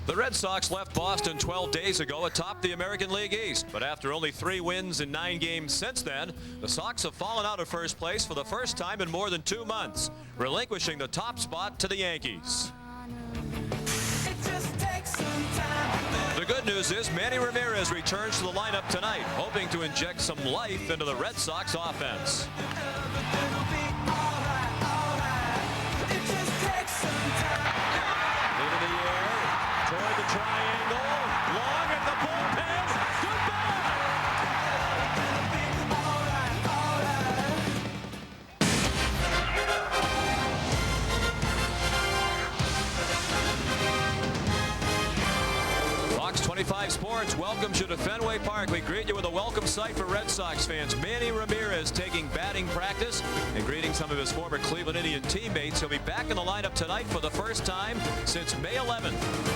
The Red Sox left Boston 12 days ago atop the American League East, but after only 3 wins in 9 games since then, the Sox have fallen out of first place for the first time in more than 2 months, relinquishing the top spot to the Yankees. The good news is Manny Ramirez returns to the lineup tonight, hoping to inject some life into the Red Sox offense. Into the air, toward the triangle, long at the bullpen, goodbye! Fox 25 Sports welcomes you to Fenway Park. We greet you with a welcome sight for Red Sox fans. Manny Ramirez taking batting practice and greeting some of his former Cleveland Indian teammates. He'll be back in the lineup tonight for the first time since May 11th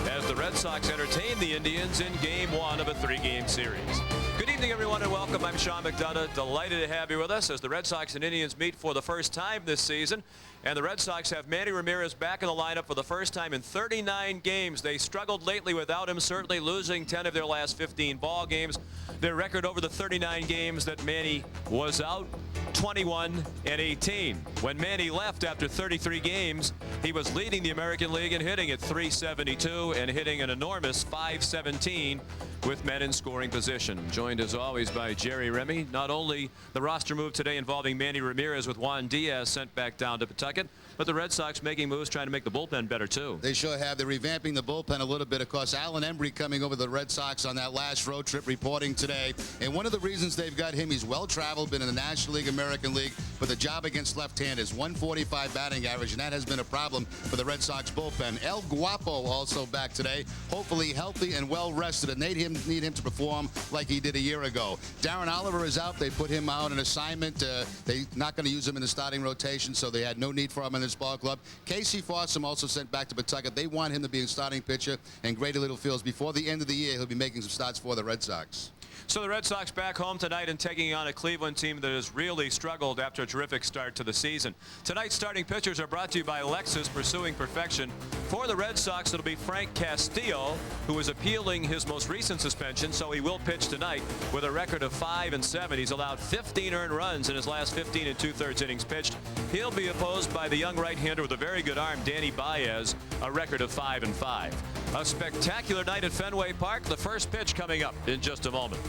as the Red Sox entertain the Indians in Game 1 of a 3-game series. Good evening, everyone, and welcome. I'm Sean McDonough. Delighted to have you with us as the Red Sox and Indians meet for the first time this season. And the Red Sox have Manny Ramirez back in the lineup for the first time in 39 games. They struggled lately without him, certainly losing 10 of their last 15 ball games. Their record over the 39 games that Manny was out, 21-18. When Manny left after 33 games, he was leading the American League in hitting at .372 and hitting an enormous .517 with men in scoring position. Joined as always by Jerry Remy. Not only the roster move today involving Manny Ramirez with Juan Diaz sent back down to Pawtucket, but the Red Sox making moves trying to make the bullpen better too. They sure have. They're revamping the bullpen a little bit. Of course, Alan Embry coming over to the Red Sox on that last road trip reporting today. And one of the reasons they've got him, he's well-traveled, been in the National League, American League, but the job against left-handers, 145 batting average, and that has been a problem for the Red Sox bullpen. El Guapo also back today, hopefully healthy and well-rested, and need him to perform like he did a year ago. Darren Oliver is out. They put him out on assignment. They're not going to use him in the starting rotation, so they had no need for him in this ball club. Casey Fossum also sent back to Pawtucket. They want him to be a starting pitcher, and Grady Littlefields, before the end of the year, he'll be making some starts for the Red Sox. So the Red Sox back home tonight and taking on a Cleveland team that has really struggled after a terrific start to the season. Tonight's starting pitchers are brought to you by Lexus, pursuing perfection. For the Red Sox, it'll be Frank Castillo, who is appealing his most recent suspension, so he will pitch tonight with a record of 5-7. He's allowed 15 earned runs in his last 15 2/3 innings pitched. He'll be opposed by the young right-hander with a very good arm, Manny Baez, a record of 5-5. A spectacular night at Fenway Park. The first pitch coming up in just a moment.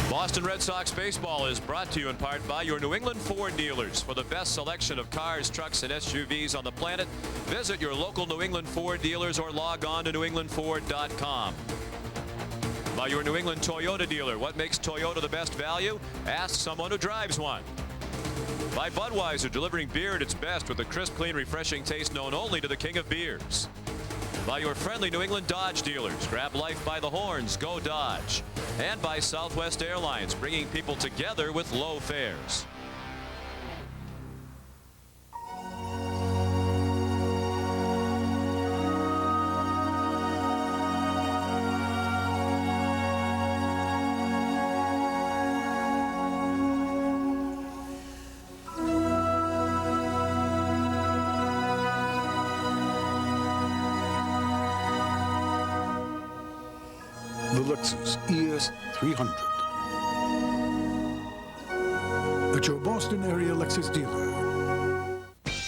Boston Red Sox baseball is brought to you in part by your New England Ford dealers. For the best selection of cars, trucks, and SUVs on the planet, visit your local New England Ford dealers or log on to newenglandford.com. By your New England Toyota dealer. What makes Toyota the best value? Ask someone who drives one. By Budweiser, delivering beer at its best with a crisp, clean, refreshing taste known only to the king of beers. By your friendly New England Dodge dealers. Grab life by the horns. Go Dodge. And by Southwest Airlines, bringing people together with low fares. The Lexus ES 300. At your Boston area Lexus dealer.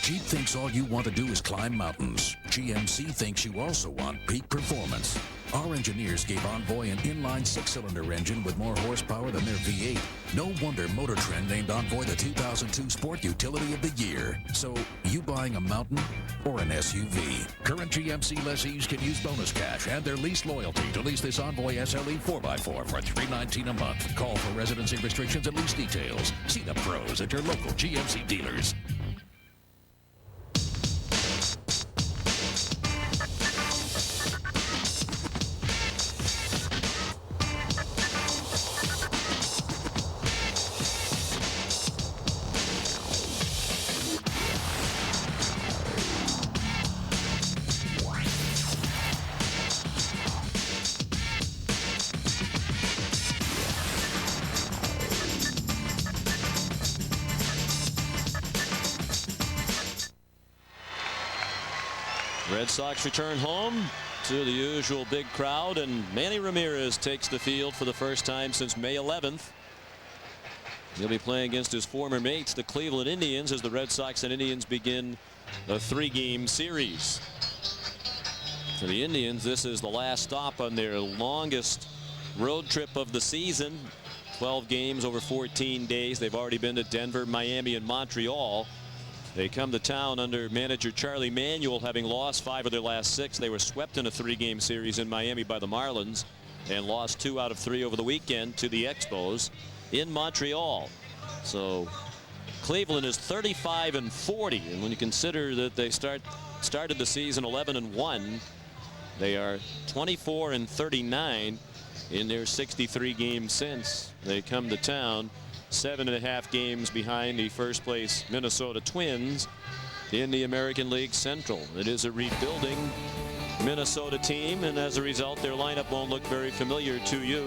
Jeep thinks all you want to do is climb mountains. GMC thinks you also want peak performance. Our engineers gave Envoy an inline 6-cylinder engine with more horsepower than their V8. No wonder Motor Trend named Envoy the 2002 Sport Utility of the Year. So, you buying a mountain or an SUV? Current GMC lessees can use bonus cash and their lease loyalty to lease this Envoy SLE 4x4 for $319 a month. Call for residency restrictions and lease details. See the pros at your local GMC dealers. Red Sox return home to the usual big crowd, and Manny Ramirez takes the field for the first time since May 11th. He'll be playing against his former mates, the Cleveland Indians, as the Red Sox and Indians begin a 3-game series. For the Indians, this is the last stop on their longest road trip of the season. 12 games over 14 days. They've already been to Denver, Miami, and Montreal. They come to town under manager Charlie Manuel, having lost 5 of their last 6. They were swept in a 3-game series in Miami by the Marlins and lost 2 out of 3 over the weekend to the Expos in Montreal. So Cleveland is 35-40, and when you consider that they started the season 11-1, they are 24-39 in their 63 games since they come to town. 7.5 games behind the first place Minnesota Twins in the American League Central. It is a rebuilding Minnesota team, and as a result their lineup won't look very familiar to you.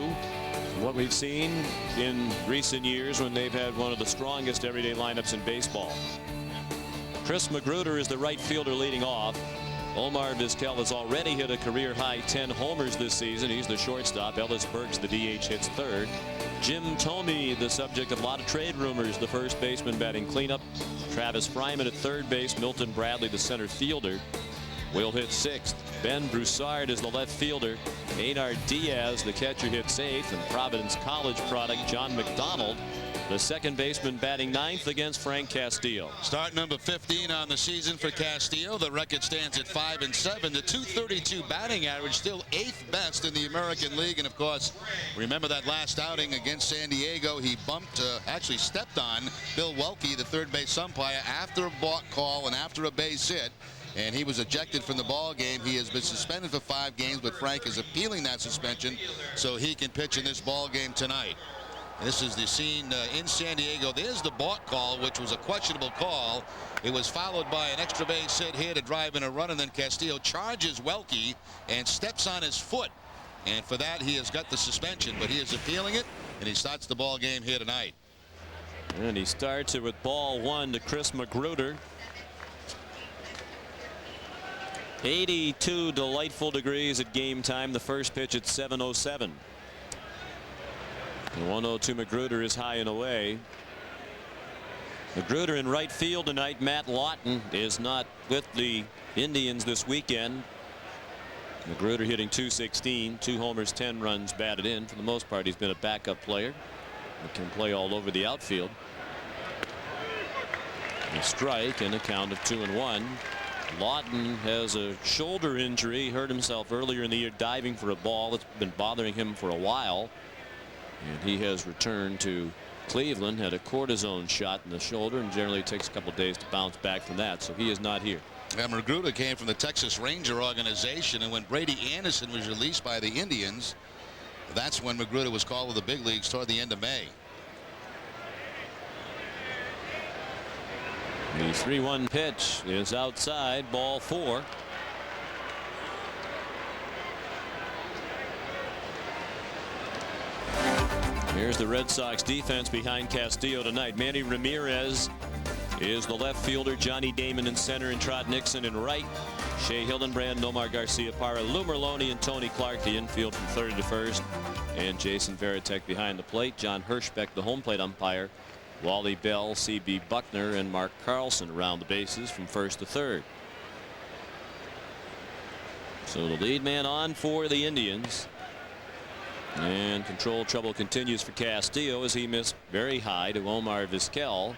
What we've seen in recent years when they've had one of the strongest everyday lineups in baseball. Chris Magruder is the right fielder leading off. Omar Vizquel has already hit a career-high 10 homers this season. He's the shortstop. Ellis Burks, the DH, hits third. Jim Thome, the subject of a lot of trade rumors, the first baseman, batting cleanup. Travis Fryman at third base. Milton Bradley, the center fielder, will hit sixth. Ben Broussard is the left fielder. Einar Diaz, the catcher, hits eighth. And Providence College product John McDonald, the second baseman, batting ninth against Frank Castillo. Start number 15 on the season for Castillo. The record stands at 5-7. The .232 batting average, still 8th best in the American League. And of course, remember that last outing against San Diego, he bumped, actually stepped on Bill Welke, the third base umpire, after a balk call and after a base hit. And he was ejected from the ball game. He has been suspended for 5 games, but Frank is appealing that suspension so he can pitch in this ball game tonight. This is the scene in San Diego. There's the balk call, which was a questionable call. It was followed by an extra base hit here to drive in a run, and then Castillo charges Welke and steps on his foot. And for that, he has got the suspension, but he is appealing it, and he starts the ball game here tonight. And he starts it with ball 1 to Chris Magruder. 82 delightful degrees at game time. The first pitch at 7:07. The 1-0 to Magruder is high and away. Magruder in right field tonight. Matt Lawton is not with the Indians this weekend. Magruder hitting .216, 2 homers, 10 runs batted in. For the most part, he's been a backup player. He can play all over the outfield. A strike and a count of 2-1. Lawton has a shoulder injury. He hurt himself earlier in the year diving for a ball that's been bothering him for a while. And he has returned to Cleveland, had a cortisone shot in the shoulder, and generally takes a couple days to bounce back from that. So he is not here. Yeah, Magruder came from the Texas Ranger organization, and when Brady Anderson was released by the Indians, that's when Magruder was called to the big leagues toward the end of May. The 3-1 pitch is outside, ball 4. Here's the Red Sox defense behind Castillo tonight. Manny Ramirez is the left fielder. Johnny Damon in center, and Trot Nixon in right. Shea Hildenbrand, Nomar Garcia-Parra, Lou Merlone, and Tony Clark, the infield from third to first. And Jason Varitek behind the plate. John Hirschbeck, the home plate umpire. Wally Bell, C.B. Buckner, and Mark Carlson around the bases from first to third. So the lead man on for the Indians. And control trouble continues for Castillo as he missed very high to Omar Vizquel,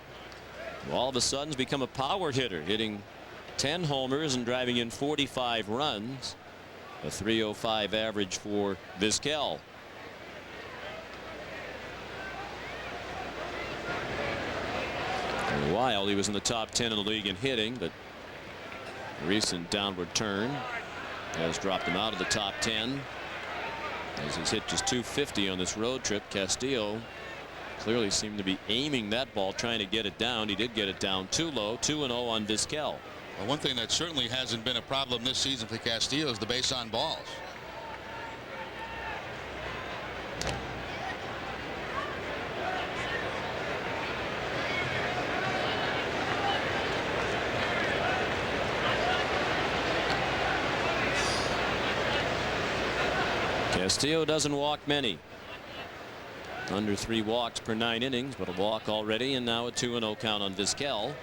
who all of a sudden has become a power hitter, hitting 10 homers and driving in 45 runs. A .305 average for Vizquel. For a while he was in the top 10 in the league in hitting, but a recent downward turn has dropped him out of the top 10. As he's hit just .250 on this road trip. Castillo clearly seemed to be aiming that ball, trying to get it down. He did get it down too low. 2-0 on Vizquel. Well, one thing that certainly hasn't been a problem this season for Castillo is the base on balls. Castillo doesn't walk many. Under 3 walks per 9 innings, but a walk already, and now a 2-0 count on Vizquel.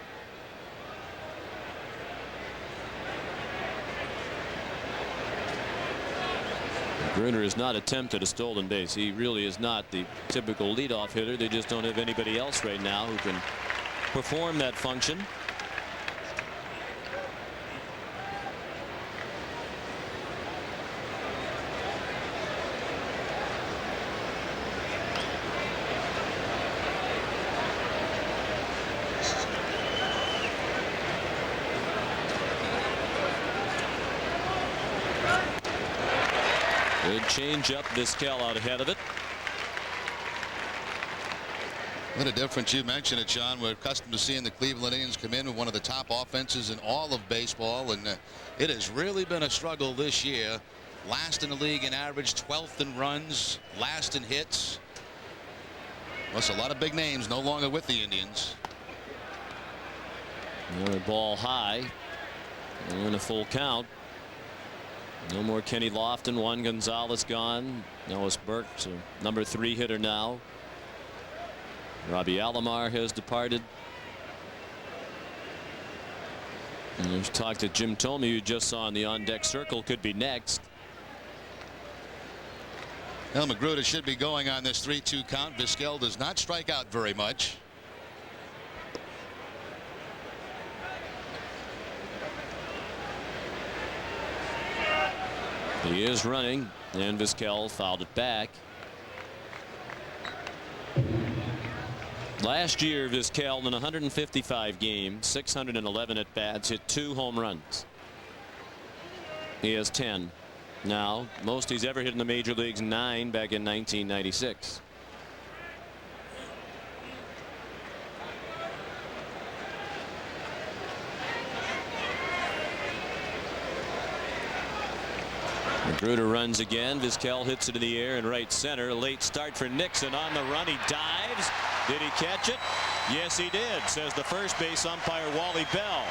Gruner has not attempted a stolen base. He really is not the typical leadoff hitter. They just don't have anybody else right now who can perform that function. Good change up. Vizquel out ahead of it. What a difference. You mentioned it, John. We're accustomed to seeing the Cleveland Indians come in with one of the top offenses in all of baseball, and it has really been a struggle this year. Last in the league in average, 12th in runs, last in hits. Plus a lot of big names no longer with the Indians. Another ball high and a full count. No more Kenny Lofton. Juan Gonzalez gone. Ellis Burks, a number 3 hitter now. Robbie Alomar has departed. And there's talk that Jim Thome, you just saw in the on-deck circle, could be next. Well, Magruder should be going on this 3-2 count. Vizquel does not strike out very much. He is running, and Vizquel fouled it back. Last year, Vizquel in 155 games, 611 at bats, hit 2 home runs. He has 10 now. Most he's ever hit in the major leagues, 9 back in 1996. Magruder runs again. Vizquel hits it in the air in right center. A late start for Nixon on the run. He dives. Did he catch it? Yes, he did, says the first base umpire Wally Bell.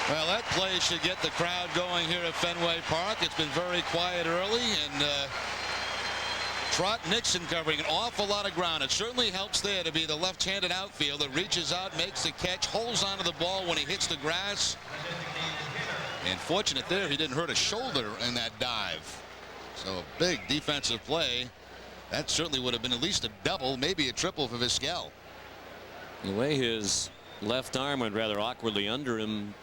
Well, that play should get the crowd going here at Fenway Park. It's been very quiet early, and Trot Nixon covering an awful lot of ground. It certainly helps there to be the left-handed outfielder. Reaches out, makes the catch, holds onto the ball when he hits the grass. And fortunate there, he didn't hurt a shoulder in that dive. So a big defensive play. That certainly would have been at least a double, maybe a triple for Vizquel. The way his left arm went rather awkwardly under him,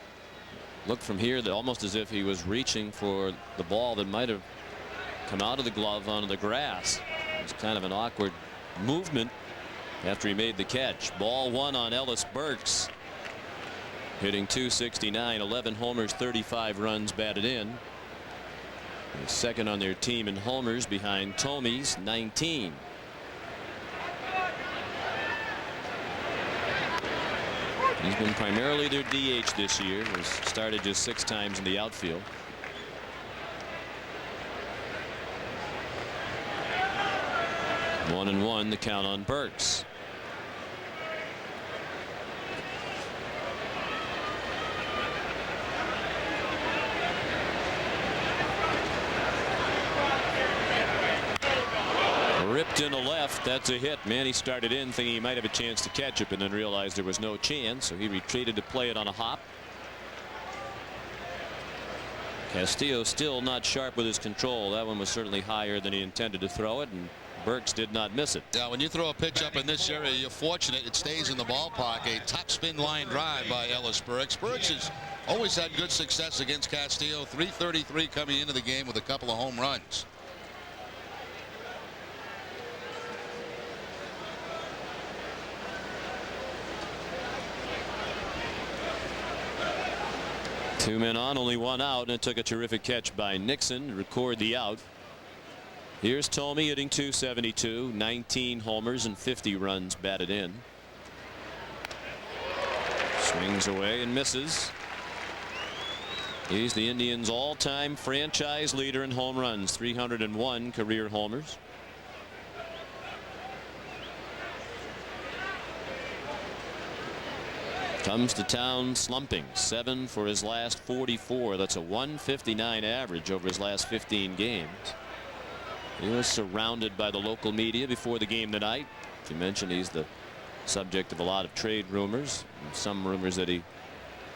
looked from here that almost as if he was reaching for the ball that might have come out of the glove onto the grass. It was kind of an awkward movement after he made the catch. Ball 1 on Ellis Burks, hitting .269, 11 homers, 35 runs batted in. He's second on their team in homers behind Thome's 19. He's been primarily their DH this year. Has started just 6 times in the outfield. One and one, the count on Burks. Ripped in the left. That's a hit. Manny started in thinking he might have a chance to catch it, but then realized there was no chance, so he retreated to play it on a hop. Castillo still not sharp with his control. That one was certainly higher than he intended to throw it, and Burks did not miss it. Yeah, when you throw a pitch up in this area, you're fortunate it stays in the ballpark. A top spin line drive by Ellis Burks. Burks has always had good success against Castillo. .333 coming into the game with a couple of home runs. Two men on, only one out, and it took a terrific catch by Nixon to record the out. Here's Thome hitting .272, 19 homers and 50 runs batted in. Swings away and misses. He's the Indians' all-time franchise leader in home runs, 301 career homers. Comes to town slumping. 7 for his last 44. That's a 159 average over his last 15 games. He was surrounded by the local media before the game tonight. As you mentioned, he's the subject of a lot of trade rumors. Some rumors that he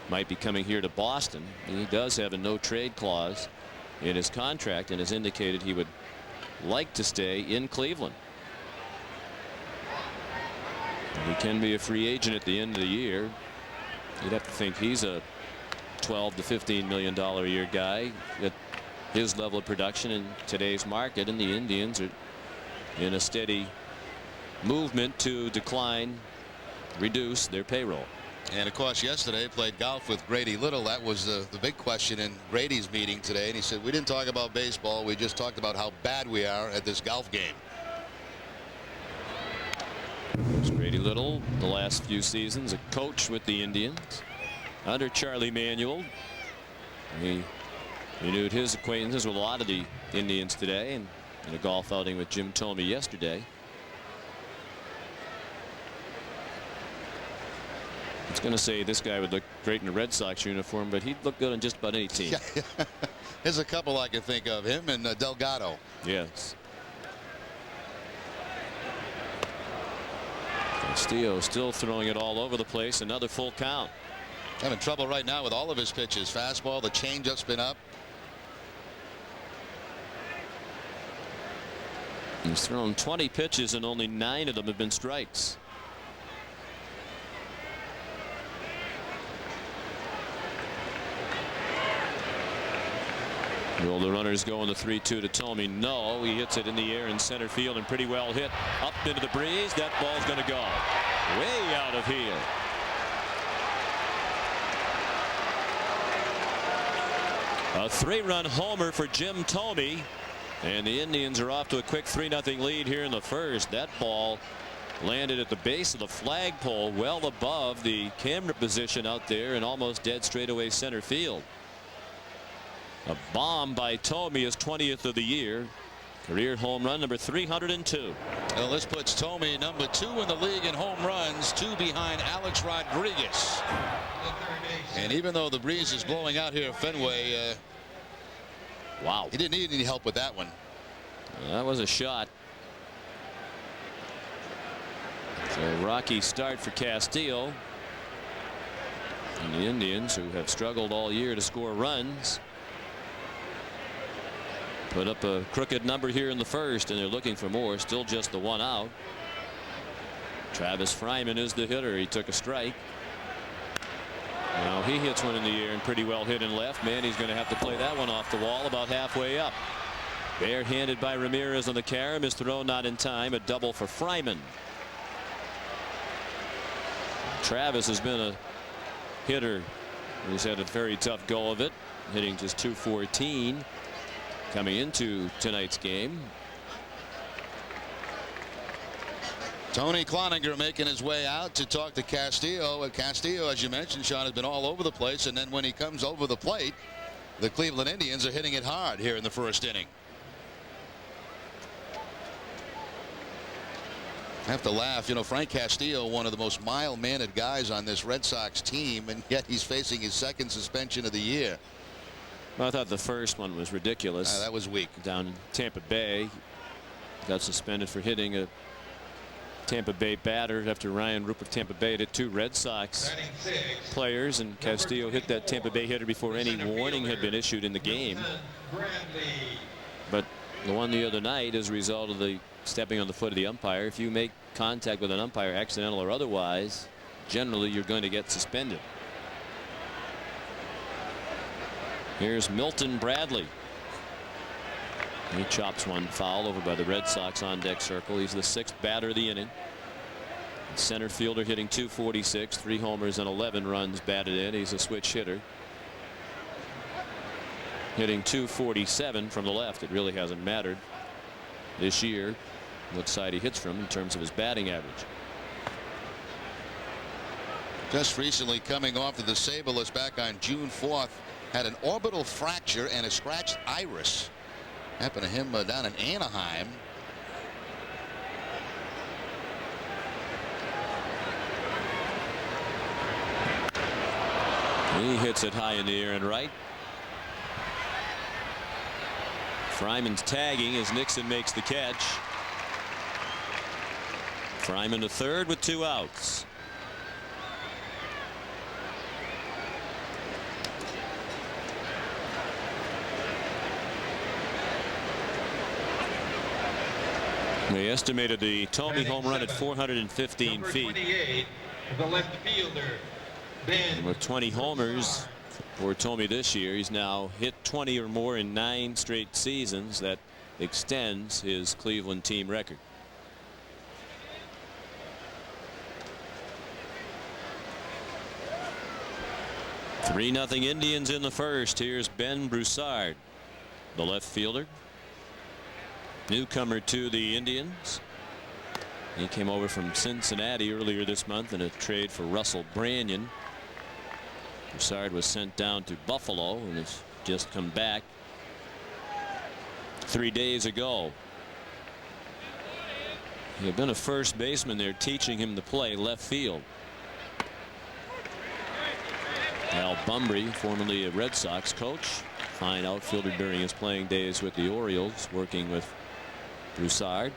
might be coming here to Boston. He does have a no trade clause in his contract and has indicated he would like to stay in Cleveland. He can be a free agent at the end of the year. You'd have to think he's a $12 to $15 million a year guy at his level of production in today's market, and the Indians are in a steady movement to reduce their payroll. And of course, yesterday played golf with Grady Little. That was the big question in Grady's meeting today, and he said, we didn't talk about baseball, we just talked about how bad we are at this golf game. There's Grady Little, the last few seasons a coach with the Indians under Charlie Manuel. He renewed his acquaintances with a lot of the Indians today, and in a golf outing with Jim Thome yesterday. I was going to say this guy would look great in a Red Sox uniform, but he'd look good on just about any team. There's a couple I can think of, him and Delgado. Yes. Castillo still throwing it all over the place. Another full count. Having trouble right now with all of his pitches. Fastball, the changeup's been up. He's thrown 20 pitches and only 9 of them have been strikes. Will the runners go on the 3-2 to Thome? No, he hits it in the air in center field and pretty well hit up into the breeze. That ball's going to go way out of here. A 3-run homer for Jim Thome, and the Indians are off to a quick 3-0 lead here in the first. That ball landed at the base of the flagpole, well above the camera position out there and almost dead straightaway center field. A bomb by Thome, his 20th of the year. Career home run number 302. Well, this puts Thome number 2 in the league in home runs, 2 behind Alex Rodriguez. And even though the breeze is blowing out here at Fenway, wow, he didn't need any help with that one. That was a shot. So rocky start for Castillo. And the Indians, who have struggled all year to score runs, put up a crooked number here in the first, and they're looking for more. Still just the 1 out. Travis Fryman is the hitter. He took a strike. Now he hits one in the air and pretty well hit in left. Manny's going to have to play that one off the wall about halfway up. Barehanded by Ramirez on the carom. His throw not in time. A double for Fryman. Travis has been a hitter who's had a very tough go of it, hitting just .214 coming into tonight's game. Tony Cloninger making his way out to talk to Castillo. Castillo, as you mentioned, Sean, has been all over the place, and then when he comes over the plate, the Cleveland Indians are hitting it hard here in the first inning. I have to laugh. You know, Frank Castillo, one of the most mild-mannered guys on this Red Sox team, and yet he's facing his 2nd suspension of the year. Well, I thought the first one was ridiculous. That was weak. Down in Tampa Bay, got suspended for hitting a Tampa Bay batter after Ryan Rupert of Tampa Bay hit 2 Red Sox players, and Castillo hit that Tampa Bay hitter before any warning had been issued in the game. But the one the other night, as a result of the stepping on the foot of the umpire, if you make contact with an umpire, accidental or otherwise, generally you're going to get suspended. Here's Milton Bradley. He chops one foul over by the Red Sox on deck circle. He's the 6th batter of the inning. Center fielder hitting .246, 3 homers and 11 runs batted in. He's a switch hitter. Hitting .247 from the left. It really hasn't mattered this year what side he hits from in terms of his batting average. Just recently coming off of the Saberless back on June 4th. Had an orbital fracture and a scratched iris. Happened to him down in Anaheim. He hits it high in the air and right. Fryman's tagging as Nixon makes the catch. Fryman to third with 2 outs. They estimated the Thome home run at 415 feet. The left fielder, And with 20 homers for Thome this year, he's now hit 20 or more in 9 straight seasons. That extends his Cleveland team record. (3-0) Indians in the first. Here's Ben Broussard, the left fielder, newcomer to the Indians. He came over from Cincinnati earlier this month in a trade for Russell Branyan. Broussard was sent down to Buffalo and has just come back 3 days ago. He had been a first baseman there, teaching him to play left field. Al Bumbry, formerly a Red Sox coach, fine outfielder during his playing days with the Orioles, working with Broussard.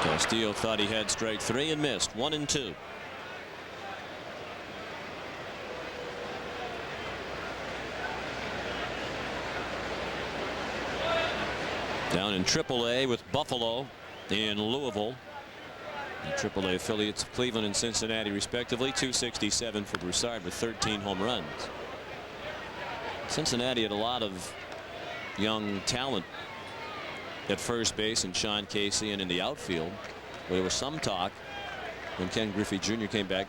Castillo thought he had strike 3 and missed. 1-2. Down in AAA with Buffalo in Louisville. The AAA affiliates of Cleveland and Cincinnati respectively. 267 for Broussard with 13 home runs. Cincinnati had a lot of young talent at first base, and Sean Casey, and in the outfield. But there was some talk when Ken Griffey Jr. came back.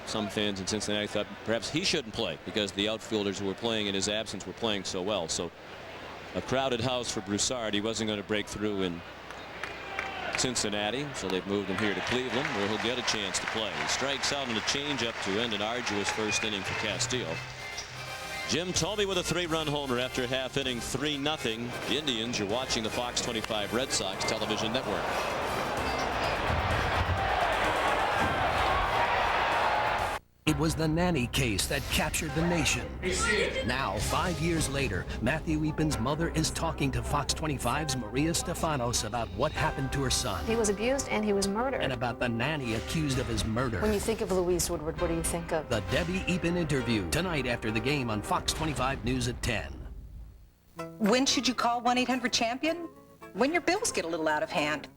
Some fans in Cincinnati thought perhaps he shouldn't play because the outfielders who were playing in his absence were playing so well. So a crowded house for Broussard. He wasn't going to break through in Cincinnati, so they've moved him here to Cleveland, where he'll get a chance to play. He strikes out on a changeup to end an arduous first inning for Castillo. Jim Thome with a 3-run homer after a half inning. 3-0 Indians. You're watching the Fox 25 Red Sox television network. It was the nanny case that captured the nation. Now, 5 years later, Matthew Eapen's mother is talking to Fox 25's Maria Stefanos about what happened to her son. He was abused and he was murdered. And about the nanny accused of his murder. When you think of Louise Woodward, what do you think of? The Debbie Eapen interview, tonight after the game on Fox 25 News at 10. When should you call 1-800-CHAMPION? When your bills get a little out of hand.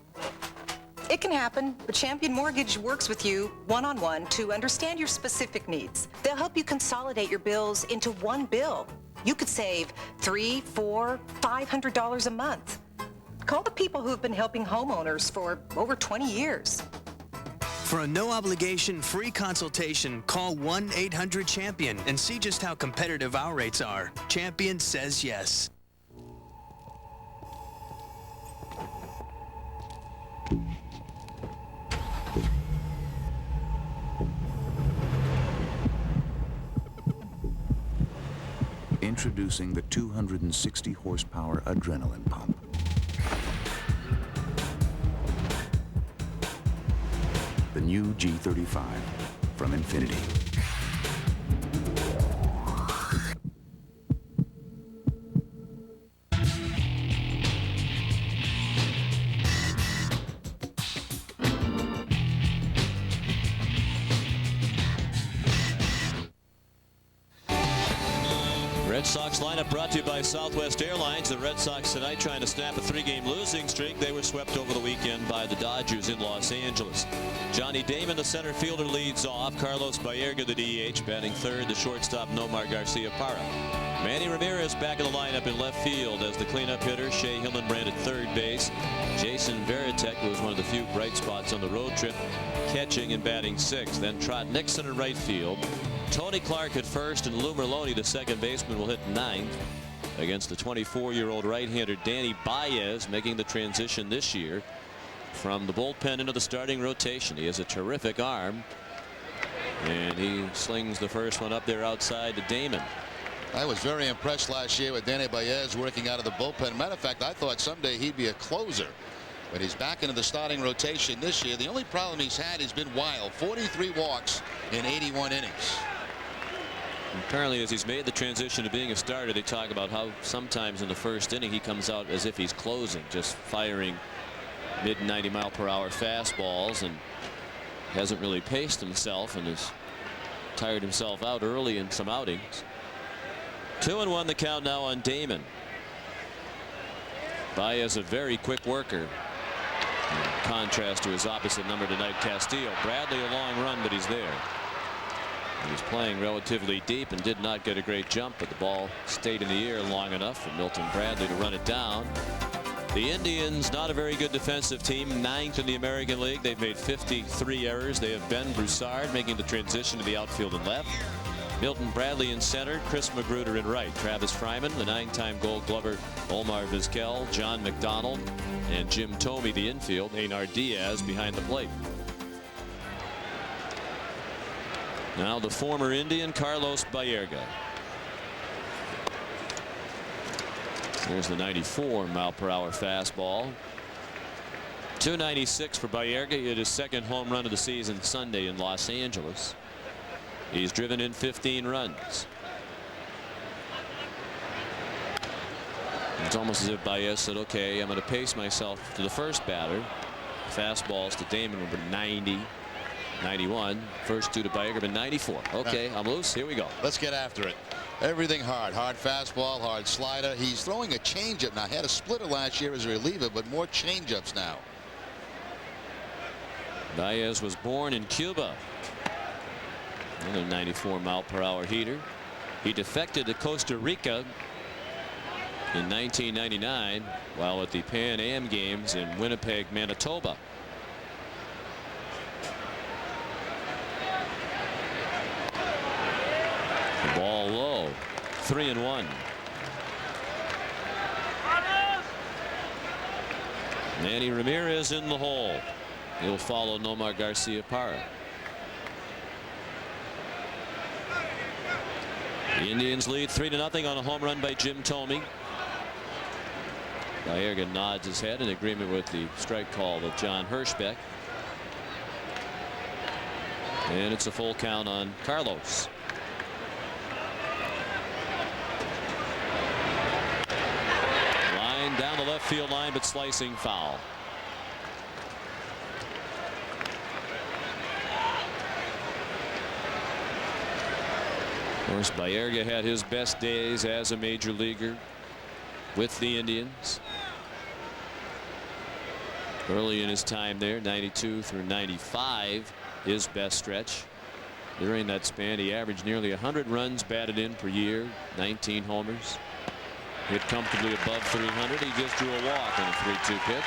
It can happen, but Champion Mortgage works with you one-on-one to understand your specific needs. They'll help you consolidate your bills into one bill. You could save $300, $400, $500 a month. Call the people who have been helping homeowners for over 20 years. For a no-obligation free consultation, call 1-800-CHAMPION and see just how competitive our rates are. Champion says yes. Introducing the 260 horsepower adrenaline pump. The new G35 from Infinity. Red Sox lineup brought to you by Southwest Airlines. The Red Sox tonight trying to snap a 3-game losing streak. They were swept over the weekend by the Dodgers in Los Angeles. Johnny Damon, the center fielder, leads off. Carlos Baerga, the DH, batting third. The shortstop, Nomar Garcia-Parra. Manny Ramirez back in the lineup in left field as the cleanup hitter. Shea Hillenbrand at third base. Jason Varitek, who was one of the few bright spots on the road trip, catching and batting sixth. Then Trot Nixon in right field. Tony Clark at first, and Lou Merlone, the second baseman, will hit ninth against the 24-year-old right-hander Danny Baez, making the transition this year from the bullpen into the starting rotation. He has a terrific arm, and he slings the first one up there outside to Damon. I was very impressed last year with Danny Baez working out of the bullpen. Matter of fact, I thought someday he'd be a closer. But he's back into the starting rotation this year. The only problem he's had has been wild. 43 walks in 81 innings. Apparently, as he's made the transition to being a starter, they talk about how sometimes in the first inning he comes out as if he's closing, just firing mid 90-mile-per-hour fastballs, and hasn't really paced himself and has tired himself out early in some outings. 2-1 the count now on Damon. Baez a very quick worker, in contrast to his opposite number tonight, Castillo. Bradley a long run, but he's there. He's playing relatively deep and did not get a great jump, but the ball stayed in the air long enough for Milton Bradley to run it down. The Indians, not a very good defensive team, 9th in the American League. They've made 53 errors. They have Ben Broussard making the transition to the outfield and left. Milton Bradley in center, Chris Magruder in right. Travis Fryman, the 9-time Gold Glover, Omar Vizquel, John McDonald, and Jim Thome the infield. Einar Diaz behind the plate. Now the former Indian Carlos Baerga. There's the 94-mile-per-hour fastball. 296 for Baerga. He hit his second home run of the season Sunday in Los Angeles. He's driven in 15 runs. It's almost as if Baez said, okay, I'm going to pace myself to the first batter. Fastballs to Damon were 90, 91. First two to Baerga, but 94. Okay, I'm loose. Here we go. Let's get after it. Everything hard. Hard fastball, hard slider. He's throwing a changeup now. He had a splitter last year as a reliever, but more changeups now. Baez was born in Cuba. Another 94-mile-per-hour heater. He defected to Costa Rica in 1999 while at the Pan Am Games in Winnipeg, Manitoba. The ball low. 3-1. Manny Ramirez in the hole. He'll follow Nomar Garcia-Parra. The Indians lead 3-0 on a home run by Jim Thome. Baerga nods his head in agreement with the strike call of John Hirschbeck. And it's a full count on Carlos. Line down the left field line, but slicing foul. Of course, Baerga had his best days as a major leaguer with the Indians. Early in his time there, 92 through 95, his best stretch. During that span, he averaged nearly 100 runs batted in per year, 19 homers. Hit comfortably above 300. He just drew a walk on a 3-2 pitch.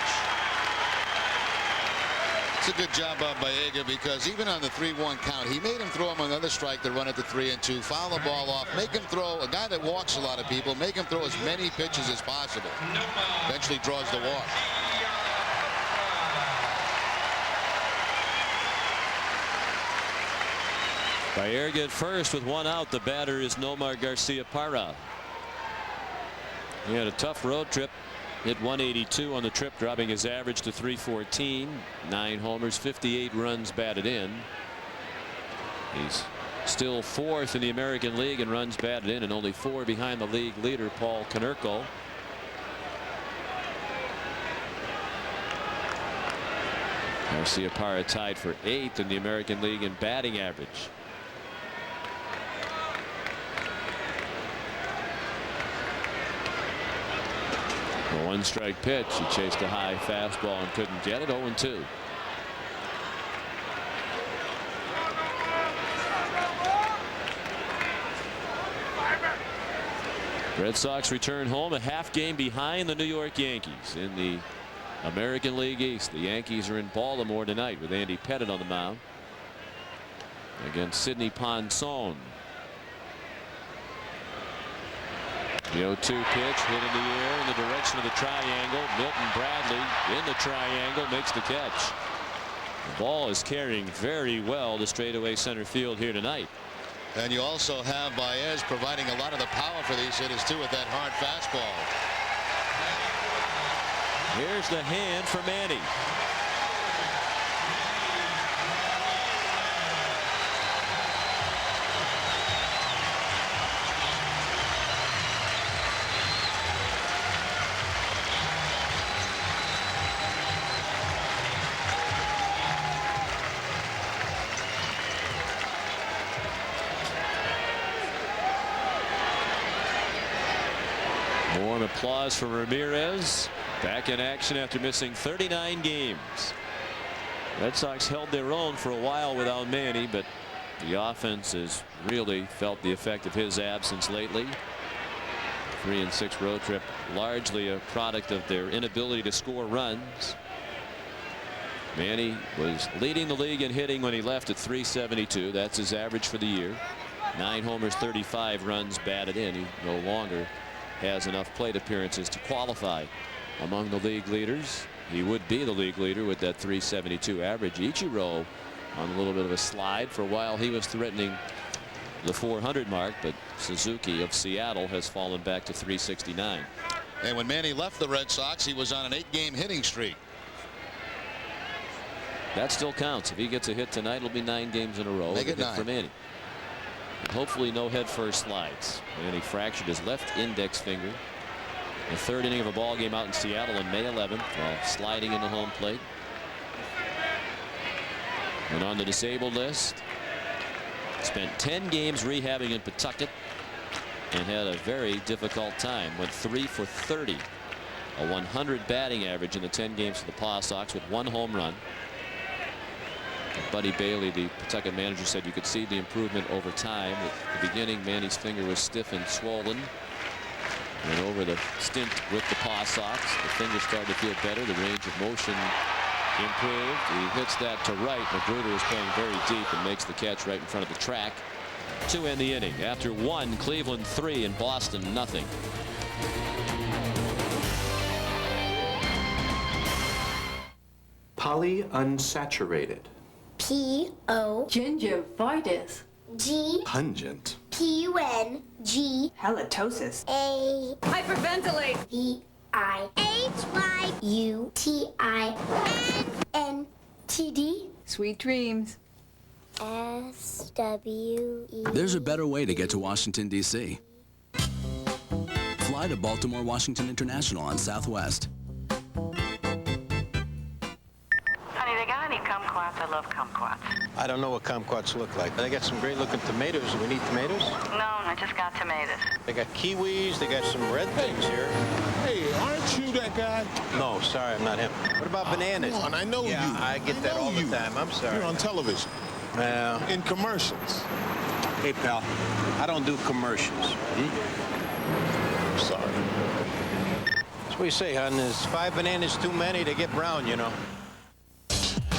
It's a good job by Baerga because even on the 3-1 count, he made him throw him another strike to run it to 3-2, foul the ball off, make him throw, a guy that walks a lot of people, make him throw as many pitches as possible. Eventually draws the walk. Baerga at first with one out. The batter is Nomar Garcia-Parra. He had a tough road trip. Hit 182 on the trip, dropping his average to 314. 9 homers, 58 runs batted in. He's still 4th in the American League in runs batted in, and only 4 behind the league leader Paul Konerko. Garcia-Parra tied for 8th in the American League in batting average. A one-strike pitch. He chased a high fastball and couldn't get it. 0-2. Red Sox return home a half game behind the New York Yankees in the American League East. The Yankees are in Baltimore tonight with Andy Pettitte on the mound against Sidney Ponson. The 0-2 pitch hit in the air in the direction of the triangle. Milton Bradley in the triangle makes the catch. The ball is carrying very well to straightaway center field here tonight. And you also have Baez providing a lot of the power for these hitters too with that hard fastball. Here's the hand for Manny. Warm applause for Ramirez. Back in action after missing 39 games. Red Sox held their own for a while without Manny, but the offense has really felt the effect of his absence lately. 3-6 road trip, largely a product of their inability to score runs. Manny was leading the league in hitting when he left at .372. That's his average for the year. 9 homers, 35 runs batted in. He no longer has enough plate appearances to qualify among the league leaders. He would be the league leader with that .372 average. Ichiro on a little bit of a slide. For a while he was threatening the 400 mark, but Suzuki of Seattle has fallen back to .369. And when Manny left the Red Sox, he was on an 8-game hitting streak. That still counts. If he gets a hit tonight, it'll be 9 games in a row. Make it 9 for Manny. And hopefully no head first slides. Manny fractured his left index finger. The 3rd inning of a ball game out in Seattle on May 11th while sliding into home plate. And on the disabled list, spent 10 games rehabbing in Pawtucket and had a very difficult time. Went 3 for 30, a 100 batting average in the 10 games for the Paw Sox with 1 home run. Buddy Bailey, the Pawtucket manager, said you could see the improvement over time. At the beginning, Manny's finger was stiff and swollen. And over the stint with the Paw Sox, the finger started to feel better. The range of motion improved. He hits that to right. Magruder is playing very deep and makes the catch right in front of the track to end the inning. After 1, Cleveland 3 and Boston nothing. Polyunsaturated. P-O. Gingivitis. G. Pungent. P-U-N-G. Halitosis. A. Hyperventilate. V-I-H-Y-U-T-I-N-N-T-D. Sweet dreams. S-W-E. There's a better way to get to Washington, D.C. Fly to Baltimore Washington International on Southwest. Honey, they got any kumquats? I love kumquats. I don't know what kumquats look like. They got some great looking tomatoes. Do we need tomatoes? No, I just got tomatoes. They got kiwis. They got some red things here. Hey, aren't you that guy? No, sorry, I'm not him. What about bananas? Come on, I know you. I get that all the time. I'm sorry. You're on television. Well, in commercials. Hey, pal, I don't do commercials. Sorry. That's what you say, hon. Is 5 bananas too many? They get brown, you know.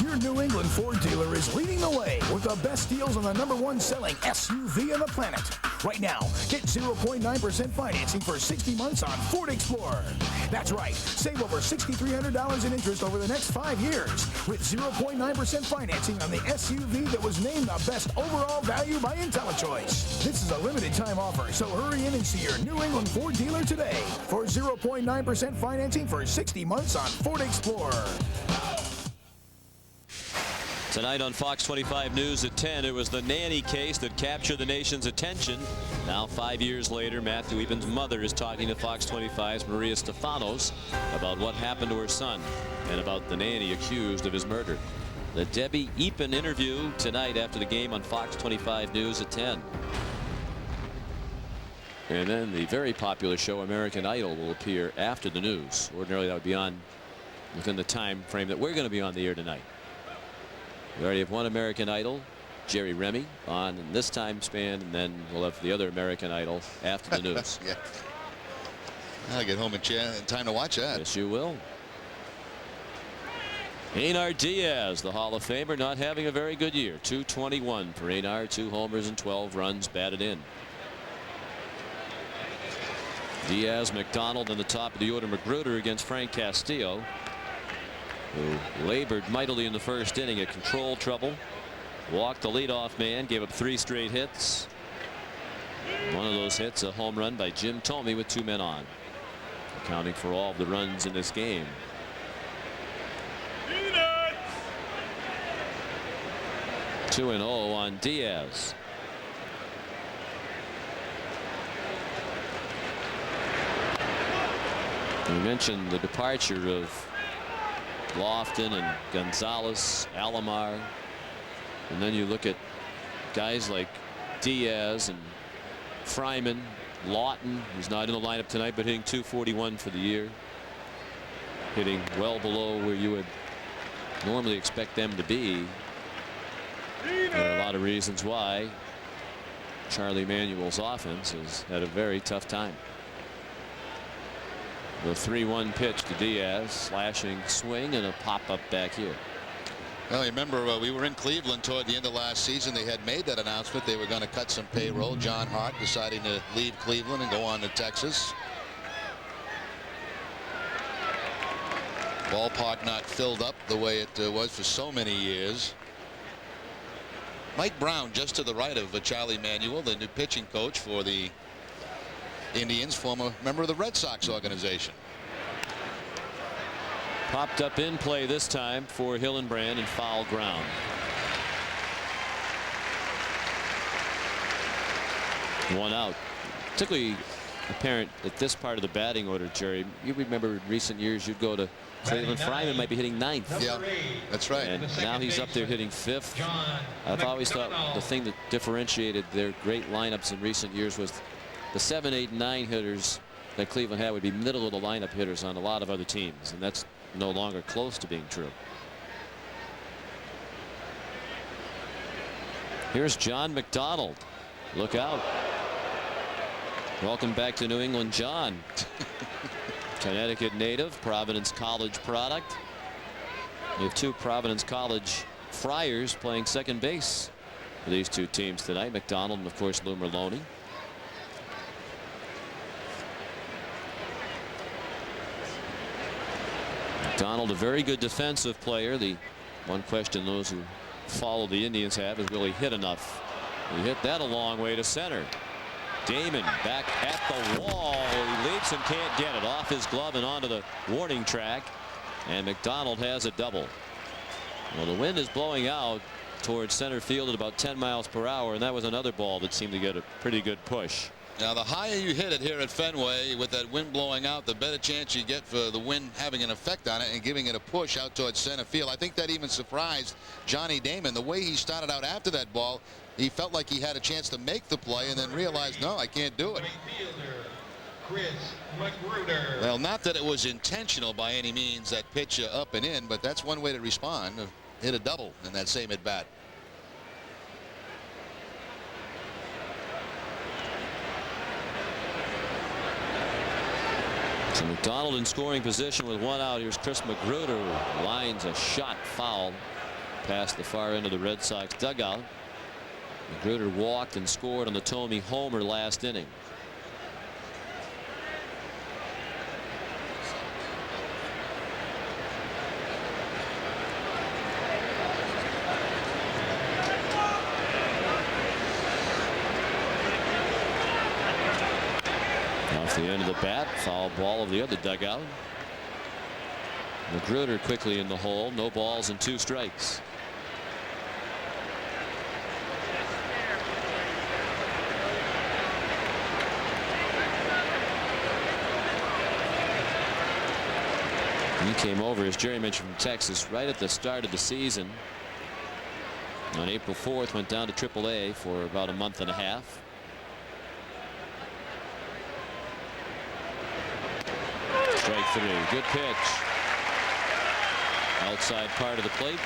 Your New England Ford dealer is leading the way with the best deals on the #1 selling SUV on the planet. Right now, get 0.9% financing for 60 months on Ford Explorer. That's right. Save over $6,300 in interest over the next 5 years with 0.9% financing on the SUV that was named the best overall value by IntelliChoice. This is a limited time offer, so hurry in and see your New England Ford dealer today for 0.9% financing for 60 months on Ford Explorer. Tonight on Fox 25 News at 10, it was the nanny case that captured the nation's attention. Now 5 years later, Matthew Eben's mother is talking to Fox 25's Maria Stefanos about what happened to her son and about the nanny accused of his murder. The Debbie Epen interview tonight after the game on Fox 25 News at 10. And then the very popular show American Idol will appear after the news. Ordinarily that would be on within the time frame that we're going to be on the air tonight. We already have one American Idol, Jerry Remy, on in this time span, and then we'll have the other American Idol after the news. Yeah. I'll get home in time to watch that. Yes, you will. Einar Diaz, the Hall of Famer, not having a very good year. .221 for Einar, 2 homers and 12 runs batted in. Diaz, McDonald in the top of the order. Magruder against Frank Castillo, who labored mightily in the first inning at control trouble. Walked the leadoff man, gave up 3 straight hits. One of those hits, a home run by Jim Thome with 2 men on, accounting for all of the runs in this game. Two and 0 on Diaz. We mentioned the departure of Lofton and Gonzalez, Alomar, and then you look at guys like Diaz and Fryman, Lawton, who's not in the lineup tonight, but hitting .241 for the year, hitting well below where you would normally expect them to be. There are a lot of reasons why Charlie Manuel's offense has had a very tough time. The 3-1 pitch to Diaz, slashing swing and a pop-up back here. Well, you remember we were in Cleveland toward the end of last season. They had made that announcement they were going to cut some payroll. John Hart deciding to leave Cleveland and go on to Texas. Ballpark not filled up the way it was for so many years. Mike Brown just to the right of Charlie Manuel, the new pitching coach for the Indians, former member of the Red Sox organization. Popped up in play this time for Hillenbrand and foul ground. One out. Particularly apparent at this part of the batting order, Jerry. You remember in recent years you'd go to Cleveland. Fryman might be hitting 9th. Yeah, that's right. And now he's up there hitting 5th. I've always thought the thing that differentiated their great lineups in recent years was the 7, 8, 9 hitters that Cleveland had would be middle of the lineup hitters on a lot of other teams, and that's no longer close to being true. Here's John McDonald. Look out. Welcome back to New England, John. Connecticut native, Providence College product. We have 2 Providence College Friars playing second base for these 2 teams tonight. McDonald and of course Lou Merlone. McDonald, a very good defensive player. The one question those who follow the Indians have is, will he hit enough? He hit that a long way to center. Damon back at the wall. He leaps and can't get it off his glove and onto the warning track. And McDonald has a double. Well, the wind is blowing out towards center field at about 10 miles per hour, and that was another ball that seemed to get a pretty good push. Now, the higher you hit it here at Fenway with that wind blowing out, the better chance you get for the wind having an effect on it and giving it a push out towards center field. I think that even surprised Johnny Damon. The way he started out after that ball, he felt like he had a chance to make the play and then realized, no, I can't do it. Well, not that it was intentional by any means, that pitch up and in, but that's one way to respond. Hit a double in that same at bat. So McDonald in scoring position with 1 out. Here's Chris Magruder, lines a shot foul past the far end of the Red Sox dugout. Magruder walked and scored on the Thome homer last inning. Off the end of the bat, foul ball of the other dugout. Magruder quickly in the hole. No balls and 2 strikes. He came over, as Jerry mentioned, from Texas right at the start of the season. On April 4th, went down to AAA for about a month and a half. Strike 3. Good pitch. Outside part of the plate.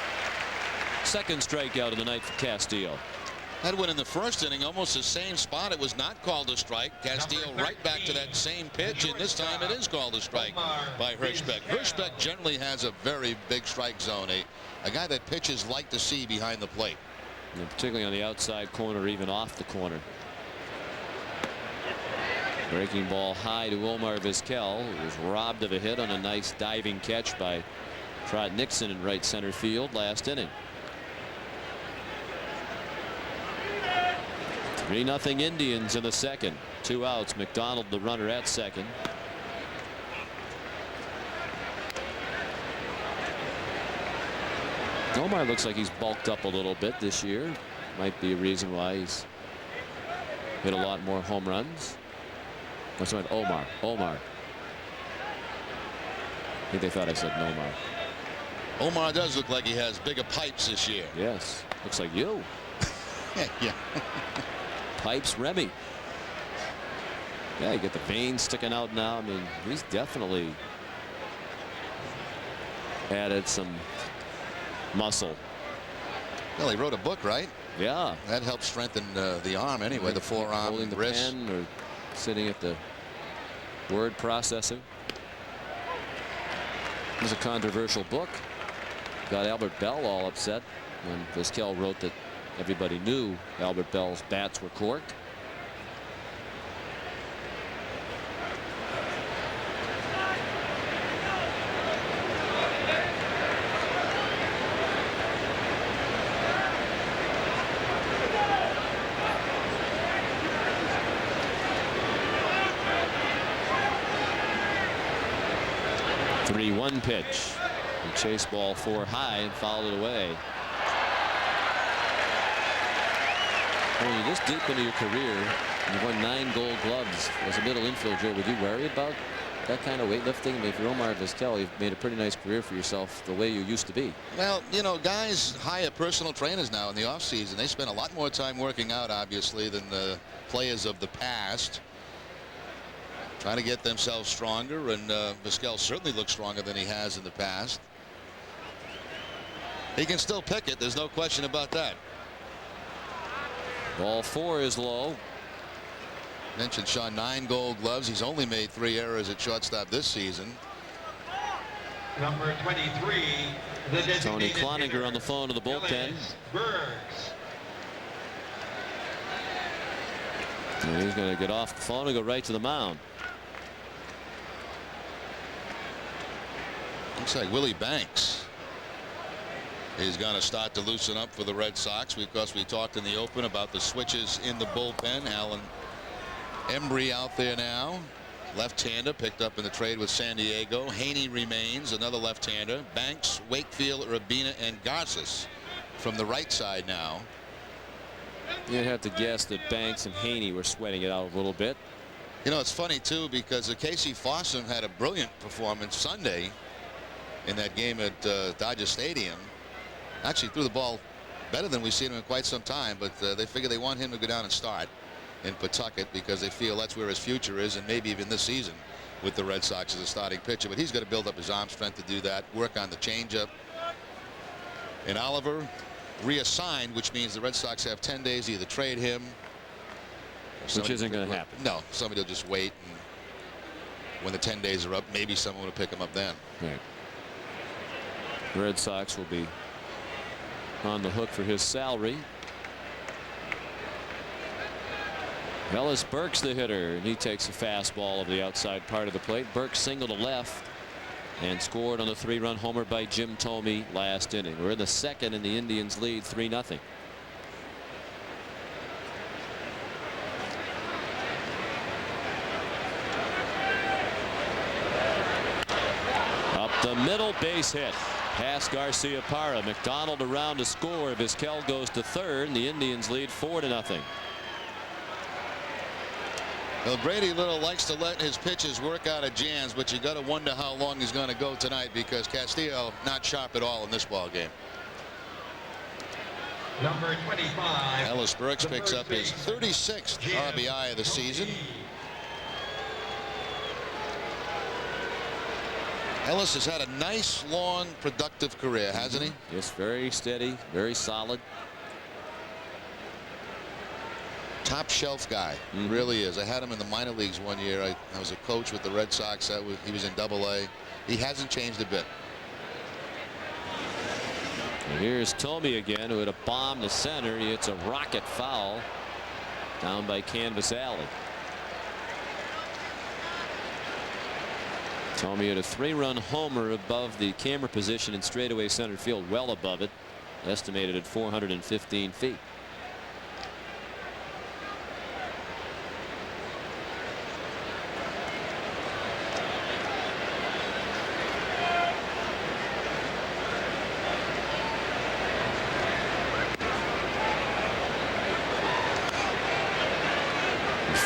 Second strikeout of the night for Castillo. That one in the first inning, almost the same spot. It was not called a strike. Castillo right back to that same pitch, and this time it is called a strike by Hirschbeck. Hirschbeck generally has a very big strike zone, a guy that pitchers like to see behind the plate. And particularly on the outside corner, even off the corner. Breaking ball high to Omar Vizquel, who was robbed of a hit on a nice diving catch by Trot Nixon in right center field last inning. 3-0 Indians in the second. 2 outs. McDonald the runner at second. Omar looks like he's bulked up a little bit this year. Might be a reason why he's hit a lot more home runs. That's right, Omar. I think they thought I said Nomar. Omar does look like he has bigger pipes this year. Yes, looks like you. Yeah. Pipes Remy. Yeah, you get the veins sticking out now. I mean, he's definitely added some muscle. Well, he wrote a book, right? Yeah. That helps strengthen the arm anyway, the forearm, holding the wrist. pen or sitting at the word processor. It was a controversial book. Got Albert Bell all upset when Vizquel wrote that everybody knew Albert Bell's bats were corked. One pitch. He chased ball 4 high and fouled it away. When you're this deep into your career, you've won 9 Gold Gloves as a middle infielder. Would you worry about that kind of weightlifting? I mean, if you're Omar Vizquel, you've made a pretty nice career for yourself the way you used to be. Well, you know, guys hire personal trainers now in the offseason. They spend a lot more time working out, obviously, than the players of the past. Trying to get themselves stronger, and Vizquel certainly looks stronger than he has in the past. He can still pick it. There's no question about that. Ball 4 is low. Mentioned Sean, 9 Gold Gloves. He's only made 3 errors at shortstop this season. Number 23, the Tony Cloninger on the phone to the bullpen. And he's going to get off the phone and go right to the mound. Looks like Willie Banks is going to start to loosen up for the Red Sox, because we talked in the open about the switches in the bullpen. Alan Embry out there now, left-hander, picked up in the trade with San Diego. Haney remains, another left-hander. Banks, Wakefield, Urbina, and Garces from the right side now. You'd have to guess that Banks and Haney were sweating it out a little bit. You know, it's funny too, because Casey Fossum had a brilliant performance Sunday in that game at Dodger Stadium. Actually threw the ball better than we've seen him in quite some time, but they figure they want him to go down and start in Pawtucket because they feel that's where his future is, and maybe even this season with the Red Sox as a starting pitcher. But he's got to build up his arm strength to do that, work on the changeup. And Oliver reassigned, which means the Red Sox have 10 days to either trade him, which isn't going to happen. No, somebody will just wait, and when the 10 days are up, maybe someone will pick him up then. Right. The Red Sox will be on the hook for his salary. Ellis Burke's the hitter, and he takes a fastball over the outside part of the plate. Burke singled to left and scored on the 3-run homer by Jim Thome last inning. We're in the second, and the Indians lead 3-0. Up the middle, base hit. Past Garcia Parra. McDonald around to score. Vizquel goes to third, and the Indians lead 4-0. Well, Brady Little likes to let his pitches work out of jams, but you got to wonder how long he's going to go tonight, because Castillo not sharp at all in this ball game. Number 25. Ellis Burks picks up his 36th RBI of the season. Ellis has had a nice, long, productive career, hasn't he? Yes, very steady, very solid. Top shelf guy, really is. I had him in the minor leagues one year. I was a coach with the Red Sox. He was in Double-A. He hasn't changed a bit. And here's Thome again, who had a bomb to center. He hits a rocket foul down by Canvas Alley. Thome had a 3-run homer above the camera position in straightaway center field, well above it, estimated at 415 feet.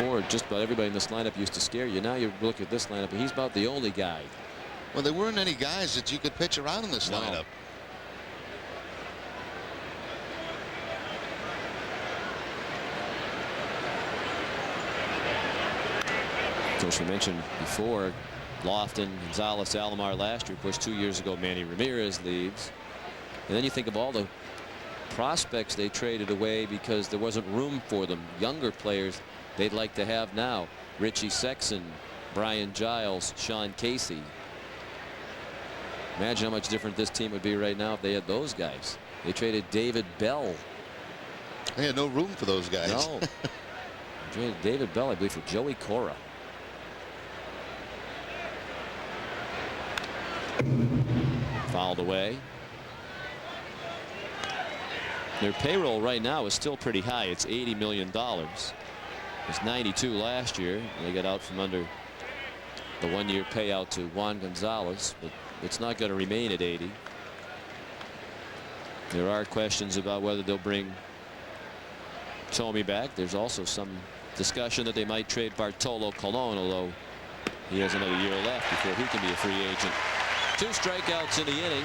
Before, just about everybody in this lineup used to scare you. Now you look at this lineup, and he's about the only guy. Well, there weren't any guys that you could pitch around in this lineup. Of course, we mentioned before, Lofton, Gonzalez, Alomar last year. Of course, 2 years ago, Manny Ramirez leaves. And then you think of all the prospects they traded away because there wasn't room for them. Younger players they'd like to have now. Richie Sexson, Brian Giles, Sean Casey. Imagine how much different this team would be right now if they had those guys. They traded David Bell. They had no room for those guys. No. Traded David Bell, I believe, for Joey Cora. Fouled away. Their payroll right now is still pretty high. It's $80 million. It was 92 last year. They got out from under the one-year payout to Juan Gonzalez, but it's not going to remain at 80. There are questions about whether they'll bring Tomey back. There's also some discussion that they might trade Bartolo Colon, although he has another year left before he can be a free agent. 2 strikeouts in the inning,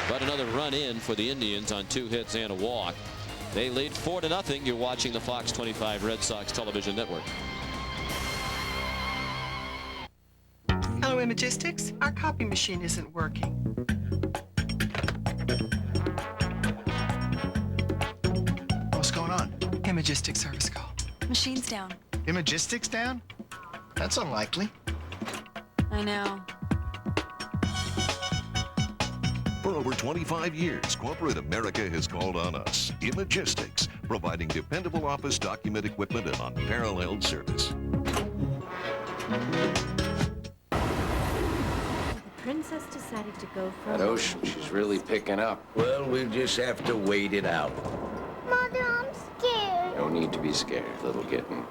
but another run in for the Indians on 2 hits and a walk. They lead 4-0. You're watching the Fox 25 Red Sox television network. Hello, Imagistics. Our copy machine isn't working. What's going on? Imagistics service call. Machine's down. Imagistics down? That's unlikely. I know. For over 25 years, corporate America has called on us, Imagistics, providing dependable office document equipment and unparalleled service. The princess decided to go for That ocean, she's really picking up. Well, we'll just have to wait it out. Mother, I'm scared. No need to be scared, little kitten.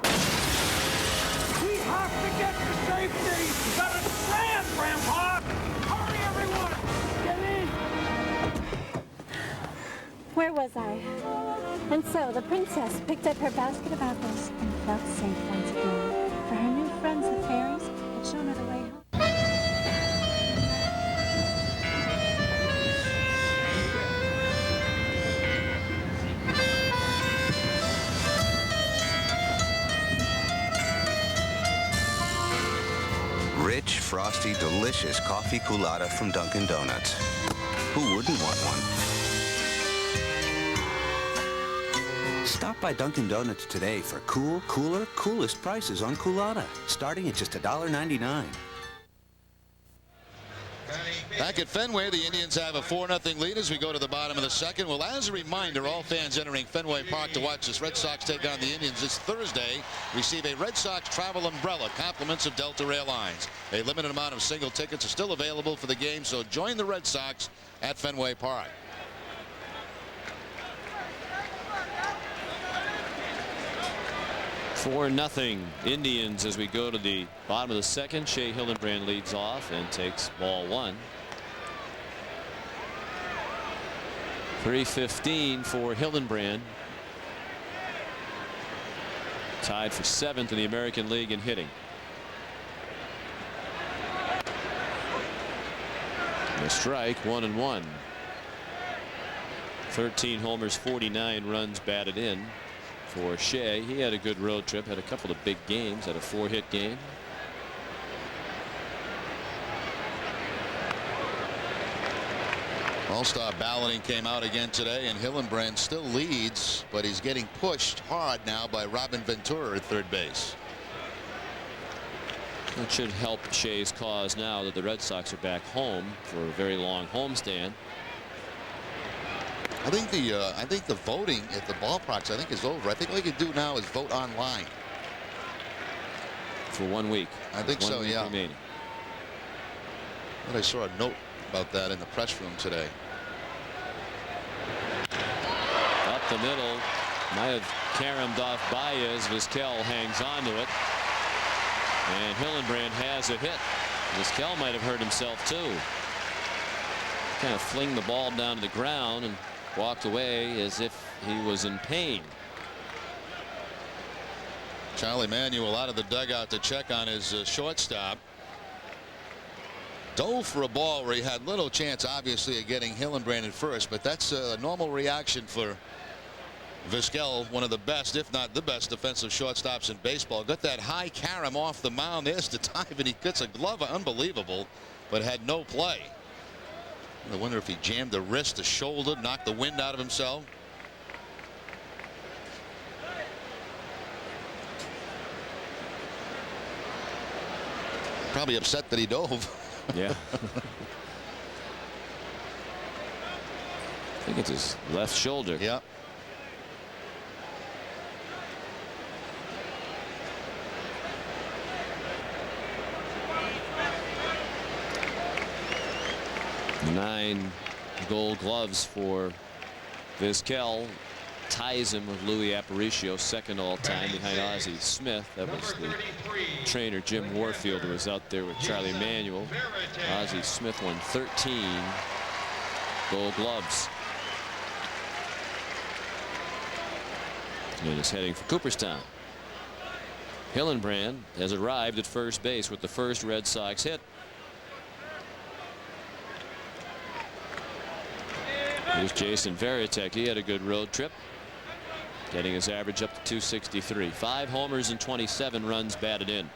We have to get to safety! Better slam, Grandpa! Hurry, everyone! Get in! Where was I? And so the princess picked up her basket of apples and felt safe once again. For her new friends, the fairies, had shown her the way home. Rich, frosty, delicious coffee culotta from Dunkin' Donuts. Who wouldn't want one? Stop by Dunkin' Donuts today for cool, cooler, coolest prices on culotta, starting at just $1.99. Back at Fenway, the Indians have a 4-0 lead as we go to the bottom of the second. Well, as a reminder, all fans entering Fenway Park to watch this Red Sox take on the Indians this Thursday receive a Red Sox travel umbrella, compliments of Delta Airlines. A limited amount of single tickets are still available for the game, so join the Red Sox at Fenway Park. For nothing Indians as we go to the bottom of the second. Shea Hillenbrand leads off and takes ball 1. 3:15 for Hillenbrand. Tied for 7th in the American League in hitting. A strike, 1-1. 13 homers, 49 runs batted in for Shea. He had a good road trip, had a couple of big games, had a 4-hit game. All-star balloting came out again today, and Hillenbrand still leads, but he's getting pushed hard now by Robin Ventura at third base. That should help Shea's cause now that the Red Sox are back home for a very long homestand. I think the voting at the ballparks is over. I think all you can do now is vote online for 1 week. I think so, yeah. Remaining. I saw a note about that in the press room today. Up the middle, might have caromed off Baez. Vizquel hangs on to it, and Hillenbrand has a hit. Vizquel might have hurt himself too. Kind of fling the ball down to the ground and walked away as if he was in pain. Charlie Manuel out of the dugout to check on his shortstop. Dove for a ball where he had little chance, obviously, of getting Hillenbrand at first, but that's a normal reaction for Vizquel, one of the best, if not the best, defensive shortstops in baseball. Got that high carom off the mound. There's the dive, and he gets a glove. Unbelievable, but had no play. I wonder if he jammed the wrist, the shoulder, knocked the wind out of himself. Probably upset that he dove. Yeah. I think it's his left shoulder. Yeah. Nine gold gloves for Vizquel. Ties him with Louis Aparicio, second all-time behind Ozzie Smith. That was the trainer Jim Warfield, who was out there with Charlie Manuel. Ozzie Smith won 13 gold gloves and is heading for Cooperstown. Hillenbrand has arrived at first base with the first Red Sox hit. Here's Jason Varitek. He had a good road trip, getting his average up to 263. 5 homers and 27 runs batted in.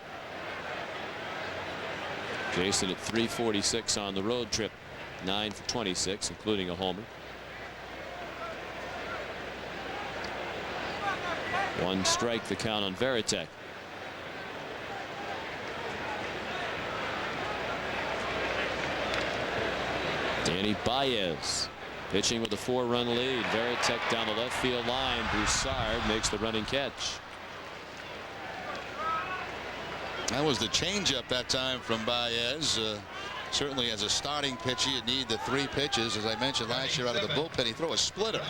Jason at 346 on the road trip, 9 for 26, including a homer. One strike, the count on Varitek. Danny Baez pitching with a 4-run lead. Varitek down the left field line. Broussard makes the running catch. That was the changeup that time from Baez. Certainly as a starting pitcher, you need the 3 pitches. As I mentioned last year, out of the bullpen, he threw a splitter.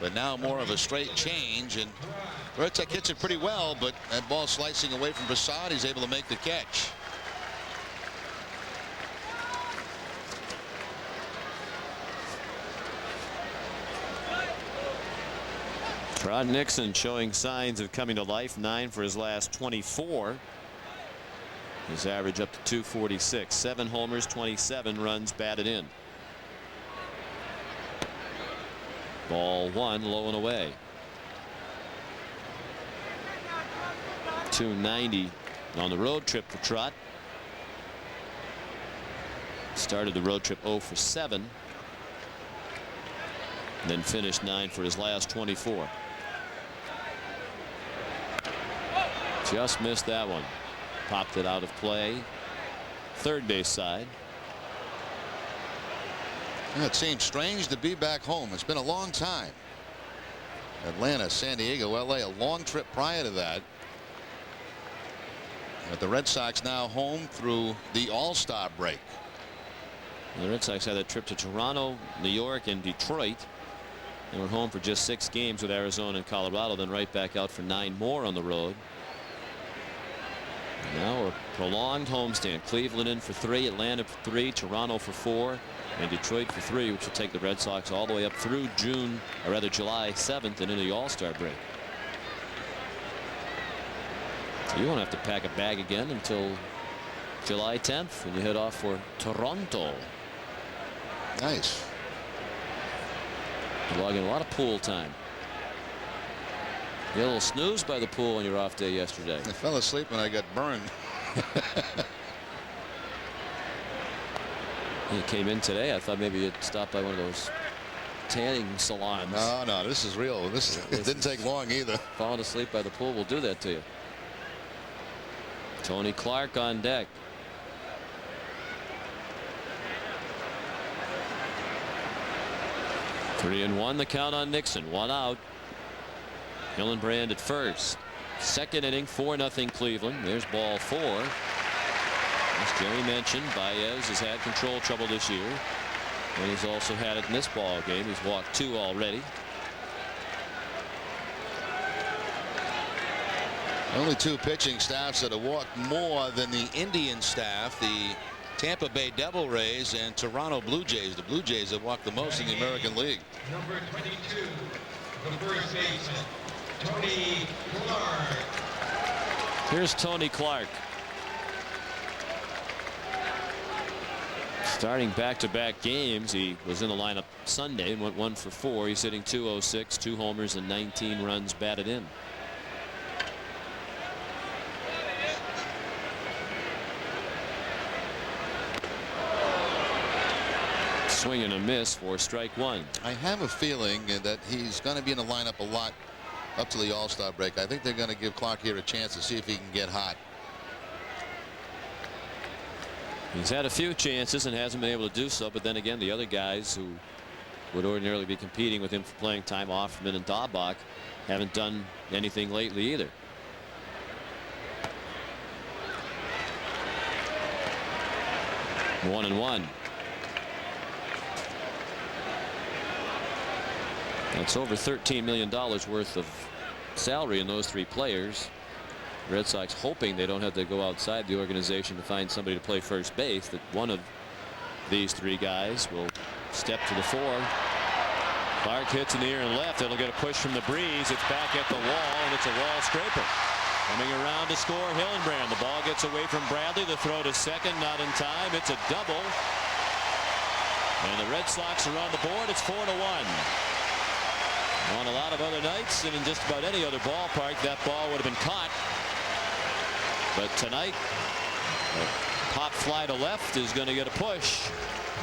But now more of a straight change. And Varitek hits it pretty well, but that ball slicing away from Broussard, he's able to make the catch. Rod Nixon showing signs of coming to life. 9 for his last 24. His average up to 246. 7 homers, 27 runs batted in. Ball 1, low and away. 290 on the road trip for Trot. Started the road trip 0 for 7. And then finished 9 for his last 24. Just missed that one. Popped it out of play. Third base side. It seems strange to be back home. It's been a long time. Atlanta, San Diego, LA, a long trip prior to that. But the Red Sox now home through the All-Star break. The Red Sox had a trip to Toronto, New York, and Detroit. They were home for just 6 games with Arizona and Colorado, then right back out for 9 more on the road. Now a prolonged homestand. Cleveland in for 3, Atlanta for 3, Toronto for 4, and Detroit for 3, which will take the Red Sox all the way up through July 7th and into the All-Star break. So you won't have to pack a bag again until July 10th when you head off for Toronto. Nice. You log in a lot of pool time. You had a little snooze by the pool on your off day yesterday. I fell asleep when I got burned. You came in today. I thought maybe you'd stop by one of those tanning salons. No, this is real. It didn't take long either. Falling asleep by the pool will do that to you. Tony Clark on deck. Three and 1 the count on Nixon. 1 out. Hillenbrand at first. Second inning, 4-0 Cleveland. There's ball 4. As Jerry mentioned, Baez has had control trouble this year, and he's also had it in this ball game. He's walked 2 already. Only 2 pitching staffs that have walked more than the Indian staff, the Tampa Bay Devil Rays and Toronto Blue Jays. The Blue Jays have walked the most in the American League. Number 22, the first baseman, Tony Clark. Here's Tony Clark. Starting back-to-back games. He was in the lineup Sunday and went 1 for 4. He's hitting .206, 2 homers and 19 runs batted in. Swing and a miss for strike one. I have a feeling that he's going to be in the lineup a lot up to the All-Star break. I think they're going to give Clark here a chance to see if he can get hot. He's had a few chances and hasn't been able to do so, but then again, the other guys who would ordinarily be competing with him for playing time, Offerman and Daubach, haven't done anything lately either. One and one. That's over $13 million worth of salary in those 3 players. Red Sox hoping they don't have to go outside the organization to find somebody to play first base, that one of these 3 guys will step to the fore. Clark hits in the air and left. It'll get a push from the breeze. It's back at the wall, and it's a wall scraper. Coming around to score, Hillenbrand. The ball gets away from Bradley. The throw to second, not in time. It's a double. And the Red Sox are on the board. It's 4-1. On a lot of other nights and in just about any other ballpark, that ball would have been caught. But tonight, a pop fly to left is going to get a push,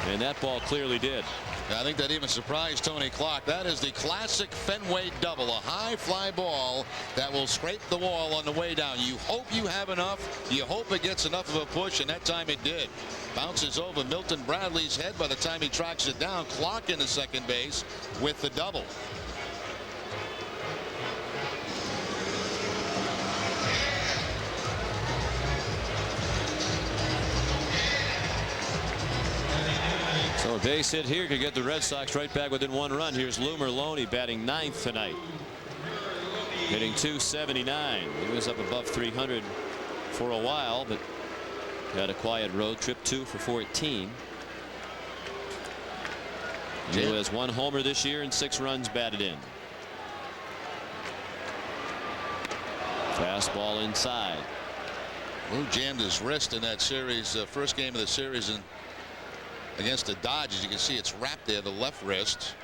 and that ball clearly did. I think that even surprised Tony Clark. That is the classic Fenway double, a high fly ball that will scrape the wall on the way down. You hope you have enough. You hope it gets enough of a push, and that time it did. Bounces over Milton Bradley's head by the time he tracks it down. Clark into second base with the double. So a base hit here could get the Red Sox right back within 1 run. Here's Lou Merlone batting 9th tonight, hitting .279. He was up above 300 for a while, but had a quiet road trip, 2 for 14. Lou has 1 homer this year and 6 runs batted in. Fastball inside. Lou jammed his wrist in that series, first game of the series, and against the Dodgers. You can see it's wrapped there, the left wrist.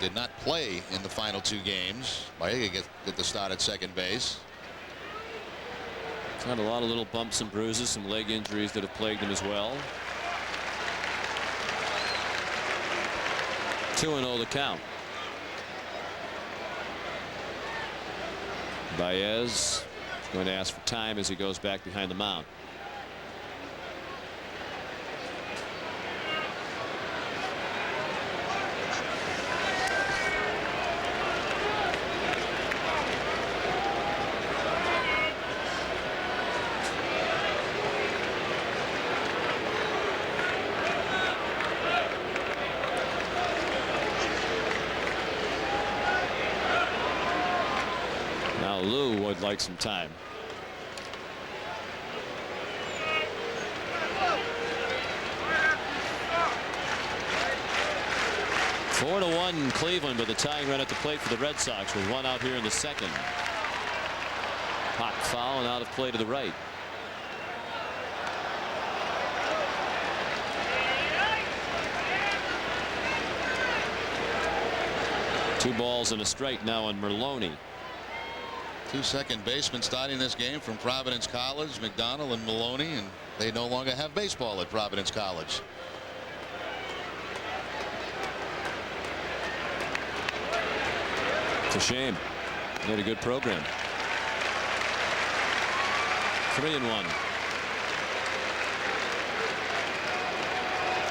Did not play in the final 2 games. Baez get the start at second base. He's had a lot of little bumps and bruises, some leg injuries that have plagued him as well. 2-0 the count. Baez going to ask for time as he goes back behind the mound. Lou would like some time. Four to 1 Cleveland, with a tying run at the plate for the Red Sox with 1 out here in the second. Hot foul and out of play to the right. Two balls and a strike now on Merlone. 2 second basemen starting this game from Providence College, McDonald and Maloney, and they no longer have baseball at Providence College. It's a shame. They had a good program. 3-1.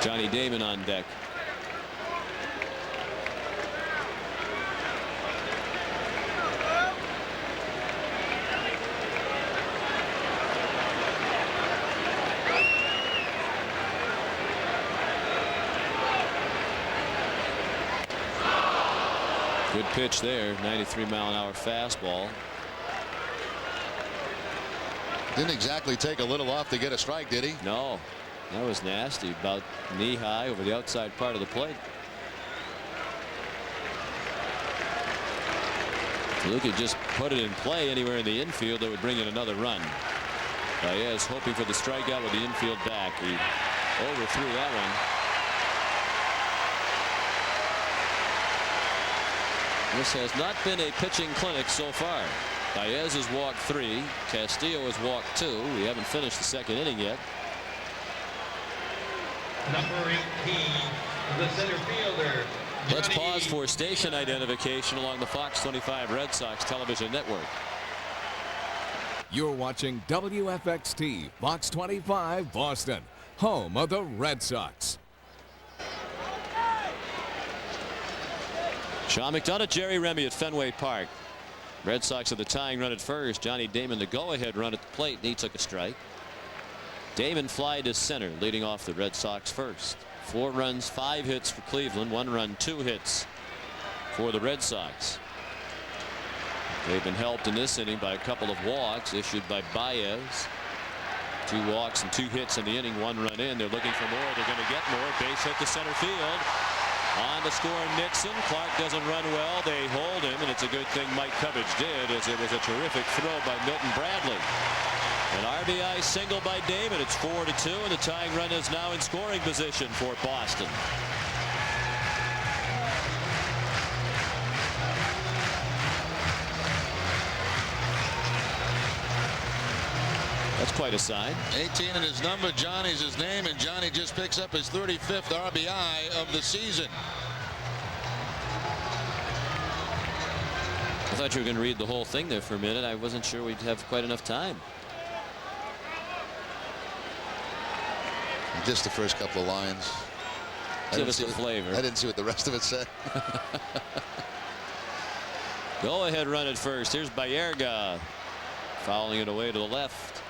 Johnny Damon on deck. Good pitch there, 93-mile-an-hour fastball. Didn't exactly take a little off to get a strike, did he? No, that was nasty, about knee high over the outside part of the plate. Luke could just put it in play anywhere in the infield that would bring in another run. Baez hoping for the strikeout with the infield back. He overthrew that one. This has not been a pitching clinic so far. Baez has walked 3. Castillo has walked 2. We haven't finished the second inning yet. Number 18, the center fielder. Let's pause for station identification along the Fox 25 Red Sox television network. You're watching WFXT Fox 25 Boston, home of the Red Sox. Sean McDonough, Jerry Remy at Fenway Park. Red Sox have the tying run at first. Johnny Damon the go-ahead run at the plate, and he took a strike. Damon fly to center, leading off the Red Sox first. 4 runs, 5 hits for Cleveland. 1 run, 2 hits for the Red Sox. They've been helped in this inning by a couple of walks issued by Baez. 2 walks and 2 hits in the inning. 1 run in. They're looking for more. They're going to get more. Base hit to center field. On the score, Nixon. Clark doesn't run well. They hold him, and it's a good thing Mike Cubbage did, as it was a terrific throw by Milton Bradley. An RBI single by Damon. It's 4-2, and the tying run is now in scoring position for Boston. That's quite a sign. 18 in his number. Johnny's his name, and Johnny just picks up his 35th RBI of the season. I thought you were going to read the whole thing there for a minute. I wasn't sure we'd have quite enough time. Just the first couple of lines. Give us the flavor. I didn't see what the rest of it said. Go ahead run at first. Here's Baerga fouling it away to the left.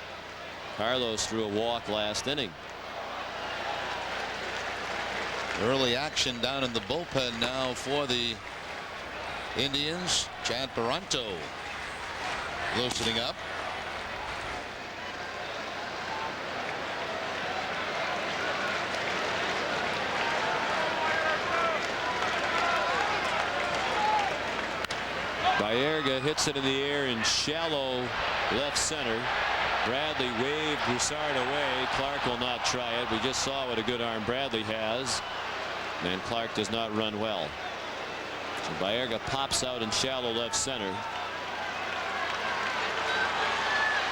Carlos threw a walk last inning. Early action down in the bullpen now for the Indians. Chad Paranto loosening up. Baerga hits it in the air in shallow left center. Bradley waved Broussard away. Clark will not try it. We just saw what a good arm Bradley has. And Clark does not run well. So Baerga pops out in shallow left center.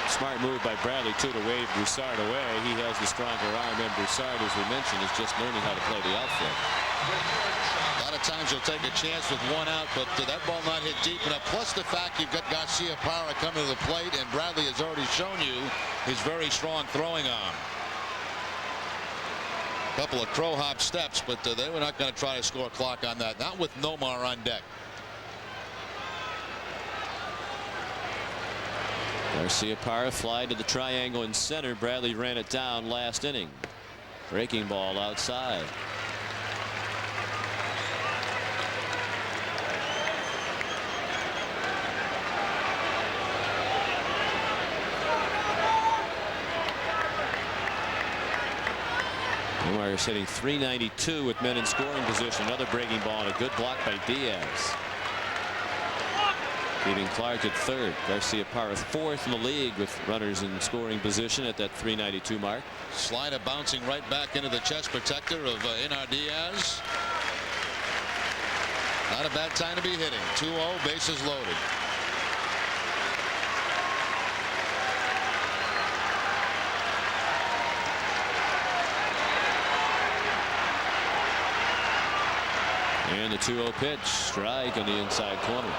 Smart move by Bradley, too, to wave Broussard away. He has the stronger arm, and Broussard, as we mentioned, is just learning how to play the outfield. A lot of times you'll take a chance with 1 out, but that ball not hit deep enough. Plus the fact you've got Garcia Parra coming to the plate, and Bradley has already shown you his very strong throwing arm. Couple of crow hop steps, but they were not going to try to score a clock on that. Not with Nomar on deck. Garcia Parra fly to the triangle in center. Bradley ran it down last inning. Breaking ball outside. Nomar is hitting .392 with men in scoring position. Another breaking ball and a good block by Diaz. Leaving Clark at third. Garcia Parra 4th in the league with runners in scoring position at that .392 mark. Slider bouncing right back into the chest protector of Enar Diaz. Not a bad time to be hitting. 2-0, bases loaded. And the 2-0 pitch, strike on the inside corner.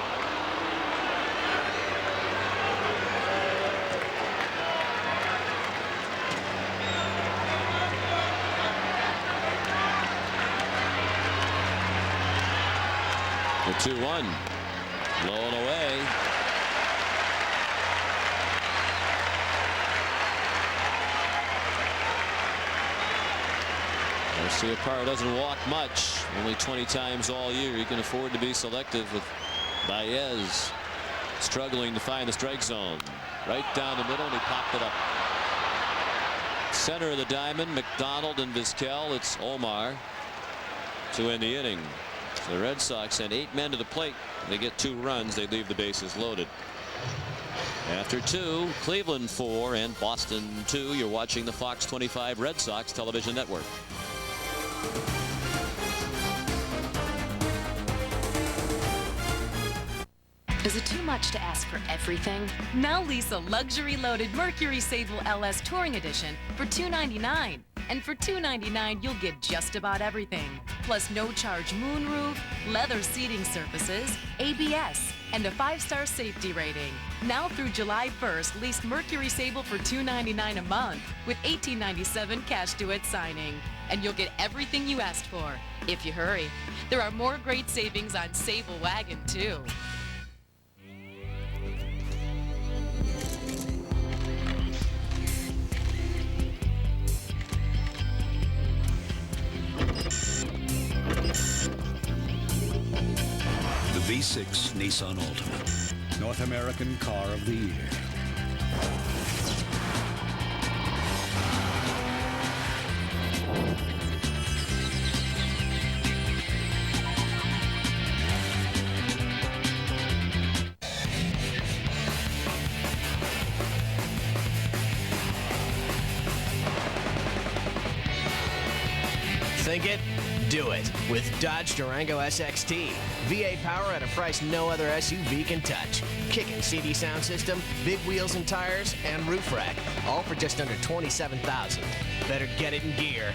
The 2-1, low and away. Garcia Parra doesn't walk much, only 20 times all year. He can afford to be selective with Baez struggling to find the strike zone. Right down the middle, and he popped it up. Center of the diamond, McDonald and Vizquel. It's Omar to end the inning. So the Red Sox send 8 men to the plate. They get 2 runs. They leave the bases loaded. After 2, Cleveland 4 and Boston 2. You're watching the Fox 25 Red Sox television network. Is it too much to ask for everything? Now lease a luxury-loaded Mercury Sable LS Touring Edition for $299. And for $299, you'll get just about everything. Plus no-charge moonroof, leather seating surfaces, ABS, and a 5-star safety rating. Now through July 1st, lease Mercury Sable for $299 a month with $1897 cash due at signing. And you'll get everything you asked for, if you hurry. There are more great savings on Sable Wagon, too. The V6 Nissan Altima, North American Car of the Year. Think it? Do it with Dodge Durango SXT. VA power at a price no other SUV can touch. Kicking CD sound system, big wheels and tires, and roof rack. All for just under $27,000. Better get it in gear.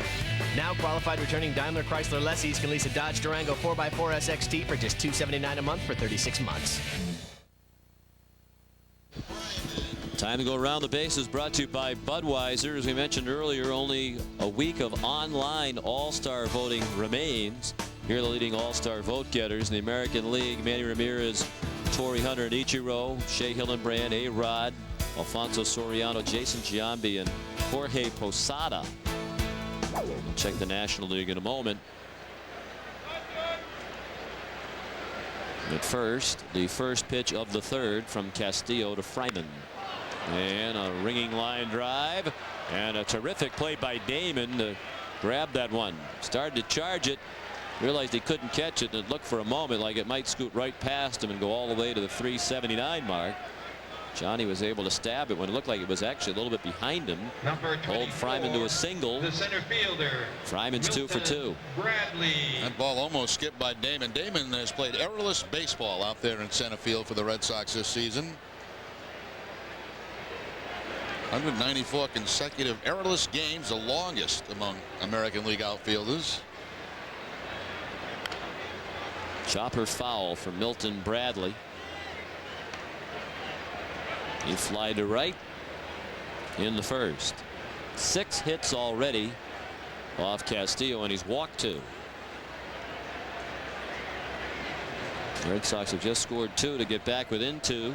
Now qualified returning Daimler Chrysler lessees can lease a Dodge Durango 4x4 SXT for just $279 a month for 36 months. Time to go around the bases, brought to you by Budweiser. As we mentioned earlier, only a week of online All-Star voting remains. Here are the leading All-Star vote getters in the American League: Manny Ramirez, Torrey Hunter, and Ichiro, Shea Hillenbrand, A-Rod, Alfonso Soriano, Jason Giambi, and Jorge Posada. We'll check the National League in a moment. At first, the first pitch of the third from Castillo to Fryman. And a ringing line drive, and a terrific play by Damon to grab that one. Started to charge it, realized he couldn't catch it, and it looked for a moment like it might scoot right past him and go all the way to the 379 mark. Johnny was able to stab it when it looked like it was actually a little bit behind him. Hold Fryman to a single. The center fielder. Fryman's 2 for 2. Bradley. That ball almost skipped by Damon. Damon has played errorless baseball out there in center field for the Red Sox this season. 194 consecutive errorless games, the longest among American League outfielders. Chopper foul for Milton Bradley. He fly to right in the first. 6 hits already off Castillo, and he's walked 2. The Red Sox have just scored 2 to get back within 2.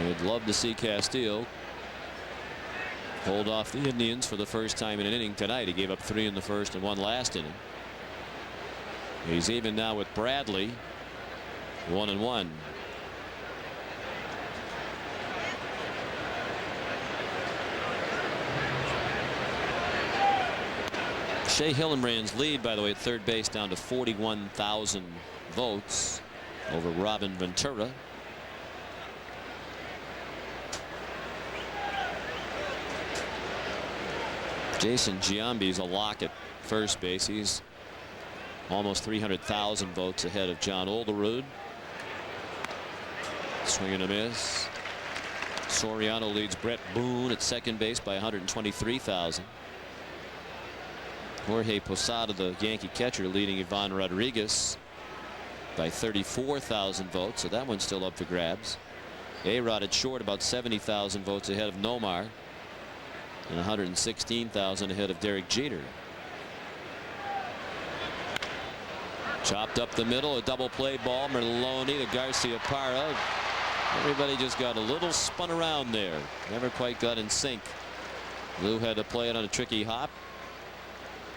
We'd love to see Castillo hold off the Indians for the first time in an inning tonight. He gave up 3 in the first and 1 last inning. He's even now with Bradley, 1-1. Shea Hillenbrand's lead, by the way, at third base down to 41,000 votes over Robin Ventura. Jason Giambi's a lock at first base. He's almost 300,000 votes ahead of John Olderud. Swing and a miss. Soriano leads Brett Boone at second base by 123,000. Jorge Posada, the Yankee catcher, leading Ivan Rodriguez by 34,000 votes. So that one's still up for grabs. A-Rod at short, about 70,000 votes ahead of Nomar, and 116,000 ahead of Derek Jeter. Chopped up the middle, a double play ball. Merloni to Garcia Parra. Everybody just got a little spun around there. Never quite got in sync. Lou had to play it on a tricky hop.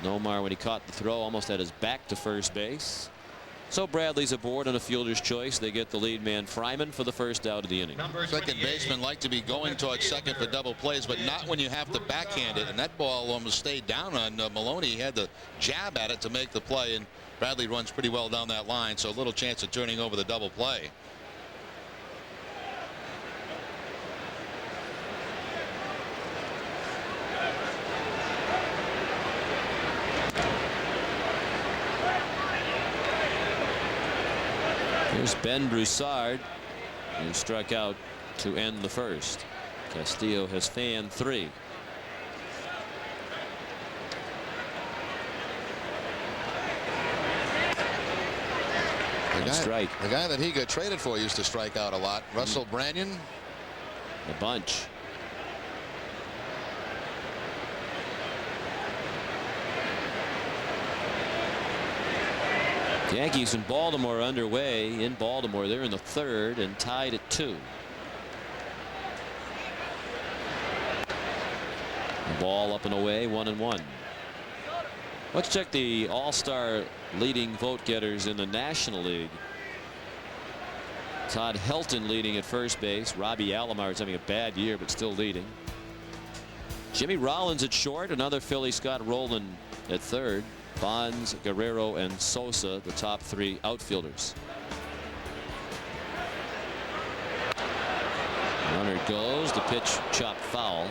Nomar, when he caught the throw, almost had his back to first base. So Bradley's aboard on a fielder's choice. They get the lead man Fryman for the first out of the inning. Second baseman like to be going towards second for double plays, but not when you have to backhand it. And that ball almost stayed down on Maloney. He had to jab at it to make the play, and Bradley runs pretty well down that line, so a little chance of turning over the double play. Here's Ben Broussard, who struck out to end the first. Castillo has fanned 3. The guy that he got traded for used to strike out a lot. Russell Branyan. A bunch. Yankees and Baltimore underway in Baltimore. They're in the 3rd and tied at 2. Ball up and away, 1-1. Let's check the all-star leading vote getters in the National League. Todd Helton leading at first base. Robbie Alomar is having a bad year but still leading. Jimmy Rollins at short. Another Philly. Scott Rowland at 3rd. Bonds, Guerrero, and Sosa, the top 3 outfielders. Runner goes. The pitch chopped foul.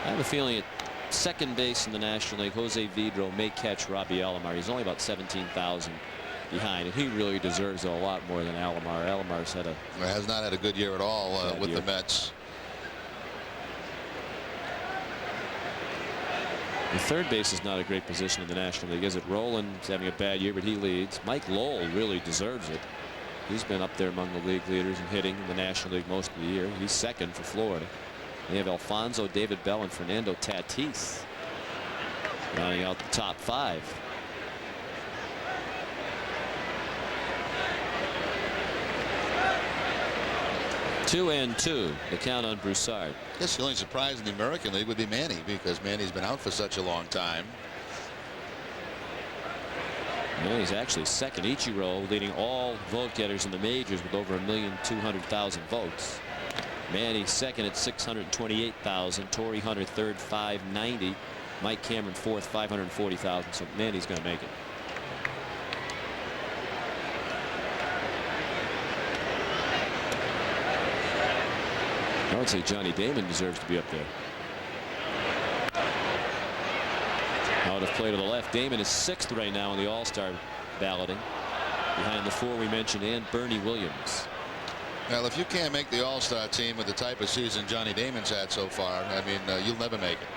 I have a feeling at second base in the National League, Jose Vidro may catch Robbie Alomar. He's only about 17,000 behind, and he really deserves a lot more than Alomar. Alomar's has not had a good year at all with the Mets. The third base is not a great position in the National League, is it? Rowland's having a bad year, but he leads. Mike Lowell really deserves it. He's been up there among the league leaders in hitting in the National League most of the year. He's second for Florida. They have Alfonso, David Bell, and Fernando Tatis rounding out the top 5. Two and 2, the count on Broussard. I guess the only surprise in the American League would be Manny, because Manny's been out for such a long time. Manny's actually second. Ichiro leading all vote getters in the majors with over 1,200,000 votes. Manny second at 628,000. Torrey Hunter third, 590. Mike Cameron fourth, 540,000. So Manny's going to make it. I would say Johnny Damon deserves to be up there. Out of play to the left. Damon is 6th right now in the All-Star balloting, behind the 4 we mentioned and Bernie Williams. Well, if you can't make the All-Star team with the type of season Johnny Damon's had so far, I mean, you'll never make it.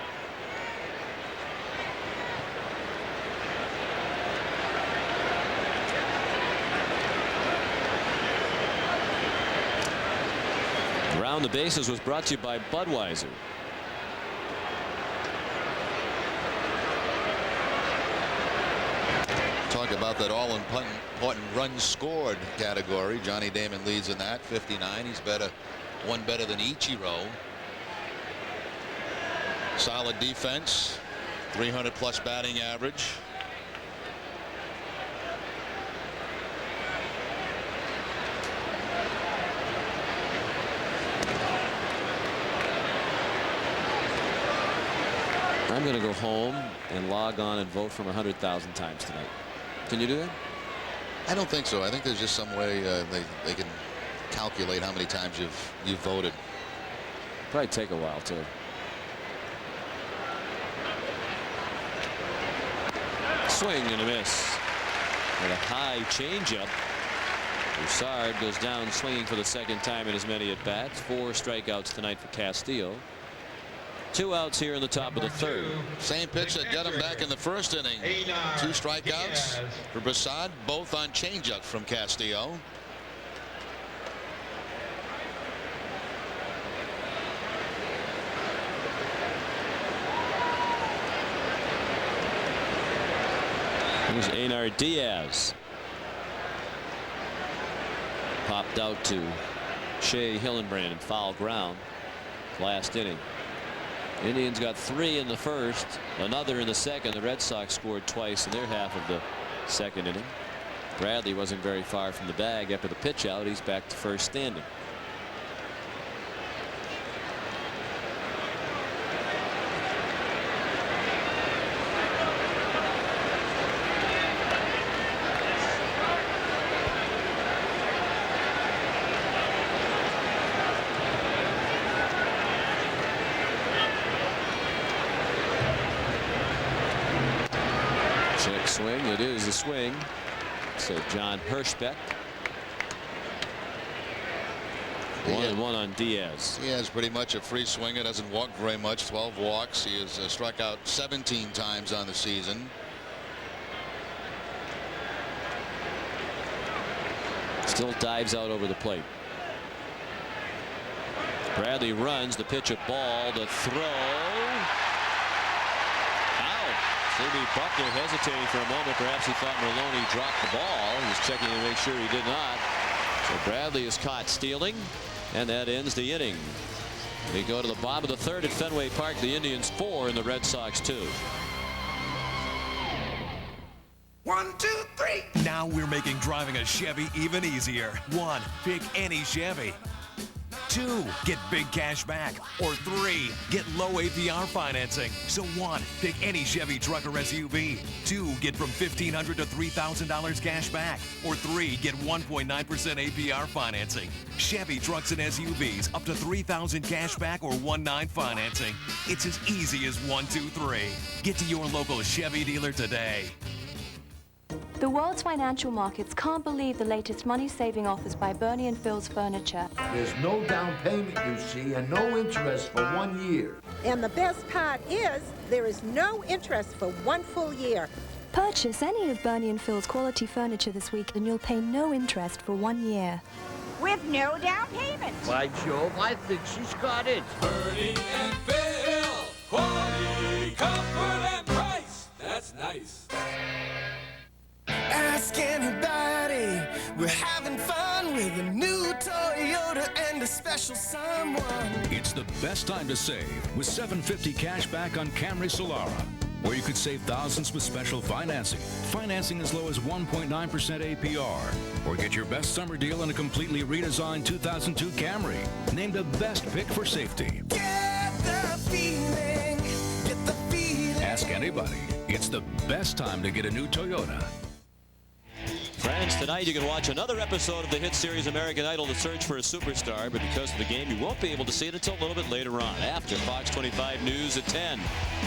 Around the Bases was brought to you by Budweiser. Talk about that all-important runs scored category. Johnny Damon leads in that, 59. He's one better than Ichiro. Solid defense, 300+ batting average. I'm going to go home and log on and vote from 100,000 times tonight. Can you do that? I don't think so. I think there's just some way they can calculate how many times you've voted. Probably take a while too. Swing and a miss. With a high changeup. Broussard goes down swinging for the second time in as many at bats. 4 strikeouts tonight for Castillo. 2 outs here in the top of the 3rd. Same pitch that got him back in the first inning. 2 strikeouts for Broussard, both on changeup from Castillo. Here's Einar Diaz. Popped out to Shea Hillenbrand in foul ground last inning. Indians got 3 in the first, another in the second. The Red Sox scored twice in their half of the second inning. Bradley wasn't very far from the bag after the pitch out. He's back to first standing. Swing. It is a swing. So John Hirschbeck. 1-1 on Diaz. He has pretty much a free swinger, doesn't walk very much, 12 walks. He has struck out 17 times on the season. Still dives out over the plate. Bradley runs, the pitch, a ball, the throw. Out. Jimmy Buckner hesitating for a moment. Perhaps he thought Maloney dropped the ball. He was checking to make sure he did not. So Bradley is caught stealing, and that ends the inning. We go to the bottom of the third at Fenway Park. The Indians 4 and the Red Sox 2. 1, 2, 3. Now we're making driving a Chevy even easier. 1. Pick any Chevy. 2. Get big cash back. Or 3. Get low APR financing. So 1. Pick any Chevy truck or SUV. 2. Get from $1,500 to $3,000 cash back. Or 3. Get 1.9% APR financing. Chevy trucks and SUVs up to $3,000 cash back or 1.9 financing. It's as easy as 1, 2, 3. Get to your local Chevy dealer today. The world's financial markets can't believe the latest money-saving offers by Bernie and Phil's Furniture. There's no down payment, you see, and no interest for 1 year. And the best part is, there is no interest for 1 full year. Purchase any of Bernie and Phil's quality furniture this week and you'll pay no interest for 1 year. With no down payment. By Jove, I think she's got it. Bernie and Phil, quality, comfort, and price. That's nice. Ask anybody, we're having fun with a new Toyota and a special someone. It's the best time to save with $750 cash back on Camry Solara, where you could save thousands with special financing. Financing as low as 1.9% APR. Or get your best summer deal on a completely redesigned 2002 Camry, named the best pick for safety. Get the feeling, get the feeling. Ask anybody. It's the best time to get a new Toyota. Friends, tonight you can watch another episode of the hit series American Idol, The Search for a Superstar, but because of the game, you won't be able to see it until a little bit later on, after Fox 25 News at 10.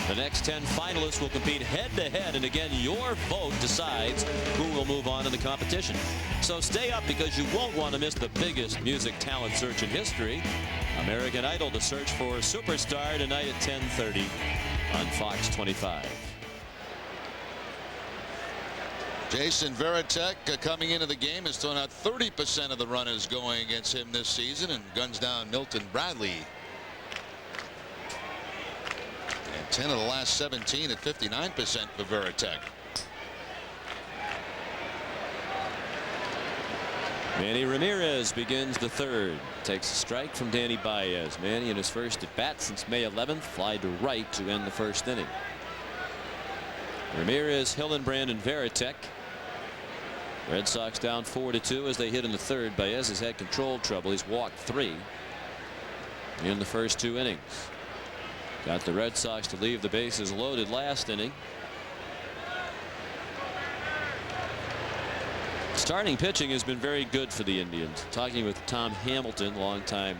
The next 10 finalists will compete head-to-head, and again, your vote decides who will move on in the competition. So stay up, because you won't want to miss the biggest music talent search in history. American Idol, The Search for a Superstar, tonight at 10:30 on Fox 25. Jason Varitek coming into the game has thrown out 30% of the runners going against him this season and guns down Milton Bradley. And 10 of the last 17 at 59% for Varitek. Manny Ramirez begins the third. Takes a strike from Danny Baez. Manny in his first at bat since May 11th. Fly to right to end the first inning. Ramirez, Hillenbrand, and Varitek. Red Sox down 4-2 as they hit in the third. Baez has had control trouble. He's walked 3 in the first 2 innings. Got the Red Sox to leave the bases loaded last inning. Starting pitching has been very good for the Indians. Talking with Tom Hamilton, longtime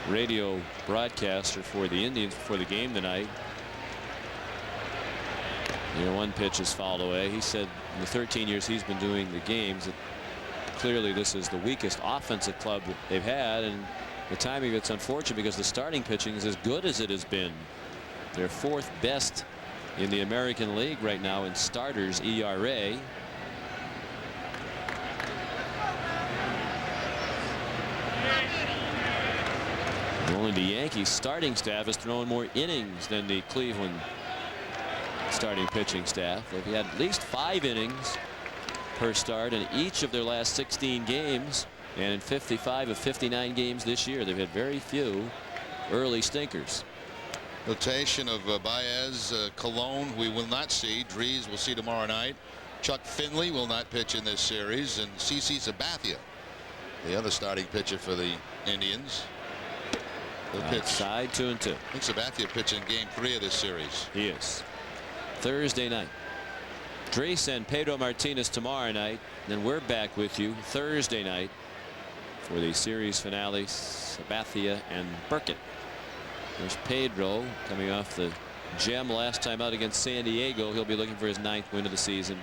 radio broadcaster for the Indians before the game tonight. One pitch is fouled away. He said in the 13 years he's been doing the games that clearly this is the weakest offensive club that they've had, and the timing of it's unfortunate because the starting pitching is as good as it has been. They're 4th best in the American League right now in starters ERA. Only the Yankees starting staff has thrown more innings than the Cleveland starting pitching staff. They've had at least 5 innings per start in each of their last 16 games, and in 55 of 59 games this year they've had very few early stinkers. Rotation of Baez, Cologne we will not see. Dries we'll see tomorrow night. Chuck Finley will not pitch in this series, and CC Sabathia, the other starting pitcher for the Indians. Outside 2-2. I think Sabathia pitching game 3 of this series. He is. Thursday night. Dries and Pedro Martinez tomorrow night. Then we're back with you Thursday night for the series finale. Sabathia and Burkett. There's Pedro coming off the gem last time out against San Diego. He'll be looking for his 9th win of the season.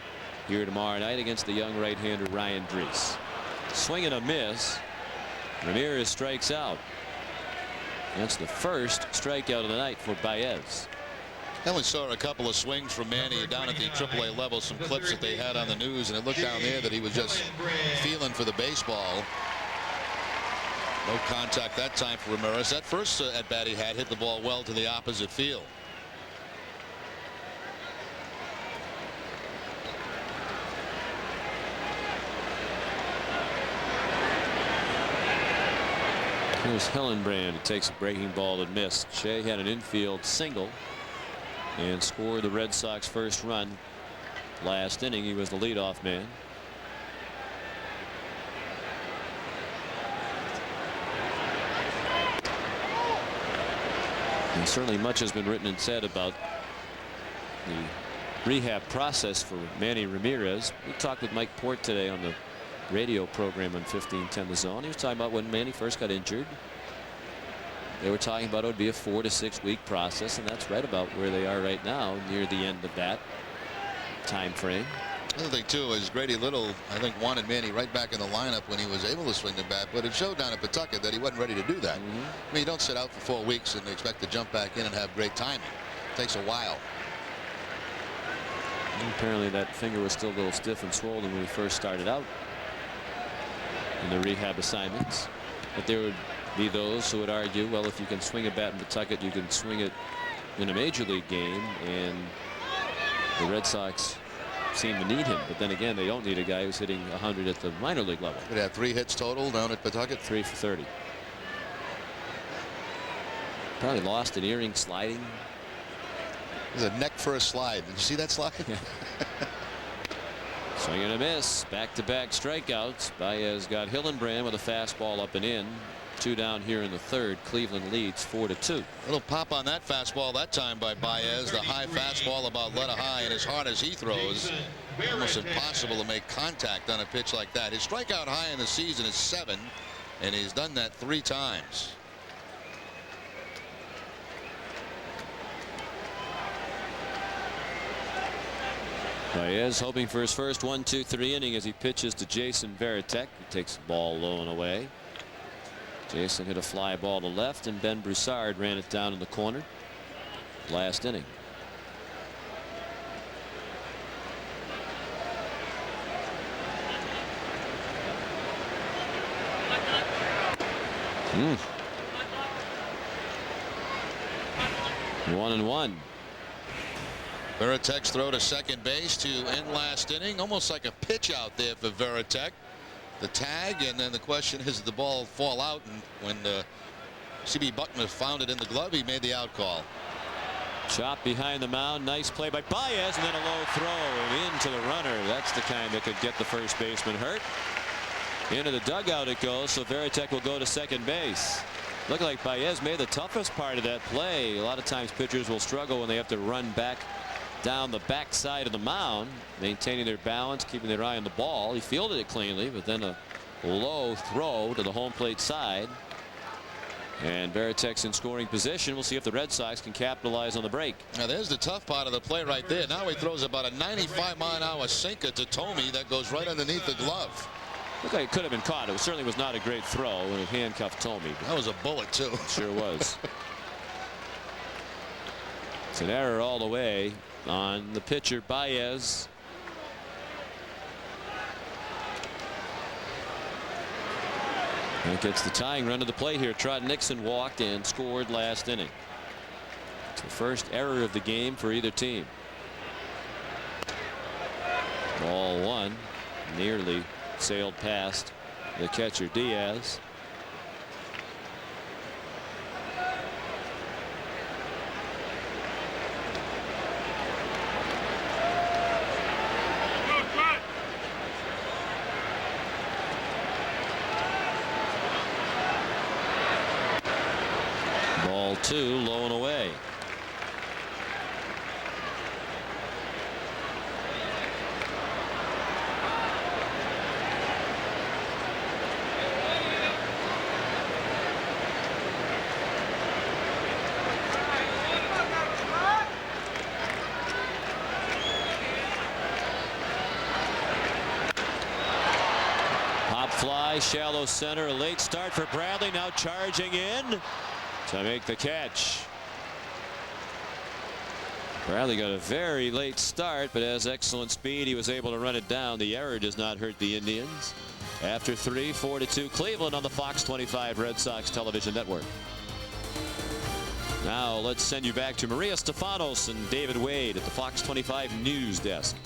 here tomorrow night against the young right-hander Ryan Drees. Swing and a miss. Ramirez strikes out. That's the first strikeout of the night for Baez. I only saw a couple of swings from Manny down at the AAA level, some clips that they had on the news, and it looked down there that he was just feeling for the baseball. No contact that time for Ramirez. That first at bat he had hit the ball well to the opposite field. Here's Hillenbrand, who takes a breaking ball that missed. Shea had an infield single and scored the Red Sox first run last inning. He was the leadoff man. And certainly much has been written and said about the rehab process for Manny Ramirez. We talked with Mike Port today on the radio program on 1510 The Zone. He was talking about when Manny first got injured. They were talking about it would be a 4 to 6 week process, and that's right about where they are right now, near the end of that time frame. The other thing too is Grady Little, I think, wanted Manny right back in the lineup when he was able to swing the bat, but it showed down at Pawtucket that he wasn't ready to do that. I mean, you don't sit out for 4 weeks and expect to jump back in and have great timing. It takes a while. And apparently that finger was still a little stiff and swollen when he first started out in the rehab assignments. But there would be those who would argue, well, if you can swing a bat in Pawtucket, you can swing it in a major league game, and the Red Sox seem to need him. But then again, they don't need a guy who's hitting 100 at the minor league level. It had 3 hits total down at Pawtucket. 3 for 30. Probably lost an earring sliding. There's a neck first slide. Did you see that slide? Yeah. Swing and a miss. Back-to-back strikeouts. Baez got Hillenbrand with a fastball up and in. 2 down here in the third. Cleveland leads 4-2. Little pop on that fastball that time by Baez. The high fastball about letter high, and as hard as he throws, almost impossible to make contact on a pitch like that. His strikeout high in the season is 7, and he's done that 3 times. Baez hoping for his first 1-2-3 inning as he pitches to Jason Varitek, who takes the ball low and away. Jason hit a fly ball to left, and Ben Broussard ran it down in the corner last inning. Mm. 1-1. Varitek's throw to second base to end last inning, almost like a pitch out there for Varitek. The tag, and then the question is, did the ball fall out? And when C.B. Buckner found it in the glove, he made the out call. Chop behind the mound. Nice play by Baez, and then a low throw and into the runner. That's the kind that could get the first baseman hurt. Into the dugout it goes, so Varitek will go to second base. Looked like Baez made the toughest part of that play. A lot of times pitchers will struggle when they have to run back down the back side of the mound, maintaining their balance, keeping their eye on the ball. He fielded it cleanly, but then a low throw to the home plate side. And Varitek's in scoring position. We'll see if the Red Sox can capitalize on the break. Now there's the tough part of the play right there. Now he throws about a 95-mile-an-hour sinker to Thome that goes right underneath the glove. Looked like it could have been caught. It certainly was not a great throw, and it handcuffed Thome. That was a bullet too. Sure was. It's an error all the way on the pitcher Baez. And it gets the tying run to the plate here. Trot Nixon walked and scored last inning. It's the first error of the game for either team. Ball 1 nearly sailed past the catcher Diaz. Ball 2 low and away. fly, shallow center, a late start for Bradley, now charging in to make the catch. Bradley got a very late start, but has excellent speed. He was able to run it down. The error does not hurt the Indians. After 3, 4-2 Cleveland on the Fox 25 Red Sox television network. Now let's send you back to Maria Stefanos and David Wade at the Fox 25 news desk.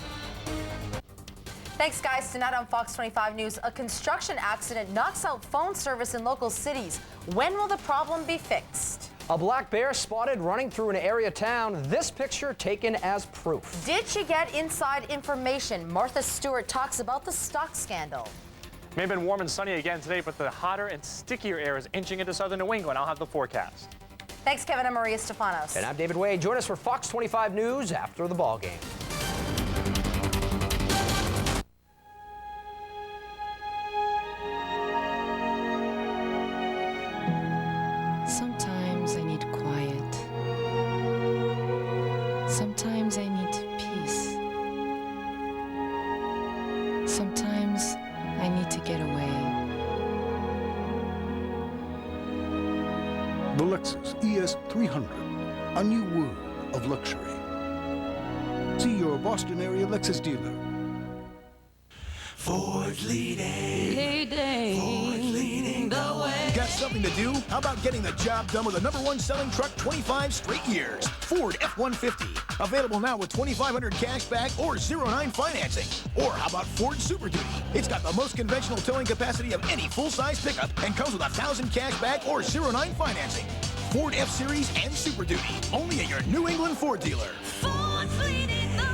Thanks, guys. Tonight on Fox 25 News, a construction accident knocks out phone service in local cities. When will the problem be fixed? A black bear spotted running through an area town. This picture taken as proof. Did she get inside information? Martha Stewart talks about the stock scandal. It may have been warm and sunny again today, but the hotter and stickier air is inching into southern New England. I'll have the forecast. Thanks, Kevin. I'm Maria Stefanos. And I'm David Wade. Join us for Fox 25 News after the ball game. Sometimes I need quiet. Sometimes I need peace. Sometimes I need to get away. The Lexus ES300, a new world of luxury. See your Boston area Lexus dealer. Ford leading. Ford leading the way. Got something to do? How about getting the job done with the #1 selling truck 25 straight years? Ford F-150. Available now with $2,500 cash back or 0-9 financing. Or how about Ford Super Duty? It's got the most conventional towing capacity of any full-size pickup and comes with $1,000 cash back or 0-9 financing. Ford F-Series and Super Duty. Only at your New England Ford dealer. Ford's leading the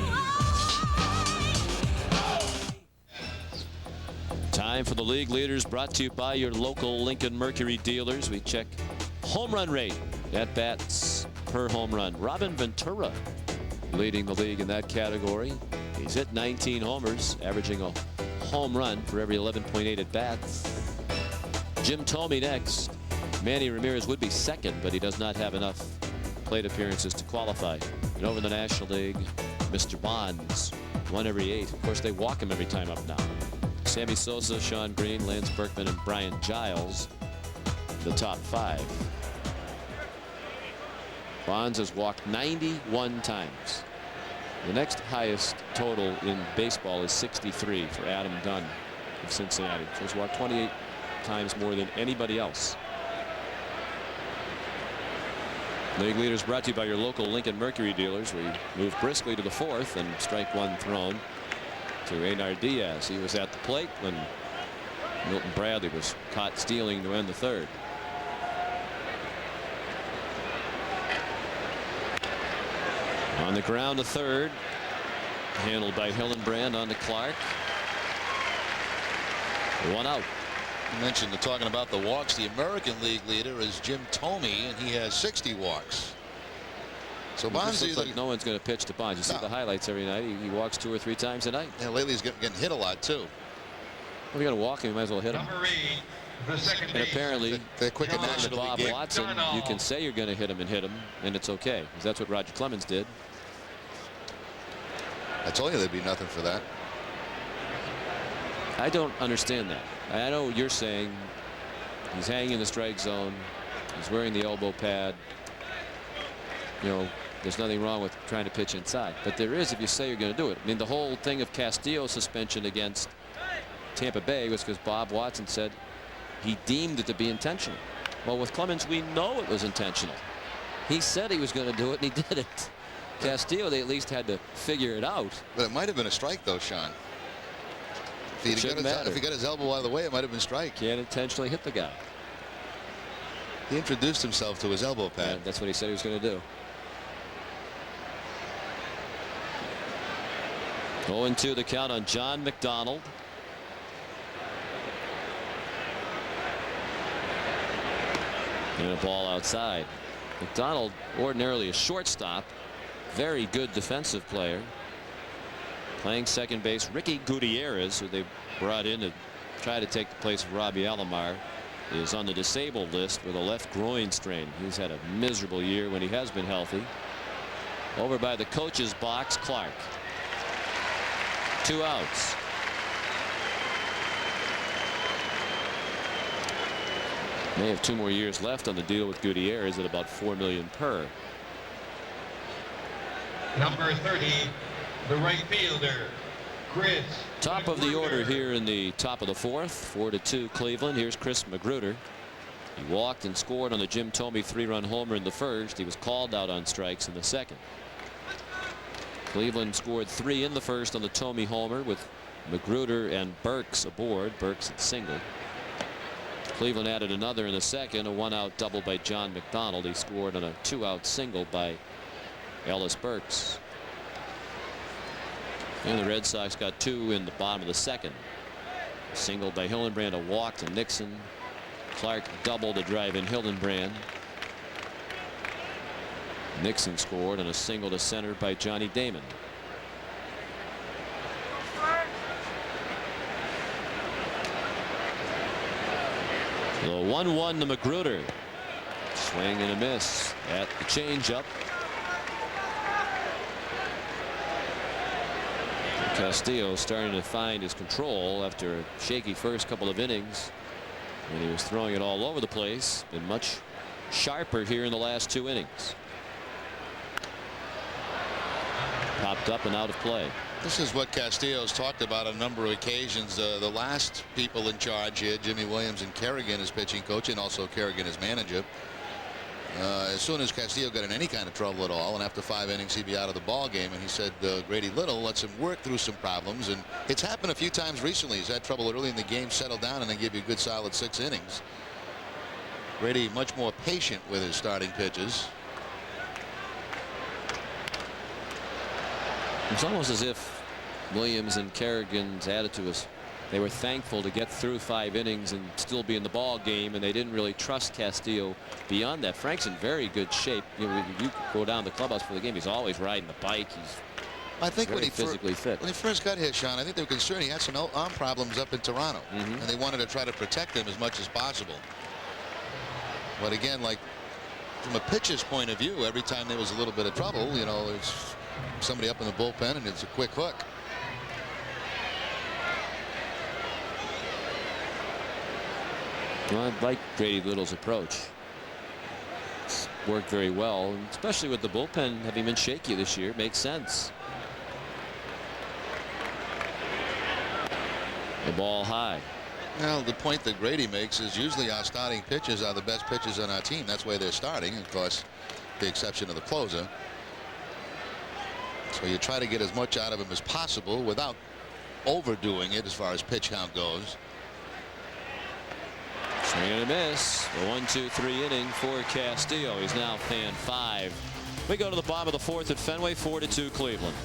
Time for the league leaders, brought to you by your local Lincoln Mercury dealers. We check home run rate, at bats per home run. Robin Ventura leading the league in that category. He's hit 19 homers, averaging a home run for every 11.8 at bats. Jim Thome next. Manny Ramirez would be second, but he does not have enough plate appearances to qualify. And over in the National League, Mr. Bonds, 1 every 8. Of course, they walk him every time up now. Sammy Sosa, Sean Green, Lance Berkman, and Brian Giles, the top 5. Bonds has walked 91 times. The next highest total in baseball is 63 for Adam Dunn of Cincinnati. So he's walked 28 times more than anybody else. League leaders brought to you by your local Lincoln Mercury dealers. We move briskly to the 4th, and strike 1 thrown to Einar Diaz. He was at the plate when Milton Bradley was caught stealing to end the 3rd. On the ground, the 3rd, handled by Hillenbrand on to Clark. 1 out. You mentioned talking about the walks. The American League leader is Jim Thome, and he has 60 walks. So Bonds looks like no one's going to pitch to Bonds. You see the highlights every night. He walks 2 or 3 times a night. Yeah, lately he's getting hit a lot too. Well, you're going to walk him, you might as well hit him. And apparently, they're quick in to Bob Watson, you can say you're going to hit him, and it's okay, because that's what Roger Clemens did. I told you there'd be nothing for that. I don't understand that. I know you're saying he's hanging in the strike zone. He's wearing the elbow pad. You know, there's nothing wrong with trying to pitch inside. But there is if you say you're going to do it. I mean, the whole thing of Castillo's suspension against Tampa Bay was because Bob Watson said he deemed it to be intentional. Well, with Clemens, we know it was intentional. He said he was going to do it, and he did it. Castillo, they at least had to figure it out. But it might have been a strike, though, Sean. If he got his elbow out of the way, it might have been strike. Can't intentionally hit the guy. He introduced himself to his elbow pad. Yeah, that's what he said he was going to do. 0-2 the count on John McDonald. And a ball outside. McDonald, ordinarily a shortstop, very good defensive player. Playing second base, Ricky Gutierrez, who they brought in to try to take the place of Robbie Alomar, is on the disabled list with a left groin strain. He's had a miserable year when he has been healthy. Over by the coach's box, Clark. 2 outs. They have 2 more years left on the deal with Gutierrez at about $4 million per. Number 30, the right fielder, Chris. Top of the order here in the top of the 4th. 4-2 Cleveland. Here's Chris Magruder. He walked and scored on the Jim Thome 3-run homer in the 1st. He was called out on strikes in the 2nd. Cleveland scored 3 in the 1st on the Thome homer with Magruder and Burks aboard. Burks had singled. Cleveland added another in the 2nd, a 1-out double by John McDonald. He scored on a 2-out single by Ellis Burks. And the Red Sox got 2 in the bottom of the 2nd. A single by Hillenbrand, a walk to Nixon. Clark double to drive in Hildenbrand. Nixon scored on a single to center by Johnny Damon. The 1-1 to Magruder. Swing and a miss at the changeup. Castillo starting to find his control after a shaky first couple of innings. And he was throwing it all over the place. Been much sharper here in the last 2 innings. Popped up and out of play. This is what Castillo's talked about on a number of occasions. The last people in charge here, Jimmy Williams and Kerrigan as pitching coach, and also Kerrigan as manager. As soon as Castillo got in any kind of trouble at all, and after 5 innings he'd be out of the ball game, and he said Grady Little lets him work through some problems, and it's happened a few times recently. He's had trouble early in the game, settle down, and then give you a good solid 6 innings. Grady much more patient with his starting pitches. It's almost as if Williams and Kerrigan's attitude was they were thankful to get through 5 innings and still be in the ball game, and they didn't really trust Castillo beyond that. Frank's in very good shape. You go down to the clubhouse for the game, he's always riding the bike. He's I think very physically fit. When he first got here, Sean, I think they were concerned he had some arm problems up in Toronto, and they wanted to try to protect him as much as possible. But again, like from a pitcher's point of view, every time there was a little bit of trouble, you know, there's somebody up in the bullpen and it's a quick hook. Well, I like Grady Little's approach. It's worked very well, especially with the bullpen having been shaky this year. Makes sense. The ball high. Well, the point that Grady makes is usually our starting pitchers are the best pitchers on our team. That's why they're starting, of course, the exception of the closer. So you try to get as much out of him as possible without overdoing it as far as pitch count goes. Swing and a miss. The 1-2-3 inning for Castillo. He's now fan 5. We go to the bottom of the 4th at Fenway. 4-2 Cleveland.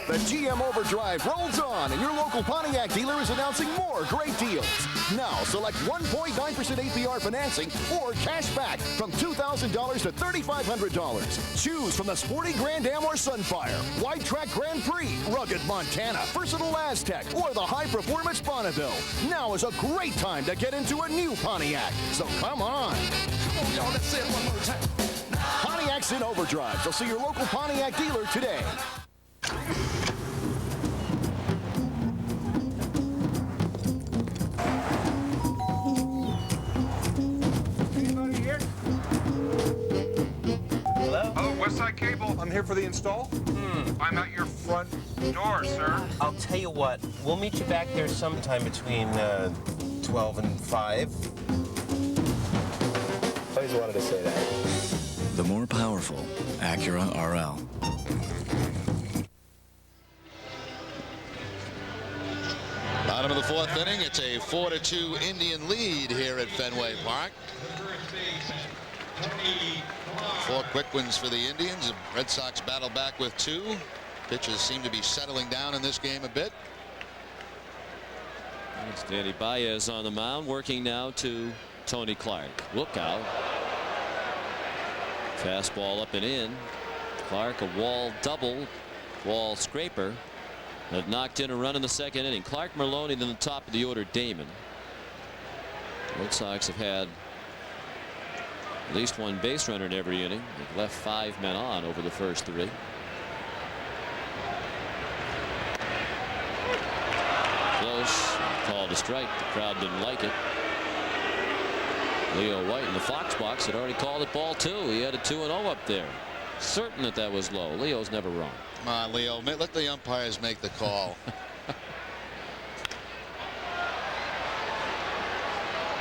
The GM Overdrive rolls on, and your local Pontiac dealer is announcing more great deals. Now, select 1.9% APR financing or cash back from $2,000 to $3,500. Choose from the sporty Grand Am or Sunfire, Wide Track Grand Prix, rugged Montana, versatile Aztec, or the high-performance Bonneville. Now is a great time to get into a new Pontiac, so come on. Come on, y'all, let's say it one more time. Pontiac's in overdrive, so see your local Pontiac dealer today. Westside Cable. I'm here for the install. I'm at your front door, sir. I'll tell you what. We'll meet you back there sometime between 12 and 5. Always wanted to say that. The more powerful Acura RL. Bottom of the 4th inning. It's a 4-2 Indian lead here at Fenway Park. 4 quick ones for the Indians. Red Sox battle back with 2. Pitches seem to be settling down in this game a bit. It's Danny Baez on the mound, working now to Tony Clark. Look out. Fastball up and in. Clark, a wall double, wall scraper that knocked in a run in the second inning. Clark, Merlone, then the top of the order, Damon. Red Sox have had at least one base runner in every inning. They've left 5 men on over the first 3. Close. Called a strike. The crowd didn't like it. Leo White in the Fox box had already called it ball 2. He had a 2-0 up there. Certain that that was low. Leo's never wrong. Come on, Leo. Let the umpires make the call.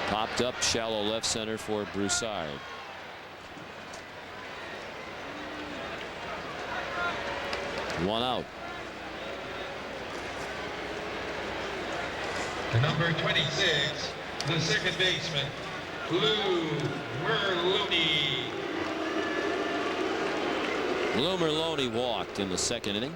Popped up shallow left center for Broussard. One out. The number 26, the second baseman, Lou Merlone. Lou Merlone walked in the second inning.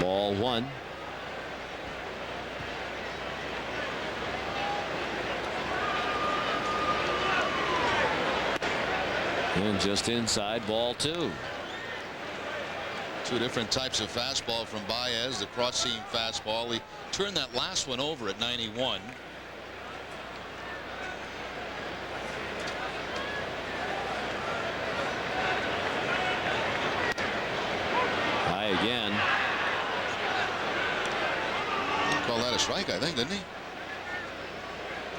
Ball 1. And just inside, ball 2. 2 different types of fastball from Baez. The cross-seam fastball. He turned that last one over at 91. High again. Call that a strike, I think, didn't he?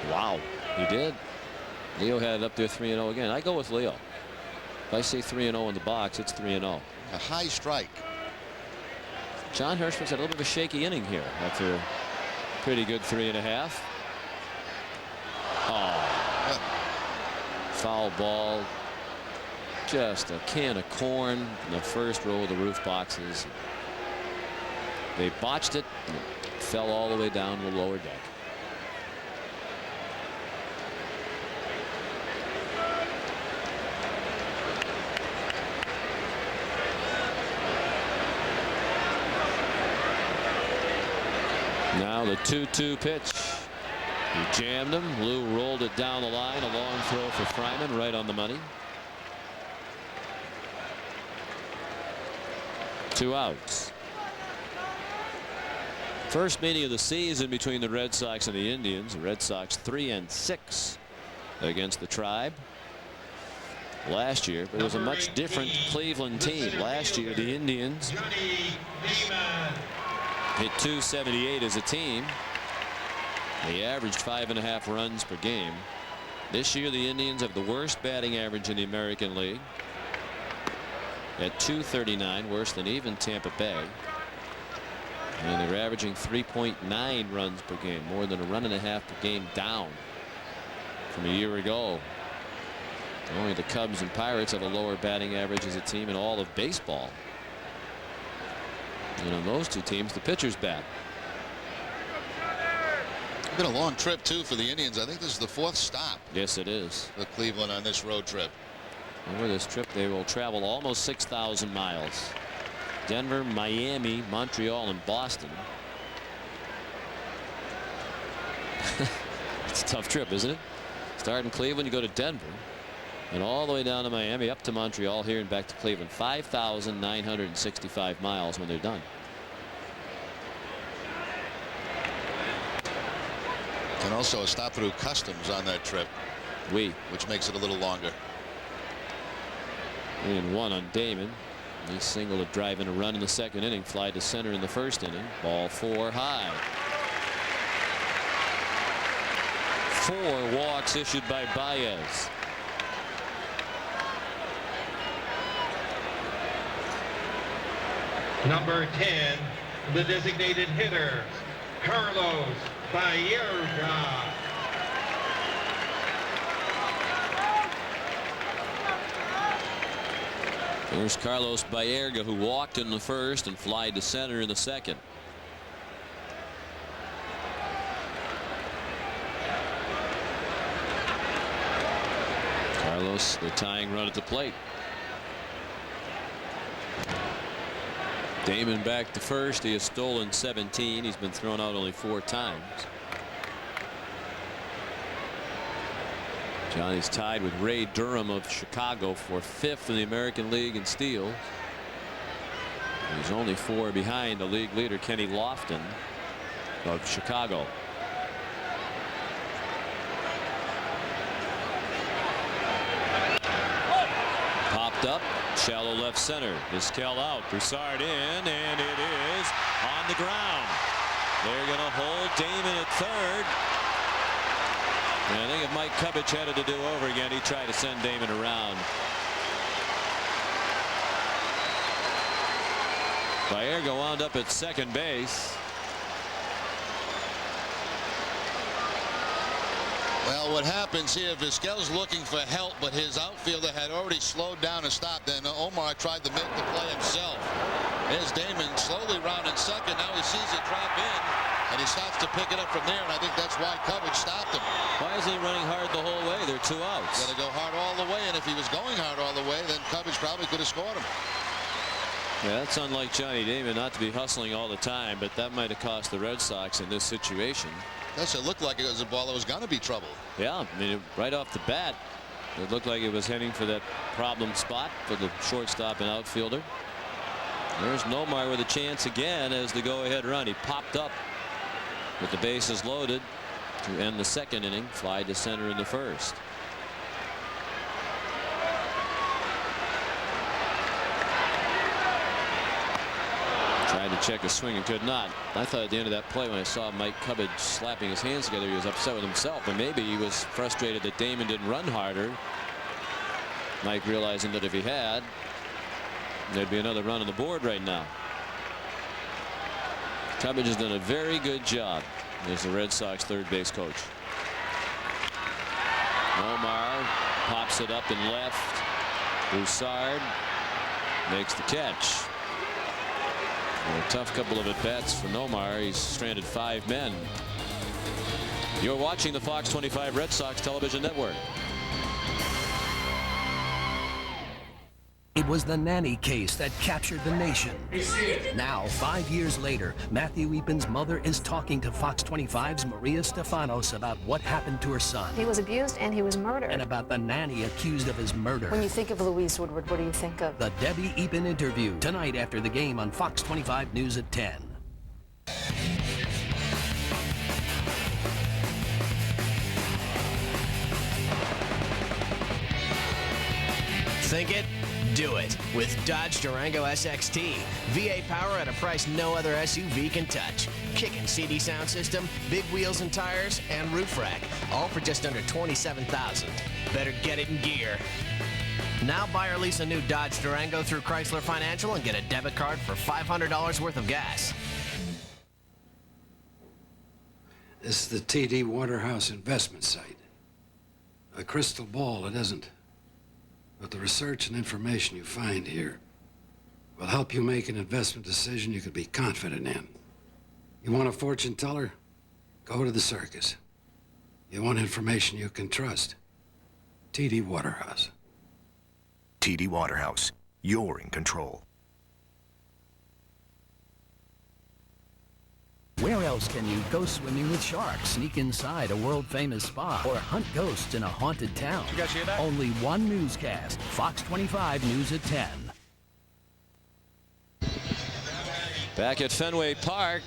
Wow, he did. Leo had it up there 3-0 again. I go with Leo. If I see 3-0 in the box, it's 3-0. A high strike. John Hirschman's had a little bit of a shaky inning here after a pretty good 3.5. Oh, foul ball. Just a can of corn in the first row of the roof boxes. They botched it and it fell all the way down the lower deck. Now the 2-2 pitch. He jammed him. Lou rolled it down the line. A long throw for Fryman, right on the money. 2 outs. First meeting of the season between the Red Sox and the Indians. The Red Sox 3-6 against the Tribe last year, but it was a much different Cleveland team. Last year the Indians hit .278 as a team. They averaged 5.5 runs per game. This year the Indians have the worst batting average in the American League at .239, worse than even Tampa Bay. And they're averaging 3.9 runs per game, more than 1.5 runs per game down from a year ago. Only the Cubs and Pirates have a lower batting average as a team in all of baseball. And on those 2 teams, the pitchers bat. It's been a long trip, too, for the Indians. I think this is the 4th stop. Yes, it is. For Cleveland on this road trip. Over this trip, they will travel almost 6,000 miles. Denver, Miami, Montreal, and Boston. It's a tough trip, isn't it? Start in Cleveland, you go to Denver, and all the way down to Miami, up to Montreal, here and back to Cleveland. 5,965 miles when they're done. And also a stop through customs on that trip. Which makes it a little longer. 3-1 on Damon. He singled a drive in a run in the second inning. Fly to center in the first inning. Ball 4 high. 4 walks issued by Baez. Number 10, the designated hitter, Carlos Baerga. There's Carlos Baerga, who walked in the first and flied to center in the second. Almost the tying run at the plate. Damon back to first. He has stolen 17. He's been thrown out only 4 times. Johnny's tied with Ray Durham of Chicago for 5th in the American League in steals. He's only 4 behind the league leader Kenny Lofton of Chicago. Popped up, shallow left center. Vizquel out, Broussard in, and it is on the ground. They're going to hold Damon at third. And I think if Mike Cubbage had it to do over again, he'd try to send Damon around. Baerga wound up at second base. Well, what happens here, Vizquel's looking for help, but his outfielder had already slowed down and stopped. Then Omar tried to make the play himself. There's Damon slowly rounding second. Now he sees it drop in, and he starts to pick it up from there, and I think that's why Cubbage stopped him. Why isn't he running hard the whole way? They're 2 outs. Got to go hard all the way, and if he was going hard all the way, then Cubbage probably could have scored him. Yeah, that's unlike Johnny Damon, not to be hustling all the time, but that might have cost the Red Sox in this situation. It looked like it was a ball that was going to be trouble. Yeah, I mean, right off the bat, it looked like it was heading for that problem spot for the shortstop and outfielder. There's Nomar with a chance again as the go-ahead run. He popped up with the bases loaded to end the second inning. Fly to center in the first. Tried to check a swing and could not. I thought at the end of that play, when I saw Mike Cubbage slapping his hands together, he was upset with himself, and maybe he was frustrated that Damon didn't run harder. Mike realizing that if he had, there'd be another run on the board right now. Cubbage has done a very good job as the Red Sox third base coach. Omar pops it up and left. Broussard makes the catch. And a tough couple of at-bats for Nomar. He's stranded 5 men. You're watching the Fox 25 Red Sox television network. It was the nanny case that captured the nation. Now, 5 years later, Matthew Eapen's mother is talking to Fox 25's Maria Stefanos about what happened to her son. He was abused and he was murdered. And about the nanny accused of his murder. When you think of Louise Woodward, what do you think of? The Debbie Eapen interview, tonight after the game on Fox 25 News at 10. Think it? Do it with Dodge Durango SXT. VA power at a price no other SUV can touch. Kickin' CD sound system, big wheels and tires, and roof rack. All for just under $27,000. Better get it in gear. Now buy or lease a new Dodge Durango through Chrysler Financial and get a debit card for $500 worth of gas. This is the TD Waterhouse investment site. A crystal ball, it isn't. But the research and information you find here will help you make an investment decision you could be confident in. You want a fortune teller? Go to the circus. You want information you can trust? TD Waterhouse. TD Waterhouse. You're in control. Where else can you go swimming with sharks, sneak inside a world-famous spa, or hunt ghosts in a haunted town? You guys hear that? Only one newscast, Fox 25 News at 10. Back at Fenway Park,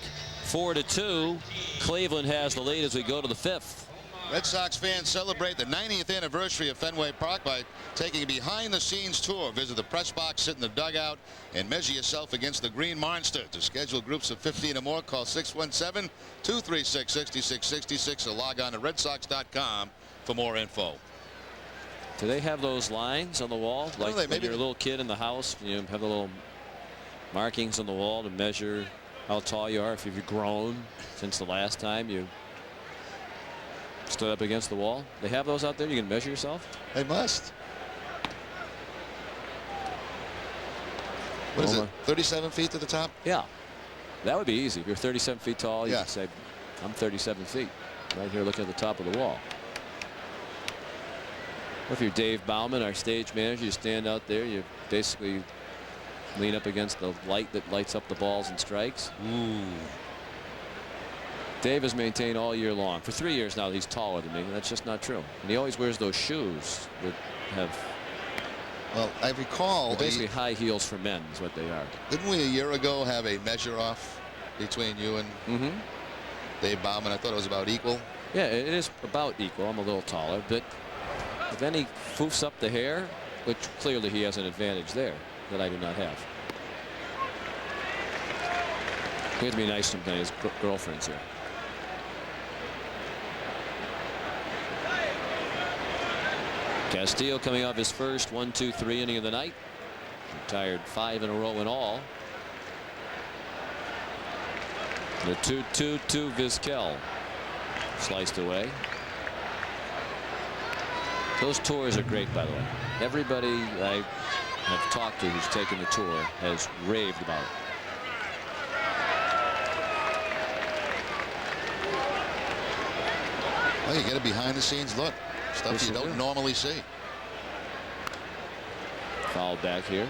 4-2. Cleveland has the lead as we go to the 5th. Red Sox fans celebrate the 90th anniversary of Fenway Park by taking a behind-the-scenes tour. Visit the press box, sit in the dugout, and measure yourself against the Green Monster. To schedule groups of 15 or more, call 617-236-6666 or log on to redsox.com for more info. Do they have those lines on the wall? Like when maybe you're a little kid in the house, you have the little markings on the wall to measure how tall you are, if you've grown since the last time you stood up against the wall. They have those out there. You can measure yourself. They must. What is it? 37 feet to the top? Yeah, that would be easy. If you're 37 feet tall, you Yeah. can say, I'm 37 feet right here looking at the top of the wall. If you're Dave Bauman, our stage manager, you stand out there, you basically lean up against the light that lights up the balls and strikes. Ooh. Dave has maintained all year long. For 3 years now, he's taller than me. And that's just not true. And he always wears those shoes that have. Well, I recall. Basically, high heels for men is what they are. Didn't we a year ago have a measure off between you and Dave Bauman? I thought it was about equal. Yeah, it is about equal. I'm a little taller, but then he foofs up the hair, which clearly he has an advantage there that I do not have. He has to be nice to his girlfriends here. Castillo coming off his first 1-2-3 inning of the night. Retired 5 in a row in all. The 2-2 to Vizquel. Sliced away. Those tours are great, by the way. Everybody I have talked to who's taken the tour has raved about it. Well, you get a behind the scenes look. Stuff Yes, you don't normally see. Foul back here.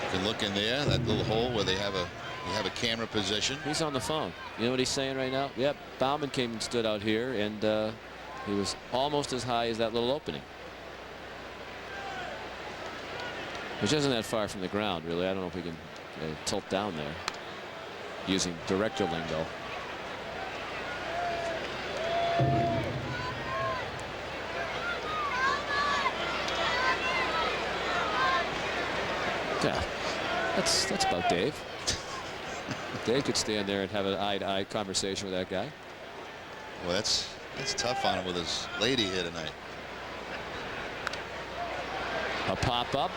You can look in there, that little hole where they have a camera position. He's on the phone. You know what he's saying right now? Yep, Bauman came and stood out here, and he was almost as high as that little opening, which isn't that far from the ground, really. I don't know if we can tilt down there using director lingo. Yeah, that's about Dave. Dave could stand there and have an eye-to-eye conversation with that guy. Well, that's tough on him with his lady here tonight. A pop-up.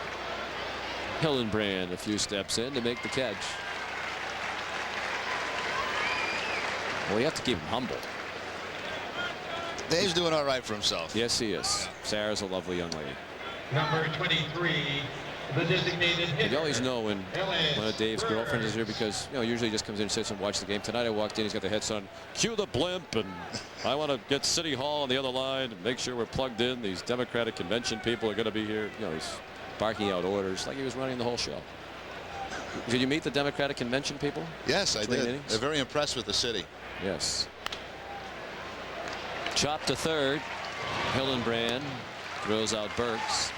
Hillenbrand a few steps in to make the catch. Well, you have to keep him humble. Dave's doing all right for himself. Yes, he is. Sarah's a lovely young lady. Number 23, the designated hitter. You always know when one of Dave's girlfriends is here because, you know, usually he just comes in and sits and watches the game. Tonight I walked in, he's got the headset on. Cue the blimp, and I want to get City Hall on the other line and make sure we're plugged in. These Democratic convention people are going to be here. You know, he's barking out orders like he was running the whole show. Did you meet the Democratic convention people? Yes, I did. They're very impressed with the city. Yes. Chop to third. Hillenbrand throws out Burks.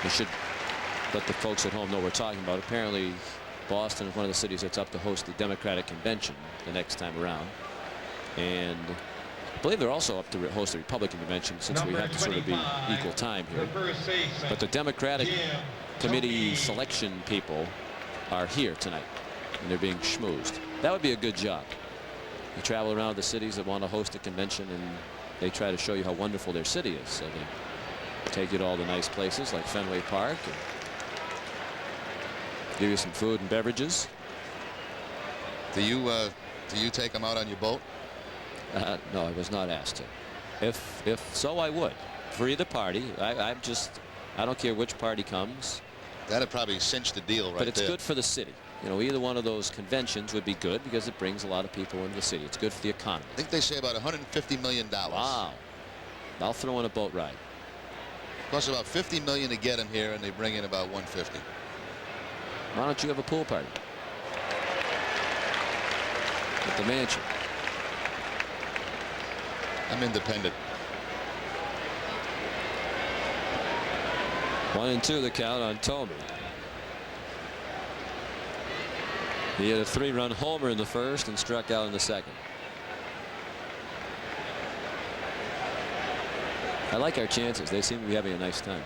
We should let the folks at home know we're talking about. Apparently, Boston is one of the cities that's up to host the Democratic convention the next time around. And I believe they're also up to host the Republican convention since we have to sort of be equal time here. But the Democratic committee selection people are here tonight, and they're being schmoozed. That would be a good job. You travel around the cities that want to host a convention, and they try to show you how wonderful their city is. So they take you to all the nice places like Fenway Park, and give you some food and beverages. Do you take them out on your boat? No, I was not asked to. If so, I would. For either party. I don't care which party comes. That'd probably cinch the deal right there. But it's good for the city. You know, either one of those conventions would be good because it brings a lot of people into the city. It's good for the economy. I think they say about $150 million. Wow. I'll throw in a boat ride. Plus about $50 million to get them here, and they bring in about $150. Why don't you have a pool party at the mansion? I'm independent. 1-2 the count on Tomey. He had a 3-run homer in the first and struck out in the second. I like our chances. They seem to be having a nice time.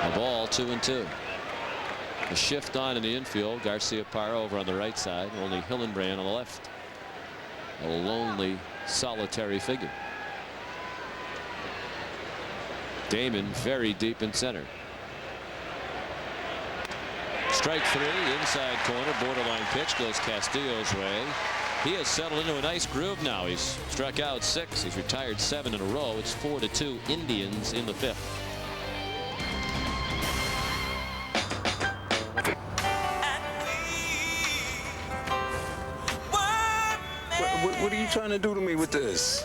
A ball, 2-2. A shift on in the infield. Garcia-Parra over on the right side. Only Hillenbrand on the left. A lonely, solitary figure. Damon very deep in center. Strike 3, inside corner, borderline pitch goes Castillo's way. He has settled into a nice groove now. He's struck out 6. He's retired 7 in a row. It's 4-2 Indians in the 5th. you trying to do to me with this?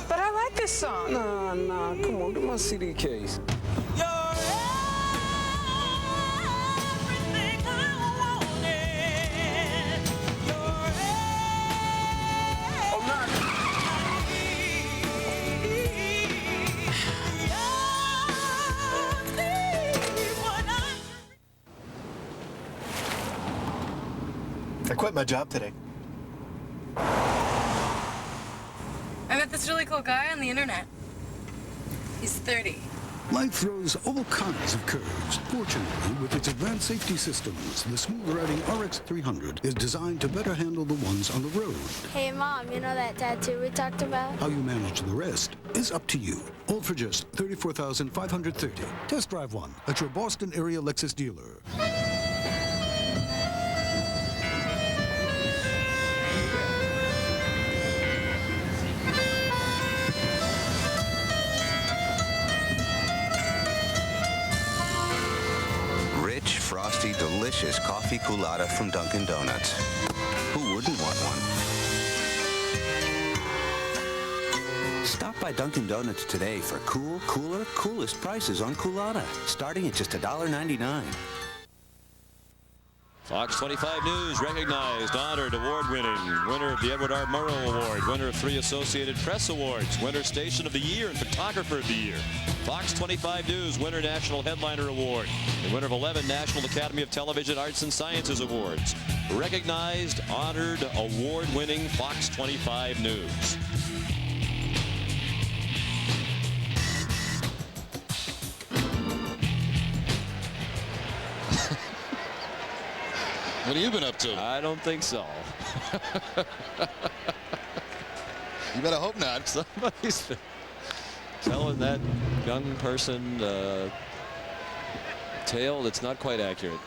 But I like this song. Nah, come on, get my CD case. I quit my job today. I met this really cool guy on the internet. He's 30. Life throws all kinds of curves. Fortunately, with its advanced safety systems, the smooth-riding RX300 is designed to better handle the ones on the road. Hey, Mom, you know that tattoo we talked about? How you manage the rest is up to you. All for just $34,530. Test drive one at your Boston area Lexus dealer. Rich, frosty, delicious coffee culotta from Dunkin' Donuts. Who wouldn't want one? Stop by Dunkin' Donuts today for cool, cooler, coolest prices on culotta, starting at just $1.99. Fox 25 News recognized, honored, award-winning, winner of the Edward R. Murrow Award, winner of 3 Associated Press Awards, winner Station of the Year and Photographer of the Year. Fox 25 News winner National Headliner Award, the winner of 11 National Academy of Television Arts and Sciences Awards. Recognized, honored, award-winning Fox 25 News. What have you been up to? I don't think so. You better hope not. Somebody's telling that young person a tale that's not quite accurate.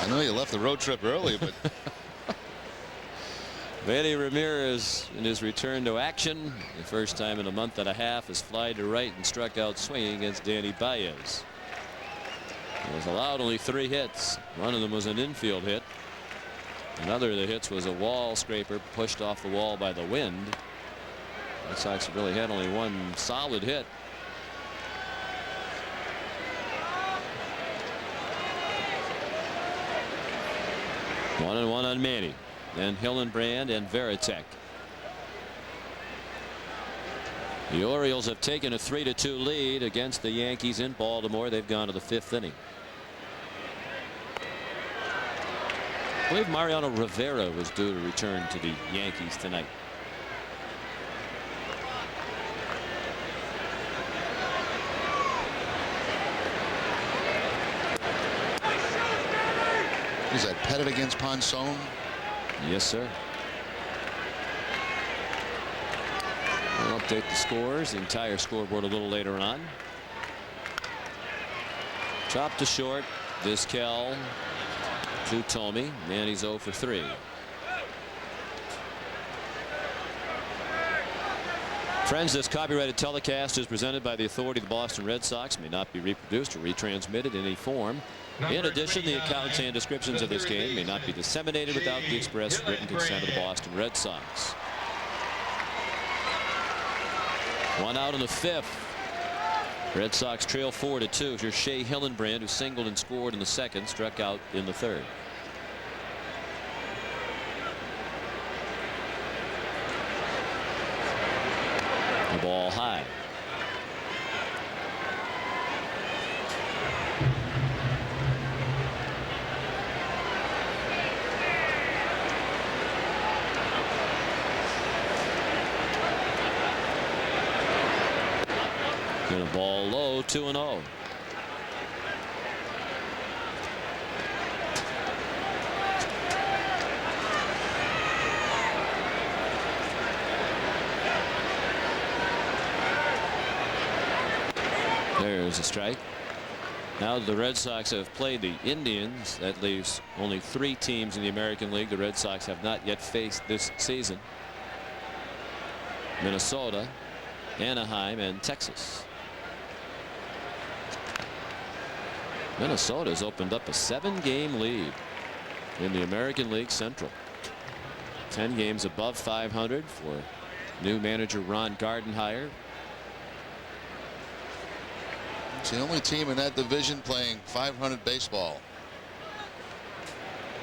I know you left the road trip early, but Manny Ramirez in his return to action, the first time in a month and a half, has flied to right and struck out swinging against Danny Baez. He was allowed only 3 hits. One of them was an infield hit. Another of the hits was a wall scraper pushed off the wall by the wind. Red Sox really had only one solid hit. One and one on Manny. Then Hillenbrand and Veritek. The Orioles have taken a 3-2 lead against the Yankees in Baltimore. They've gone to the 5th inning. I believe Mariano Rivera was due to return to the Yankees tonight. Is that Pettit against Ponson? Yes, sir. We'll update the scores, the entire scoreboard a little later on. Chop to short. Vizquel to Tomey. Manny's 0 for 3. Friends, this copyrighted telecast is presented by the authority of the Boston Red Sox. May not be reproduced or retransmitted in any form. In addition, the accounts and descriptions of this game may not be disseminated without the express written consent of the Boston Red Sox. 1 out in the 5th. Red Sox trail 4-2. Here's Shea Hillenbrand, who singled and scored in the 2nd, struck out in the 3rd. The ball high. And a ball low, 2-0. There's a strike. Now the Red Sox have played the Indians. That leaves only 3 teams in the American League the Red Sox have not yet faced this season: Minnesota, Anaheim, and Texas. Minnesota's opened up a 7-game lead. in the American League Central. 10 games above 500 for new manager Ron Gardenhire. It's the only team in that division playing 500 baseball.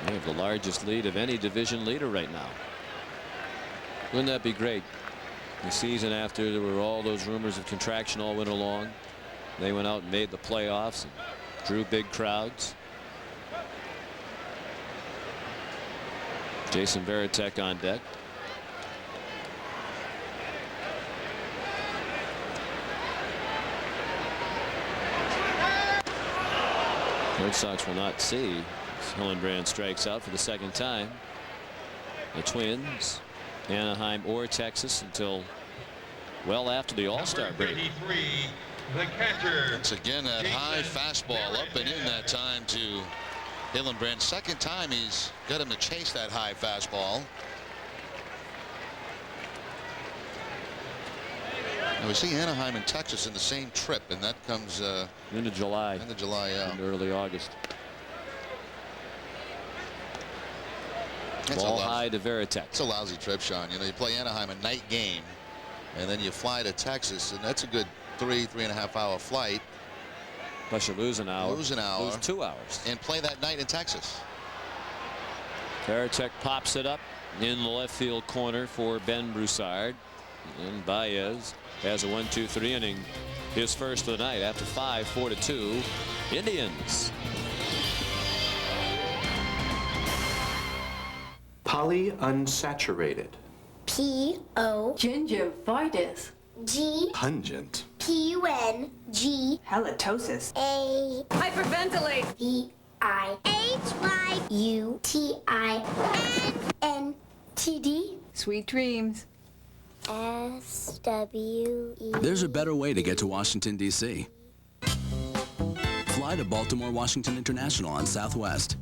They have the largest lead of any division leader right now. Wouldn't that be great? The season after there were all those rumors of contraction all winter long, they went out and made the playoffs and drew big crowds. Jason Varitek on deck. Red Sox will not see as Hillenbrand strikes out for the second time. The Twins, Anaheim or Texas until well after the All-Star break. The catcher. Once again, that high fastball up and in that time to Hillenbrand. Second time he's got him to chase that high fastball. Now we see Anaheim and Texas in the same trip, and that comes into July. Into July, yeah. Into early August. That's Ball high to Varitek. It's a lousy trip, Sean. You know, you play Anaheim a night game, and then you fly to Texas, and that's a good 3.5 hour flight. Plus you lose an hour. Lose an hour. Lose 2 hours. And play that night in Texas. Varitek pops it up in the left field corner for Ben Broussard. And Baez has a 1-2-3 inning. His first of the night after 5, 4-2. Indians. Polyunsaturated. P-O. Gingivitis. G. Pungent. P-U-N-G. Halitosis. A. Hyperventilate. V-I-H-Y-U-T-I-N-N-T-D. Sweet dreams. S-W-E. There's a better way to get to Washington, D.C. Fly to Baltimore Washington International on Southwest.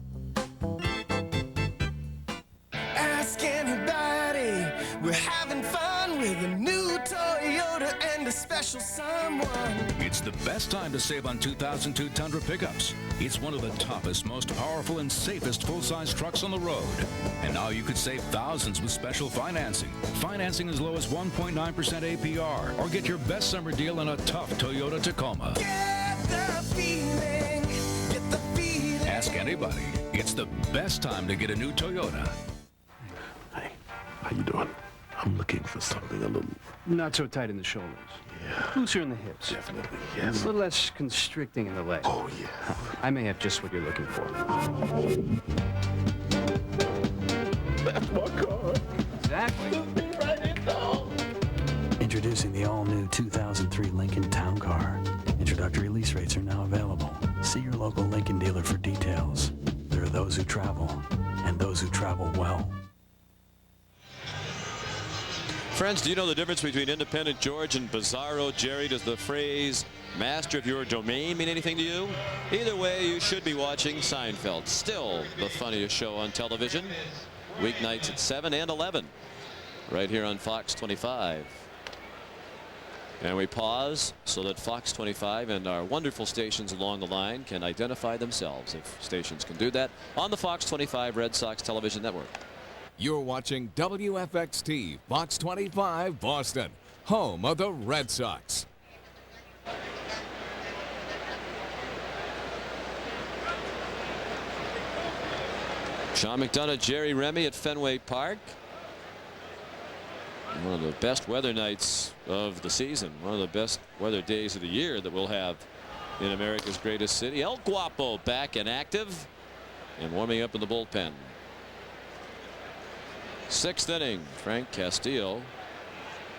Ask anybody. We're having fun with a new Toyota and a special someone. It's the best time to save on 2002 Tundra pickups. It's one of the toughest, most powerful, and safest full-size trucks on the road. And now you could save thousands with special financing. Financing as low as 1.9% APR. Or get your best summer deal in a tough Toyota Tacoma. Get the feeling. Get the feeling. Ask anybody. It's the best time to get a new Toyota. Hey, how you doing? I'm looking for something a little... Not so tight in the shoulders. Yeah. Looser in the hips. Definitely, yes. A little less constricting in the legs. Oh, yeah. I may have just what you're looking for. That's my car. Exactly. Took me right in, dog. Introducing the all-new 2003 Lincoln Town Car. Introductory lease rates are now available. See your local Lincoln dealer for details. There are those who travel, and those who travel well. Friends, do you know the difference between Independent George and Bizarro Jerry? Does the phrase master of your domain mean anything to you? Either way, you should be watching Seinfeld. Still the funniest show on television. Weeknights at 7 and 11. Right here on Fox 25. And we pause so that Fox 25 and our wonderful stations along the line can identify themselves, if stations can do that, on the Fox 25 Red Sox television network. You're watching WFXT Fox 25 Boston, home of the Red Sox. Sean McDonough, Jerry Remy at Fenway Park. One of the best weather nights of the season. One of the best weather days of the year that we'll have in America's greatest city. El Guapo back and active and warming up in the bullpen. 6th inning. Frank Castillo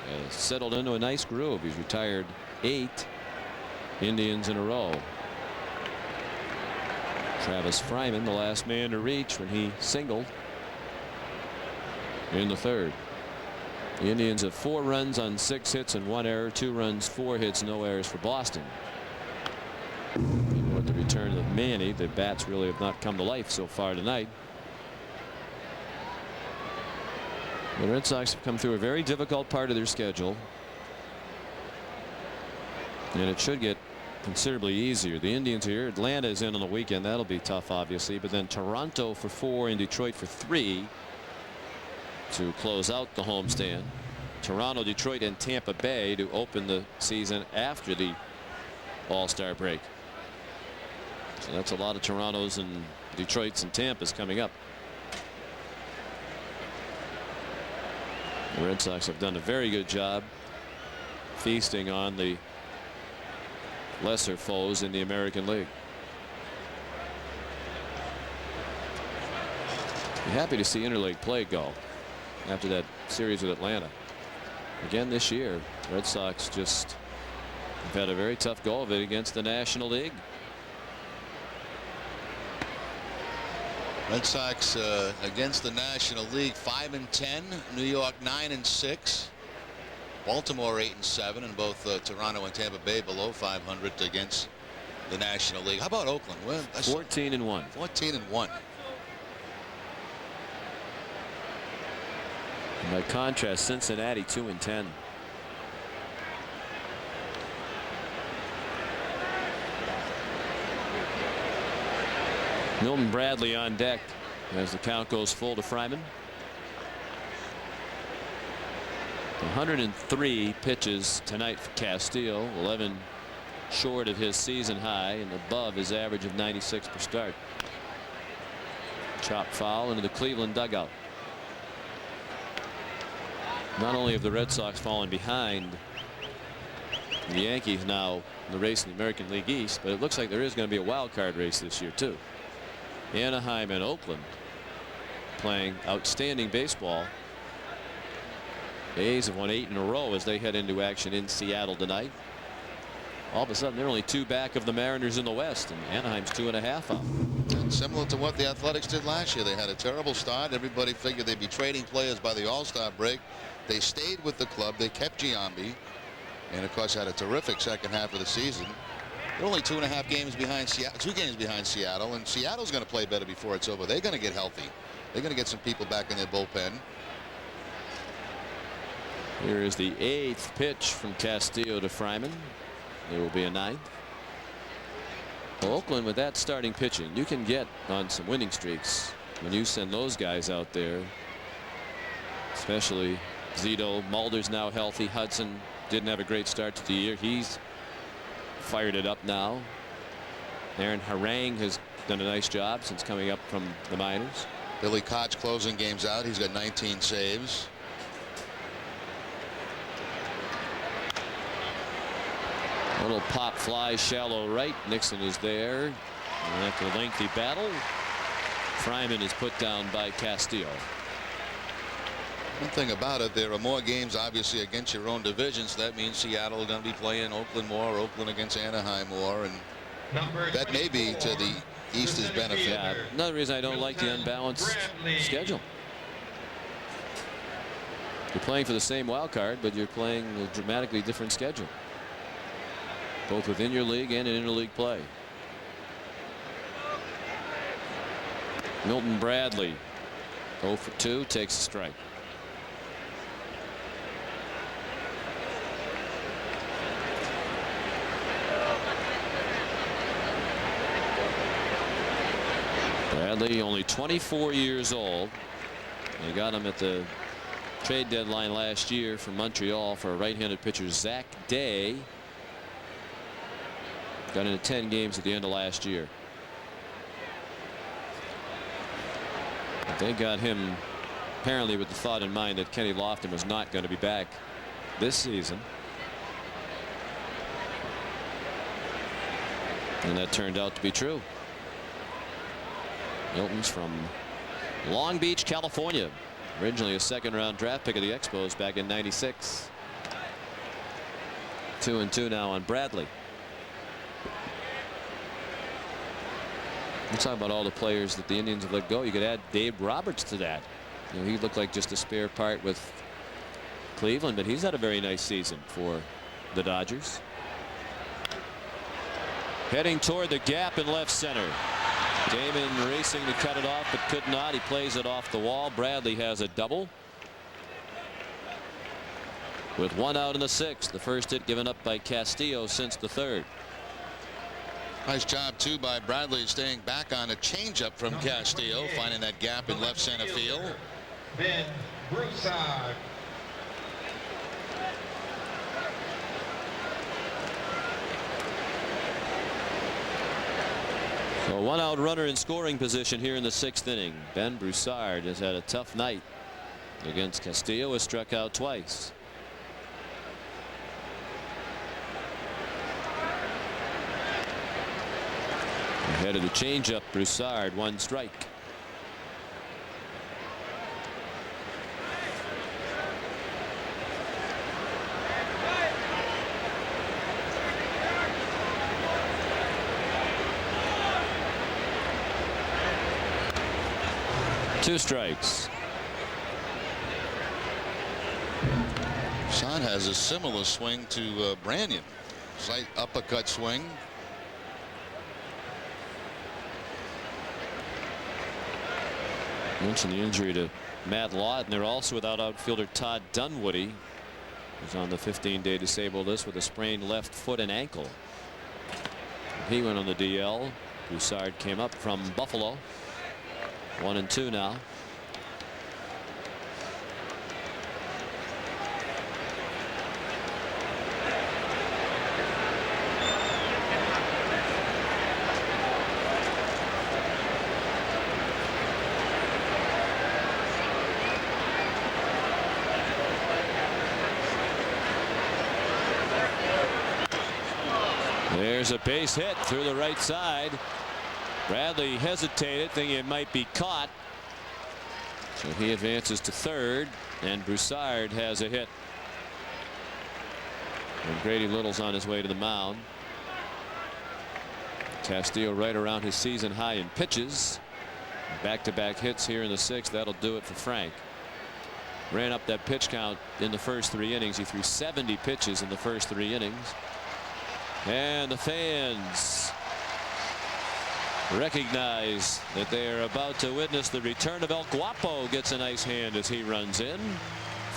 has settled into a nice groove. He's retired 8 Indians in a row. Travis Fryman, the last man to reach when he singled in the 3rd. The Indians have 4 runs on 6 hits and 1 error. 2 runs, 4 hits, no errors for Boston. Even with the return of Manny, the bats really have not come to life so far tonight. The Red Sox have come through a very difficult part of their schedule, and it should get considerably easier. The Indians here. Atlanta is in on the weekend. That'll be tough, obviously. But then Toronto for 4 and Detroit for 3 to close out the homestand. Toronto, Detroit, and Tampa Bay to open the season after the All-Star break. So that's a lot of Torontos and Detroits and Tampas coming up. The Red Sox have done a very good job feasting on the lesser foes in the American League. Be happy to see interleague play go after that series with Atlanta. Again this year, Red Sox just have had a very tough go of it against the National League. Red Sox against the National League 5-10. New York 9-6. Baltimore 8-7, and both Toronto and Tampa Bay below 500 against the National League. How about Oakland? Well, 14-1. 14-1. By contrast, Cincinnati 2-10. Milton Bradley on deck as the count goes full to Fryman. 103 pitches tonight for Castillo, 11 short of his season high and above his average of 96 per start. Chop foul into the Cleveland dugout. Not only have the Red Sox fallen behind the Yankees now in the race in the American League East, but it looks like there is going to be a wild card race this year too. Anaheim and Oakland playing outstanding baseball. Baez have won 8 in a row as they head into action in Seattle tonight. All of a sudden they're only 2 back of the Mariners in the West, and Anaheim's 2.5 up. And similar to what the Athletics did last year. They had a terrible start. Everybody figured they'd be trading players by the All-Star break. They stayed with the club. They kept Giambi, and of course had a terrific second half of the season. They're only 2.5 games behind Seattle, 2 games behind Seattle, and Seattle's going to play better before it's over. They're going to get healthy. They're going to get some people back in their bullpen. Here is the 8th pitch from Castillo to Fryman. There will be a 9th. Well, Oakland with that starting pitching, you can get on some winning streaks when you send those guys out there, especially Zito. Mulder's now healthy. Hudson didn't have a great start to the year. He's fired it up now. Aaron Harang has done a nice job since coming up from the minors. Billy Koch closing games out. He's got 19 saves. A little pop fly shallow right. Nixon is there. And after a lengthy battle, Fryman is put down by Castillo. One thing about it, there are more games obviously against your own division, so that means Seattle is going to be playing Oakland more, Oakland against Anaheim more, and that may be to the East's benefit. Yeah, another reason I don't like the unbalanced schedule. You're playing for the same wild card, but you're playing a dramatically different schedule, both within your league and in interleague play. Milton Bradley 0 for 2, takes a strike. Bradley only 24 years old. They got him at the trade deadline last year from Montreal for a right-handed pitcher, Zach Day. Got into 10 games at the end of last year. But they got him apparently with the thought in mind that Kenny Lofton was not going to be back this season. And that turned out to be true. Milton's from Long Beach, California. Originally a second-round draft pick of the Expos back in '96. 2-2 now on Bradley. Let's talk about all the players that the Indians have let go. You could add Dave Roberts to that. You know, he looked like just a spare part with Cleveland, but he's had a very nice season for the Dodgers. Heading toward the gap in left center. Damon racing to cut it off, but could not. He plays it off the wall. Bradley has a double. With 1 out in the 6th. The first hit given up by Castillo since the 3rd. Nice job, too, by Bradley staying back on a changeup from Castillo, finding that gap in left center field. Ben Broussard. So a one-out runner in scoring position here in the 6th inning. Ben Broussard has had a tough night against Castillo, has struck out twice. Ahead of the changeup, Broussard, 1 strike. Two strikes. Son has a similar swing to Branyan. Slight uppercut swing. Mentioned the injury to Matt Lawton. They're also without outfielder Todd Dunwoody, who's on the 15-day disabled list with a sprained left foot and ankle. He went on the DL. Broussard came up from Buffalo. 1-2 now. There's a base hit through the right side. Bradley hesitated, thinking it might be caught. So he advances to third, and Broussard has a hit. And Grady Little's on his way to the mound. Castillo right around his season high in pitches. Back-to-back hits here in the 6th. That'll do it for Frank. Ran up that pitch count in the first 3 innings. He threw 70 pitches in the first 3 innings. And the fans recognize that they are about to witness the return of El Guapo. Gets a nice hand as he runs in.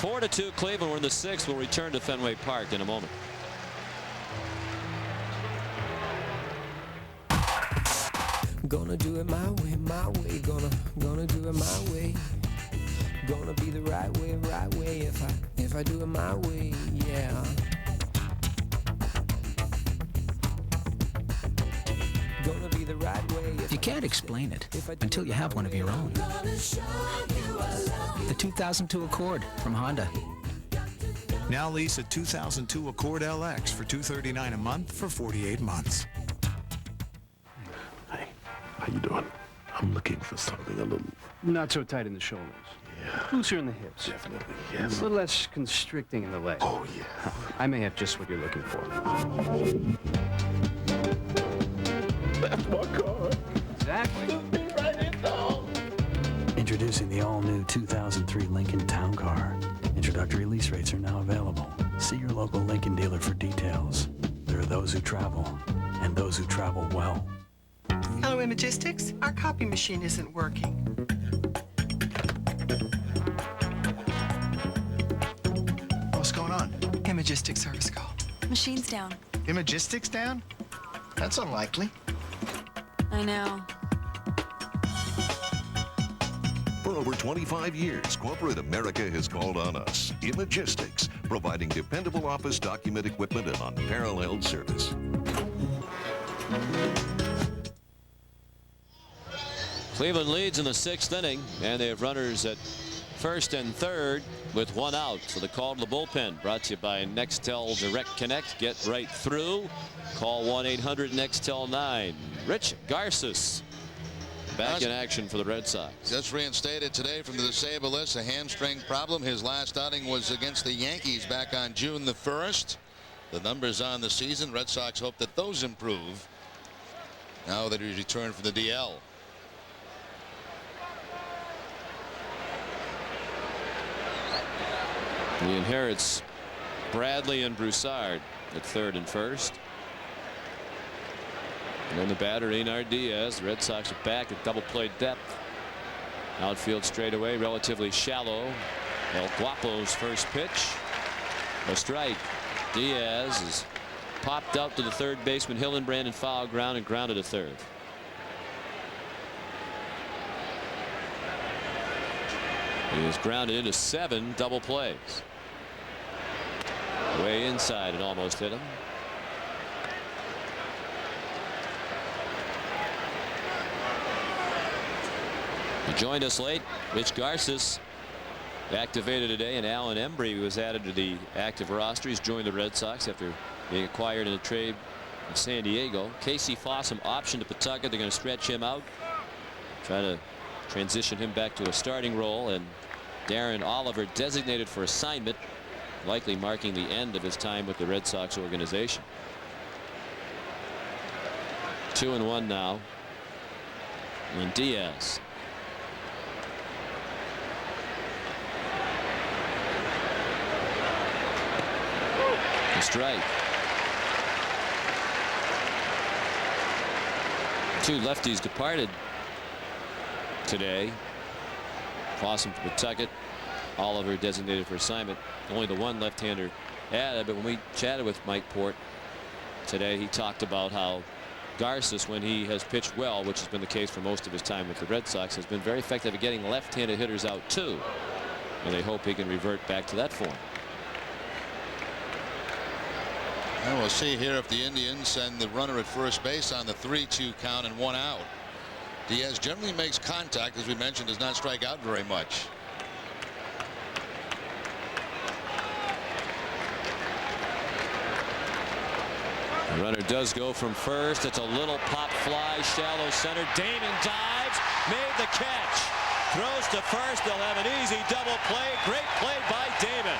4-2 Cleveland. We're in the 6th. We'll return to Fenway Park in a moment. Gonna do it my way, my way. Gonna do it my way. Gonna be the right way if I do it my way, yeah. Gonna be the right way. You can't explain it until you have one of your own. The 2002 Accord from Honda. Now lease a 2002 Accord LX for $239 a month for 48 months. Hey, how you doing? I'm looking for something a little... Not so tight in the shoulders. Yeah. Looser in the hips. Definitely, yes. A little less constricting in the legs. Oh, yeah. I may have just what you're looking for. That's my car. Exactly. Right in though. Introducing the all-new 2003 Lincoln Town Car. Introductory lease rates are now available. See your local Lincoln dealer for details. There are those who travel, and those who travel well. Hello, Imagistics. Our copy machine isn't working. What's going on? Imagistics service call. Machine's down. Imagistics down? That's unlikely. I know. For over 25 years, corporate America has called on us, Imagistics, providing dependable office document equipment and unparalleled service. Cleveland leads in the 6th inning, and they have runners at first and third with 1 out. So the call to the bullpen brought to you by Nextel Direct Connect. Get right through. Call 1-800-NEXTEL-9. Rich Garces back in action for the Red Sox. Just reinstated today from the disabled list, a hamstring problem. His last outing was against the Yankees back on June the 1st. The numbers on the season, Red Sox hope that those improve now that he's returned from the DL. He inherits Bradley and Broussard at third and first. And then the batter, Einar Diaz. The Red Sox are back at double play depth. Outfield straightaway, relatively shallow. El Guapo's first pitch. A strike. Diaz is popped out to the third baseman Hillenbrand in foul ground and grounded to third. He is grounded into 7 double plays. Way inside, it almost hit him. He joined us late. Rich Garces activated today, and Alan Embry was added to the active roster. He's joined the Red Sox after being acquired in a trade in San Diego. Casey Fossum optioned to Pawtucket. They're going to stretch him out, try to transition him back to a starting role, and Darren Oliver designated for assignment, likely marking the end of his time with the Red Sox organization. 2-1 now. And Diaz. A strike. 2 lefties departed today. Fossum to Pawtucket. Oliver designated for assignment. Only the 1 left-hander added, but when we chatted with Mike Port today, he talked about how Garces, when he has pitched well, which has been the case for most of his time with the Red Sox, has been very effective at getting left-handed hitters out too, and they hope he can revert back to that form. And we'll see here if the Indians send the runner at first base on the 3-2 count and 1 out. Diaz generally makes contact, as we mentioned, does not strike out very much. The runner does go from first. It's a little pop fly, shallow center. Damon dives, made the catch, throws to first. They'll have an easy double play. Great play by Damon.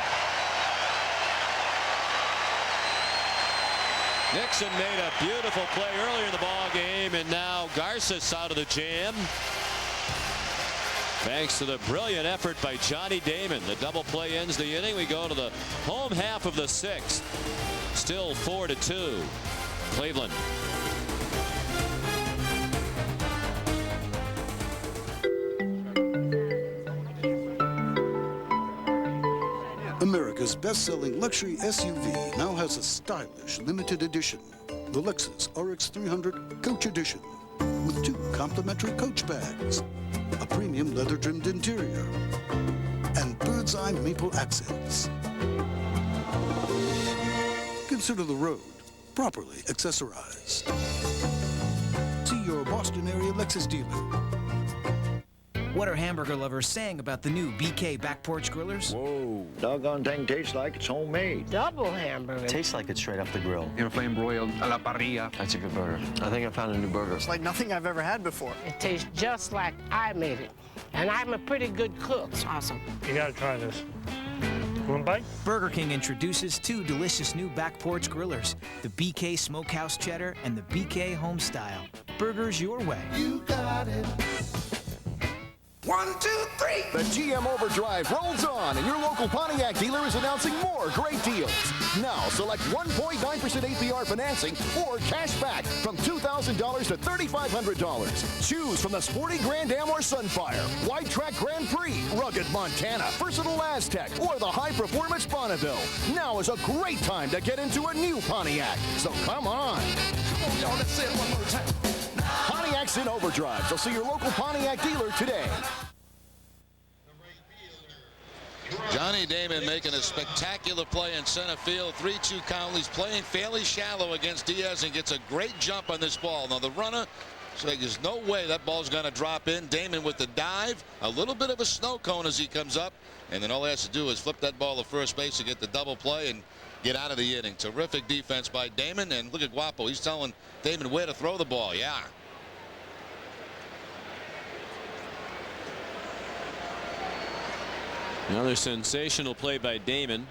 Nixon made a beautiful play earlier in the ball game, and now Garces out of the jam. Thanks to the brilliant effort by Johnny Damon. The double play ends the inning. We go to the home half of the 6th. Still 4-2. Cleveland. America's best-selling luxury SUV now has a stylish limited edition. The Lexus RX 300 Coach Edition with 2 complimentary coach bags, a premium leather-trimmed interior, and bird's eye maple accents. Consider the road properly accessorized. See your Boston area Lexus dealer. What are hamburger lovers saying about the new BK back porch grillers? Whoa. Doggone thing tastes like it's homemade. Double hamburger. Tastes like it's straight off the grill. You know, flame broiled a la parrilla. That's a good burger. I think I found a new burger. It's like nothing I've ever had before. It tastes just like I made it. And I'm a pretty good cook. It's awesome. You gotta try this. One bite? Burger King introduces 2 delicious new back porch grillers, the BK Smokehouse Cheddar and the BK Homestyle. Burgers your way. You got it. 1, 2, 3. The GM Overdrive rolls on, and your local Pontiac dealer is announcing more great deals. Now, select 1.9% APR financing or cash back from $2,000 to $3,500. Choose from the sporty Grand Am or Sunfire, Wide Track Grand Prix, rugged Montana, versatile Aztec, or the high-performance Bonneville. Now is a great time to get into a new Pontiac. So come on. Come on, y'all. Let's say it one more time. Pontiac's in overdrive, so see your local Pontiac dealer today. Johnny Damon making a spectacular play in center field. 3-2 count. He's playing fairly shallow against Diaz and gets a great jump on this ball. Now the runner, so there's no way that ball's going to drop in. Damon with the dive, a little bit of a snow cone as he comes up, and then all he has to do is flip that ball to first base to get the double play and get out of the inning. Terrific defense by Damon, and look at Guapo. He's telling Damon where to throw the ball. Yeah. Another sensational play by Damon.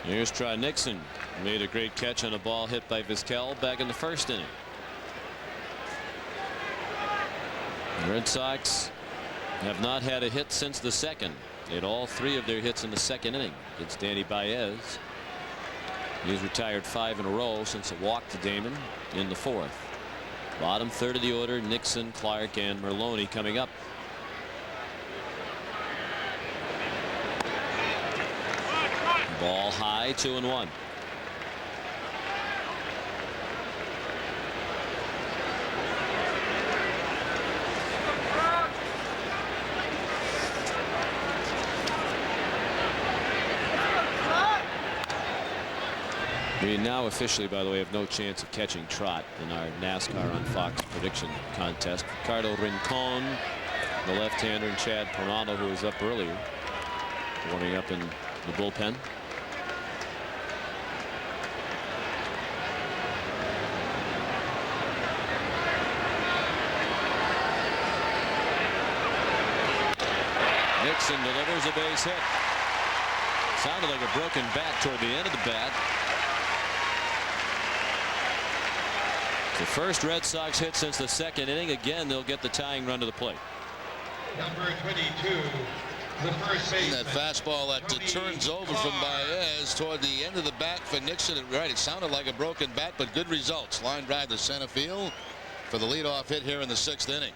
Here's Trot Nixon. Made a great catch on a ball hit by Vizquel back in the 1st inning. The Red Sox have not had a hit since the 2nd. They had all 3 of their hits in the 2nd inning against Danny Baez. He's retired 5 in a row since a walk to Damon in the 4th. Bottom 3rd of the order, Nixon, Clark, and Merlone coming up. Ball high, 2-1. We now officially, by the way, have no chance of catching Trot in our NASCAR on Fox prediction contest. Ricardo Rincon, the left-hander, and Chad Pirano, who was up earlier, warming up in the bullpen. Nixon delivers a base hit. Sounded like a broken bat toward the end of the bat. The first Red Sox hit since the second inning. Again, they'll get the tying run to the plate. Number 22, the first baseman. That fastball that turns over from Baez toward the end of the bat for Nixon. Right, it sounded like a broken bat, but good results. Line drive to center field for the leadoff hit here in the 6th inning.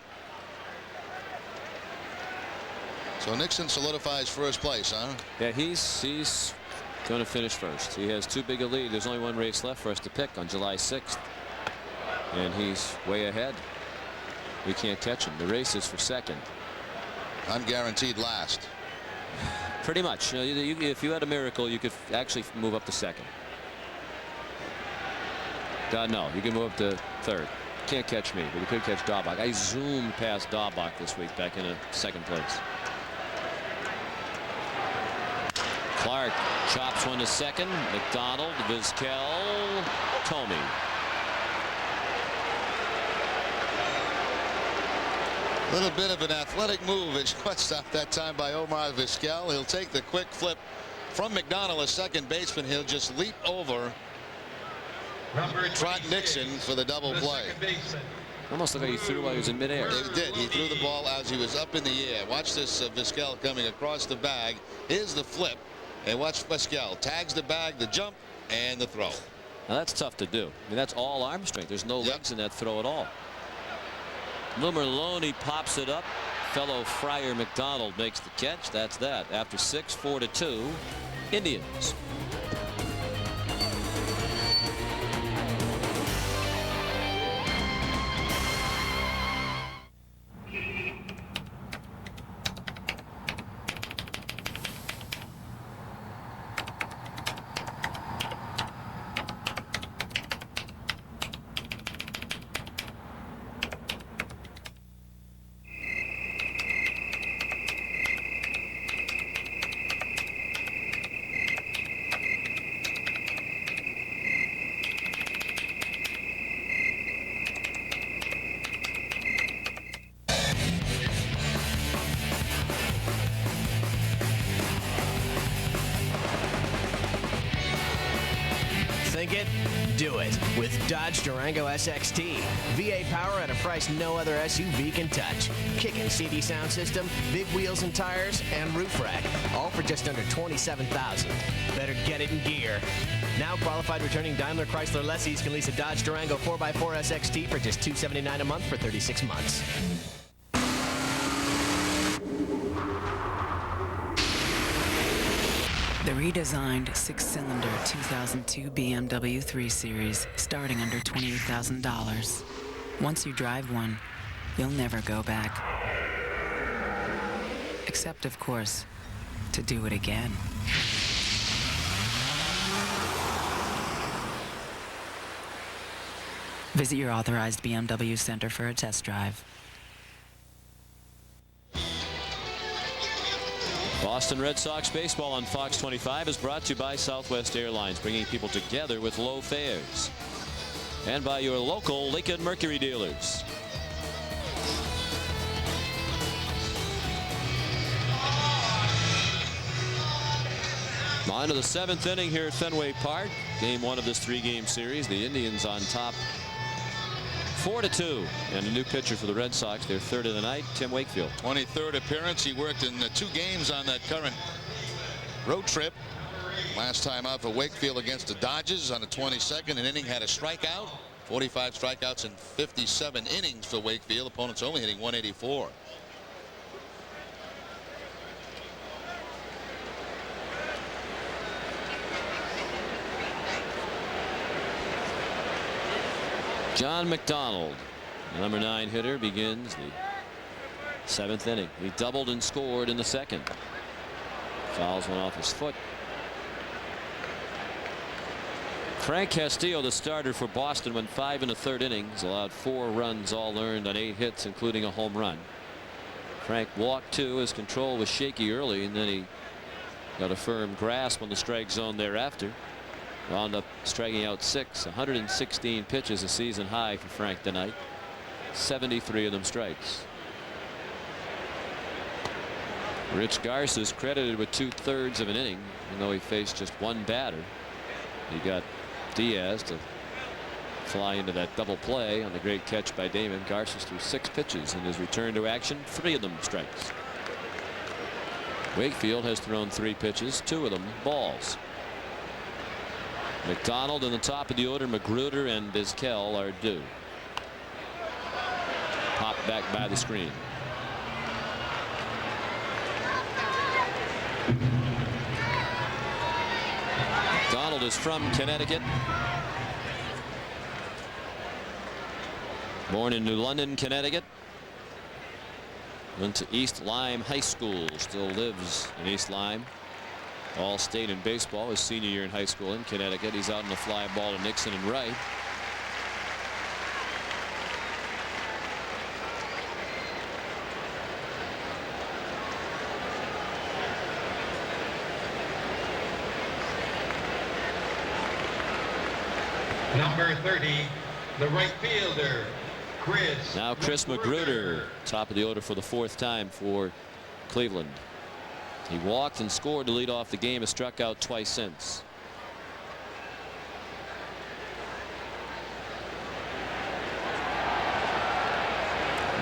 So Nixon solidifies first place, huh? Yeah, he's going to finish first. He has too big a lead. There's only one race left for us to pick on July 6th. And he's way ahead. We can't catch him. The race is for second. Unguaranteed last. Pretty much. If you had a miracle, you could actually move up to second. No, you can move up to third. Can't catch me, but we could catch Daubach. I zoomed past Daubach this week back into second place. Clark chops one to second. McDonald, Vizquel, Tomey. A little bit of an athletic move at shortstop that time by Omar Vizquel. He'll take the quick flip from McDonald, a second baseman. He'll just leap over Trot Nixon for the double play. Almost like he threw while he was in midair. He did. He threw the ball as he was up in the air. Watch this Vizquel coming across the bag. Here's the flip. And watch Vizquel. Tags the bag, the jump, and the throw. Now that's tough to do. I mean, that's all arm strength. There's no legs in that throw at all. Lou Merlone pops it up. Fellow Friar McDonald makes the catch. That's that. After 6, 4-2, Indians. Think it? Do it with Dodge Durango SXT. VA power at a price no other SUV can touch. Kicking CD sound system, big wheels and tires, and roof rack. All for just under $27,000. Better get it in gear. Now qualified returning Daimler Chrysler lessees can lease a Dodge Durango 4x4 SXT for just $279 a month for 36 months. The redesigned 6-cylinder 2002 BMW 3 Series, starting under $28,000. Once you drive one, you'll never go back. Except, of course, to do it again. Visit your authorized BMW center for a test drive. Boston Red Sox baseball on Fox 25 is brought to you by Southwest Airlines, bringing people together with low fares, and by your local Lincoln Mercury dealers. On to the 7th inning here at Fenway Park. Game 1 of this 3-game series. The Indians on top 4-2, and a new pitcher for the Red Sox, their third of the night, Tim Wakefield. 23rd appearance. He worked in 2 games on that current road trip. Last time out for Wakefield against the Dodgers on the 22nd. An inning, had a strikeout. 45 strikeouts in 57 innings for Wakefield. Opponents only hitting 184. John McDonald, the number 9 hitter, begins the 7th inning. He doubled and scored in the 2nd. Fouls one off his foot. Frank Castillo, the starter for Boston, went 5 in the third innings, allowed 4 runs, all earned on 8 hits, including a home run. Frank walked 2. His control was shaky early, and then he got a firm grasp on the strike zone thereafter. Wound up striking out 6. 116 pitches, a season high for Frank tonight. 73 of them strikes. Rich Garces credited with 2/3 of an inning, even though he faced just 1 batter. He got Diaz to fly into that double play on the great catch by Damon. Garces threw 6 pitches in his return to action, 3 of them strikes. Wakefield has thrown 3 pitches, 2 of them balls. McDonald in the top of the order. Magruder and Vizquel are due. Popped back by the screen. McDonald is from Connecticut. Born in New London, Connecticut. Went to East Lyme High School. Still lives in East Lyme. All-state in baseball his senior year in high school in Connecticut. He's out in the fly ball to Nixon and right. Number 30, the right fielder, Chris. Now Chris Magruder, top of the order for the 4th time for Cleveland. He walked and scored to lead off the game. Has struck out twice since.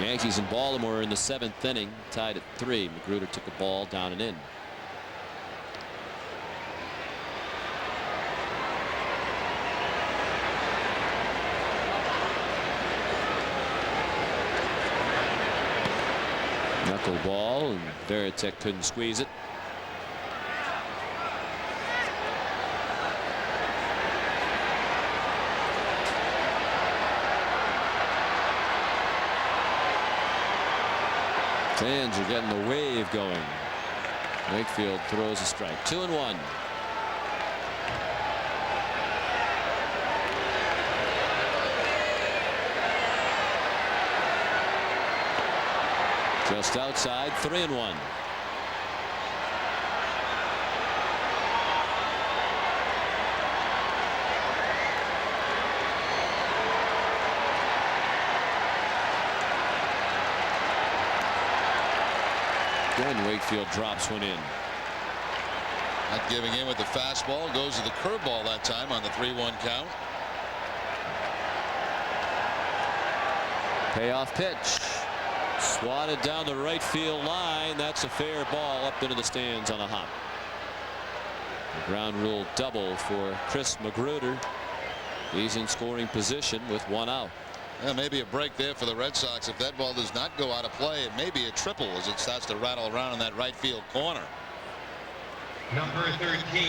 Yankees in Baltimore in the 7th inning, tied at 3. Magruder took a ball down and in. Knuckleball, and Veritek couldn't squeeze it. Fans are getting the wave going. Wakefield throws a strike. 2-1. Just outside, 3-1. Again, Wakefield drops one in. Not giving in with the fastball. Goes to the curveball that time on the 3-1 count. Payoff pitch. Swatted down the right field line. That's a fair ball up into the stands on a hop. The ground rule double for Chris Magruder. He's in scoring position with 1 out. Yeah, maybe a break there for the Red Sox. If that ball does not go out of play, it may be a triple as it starts to rattle around in that right field corner. Number 13,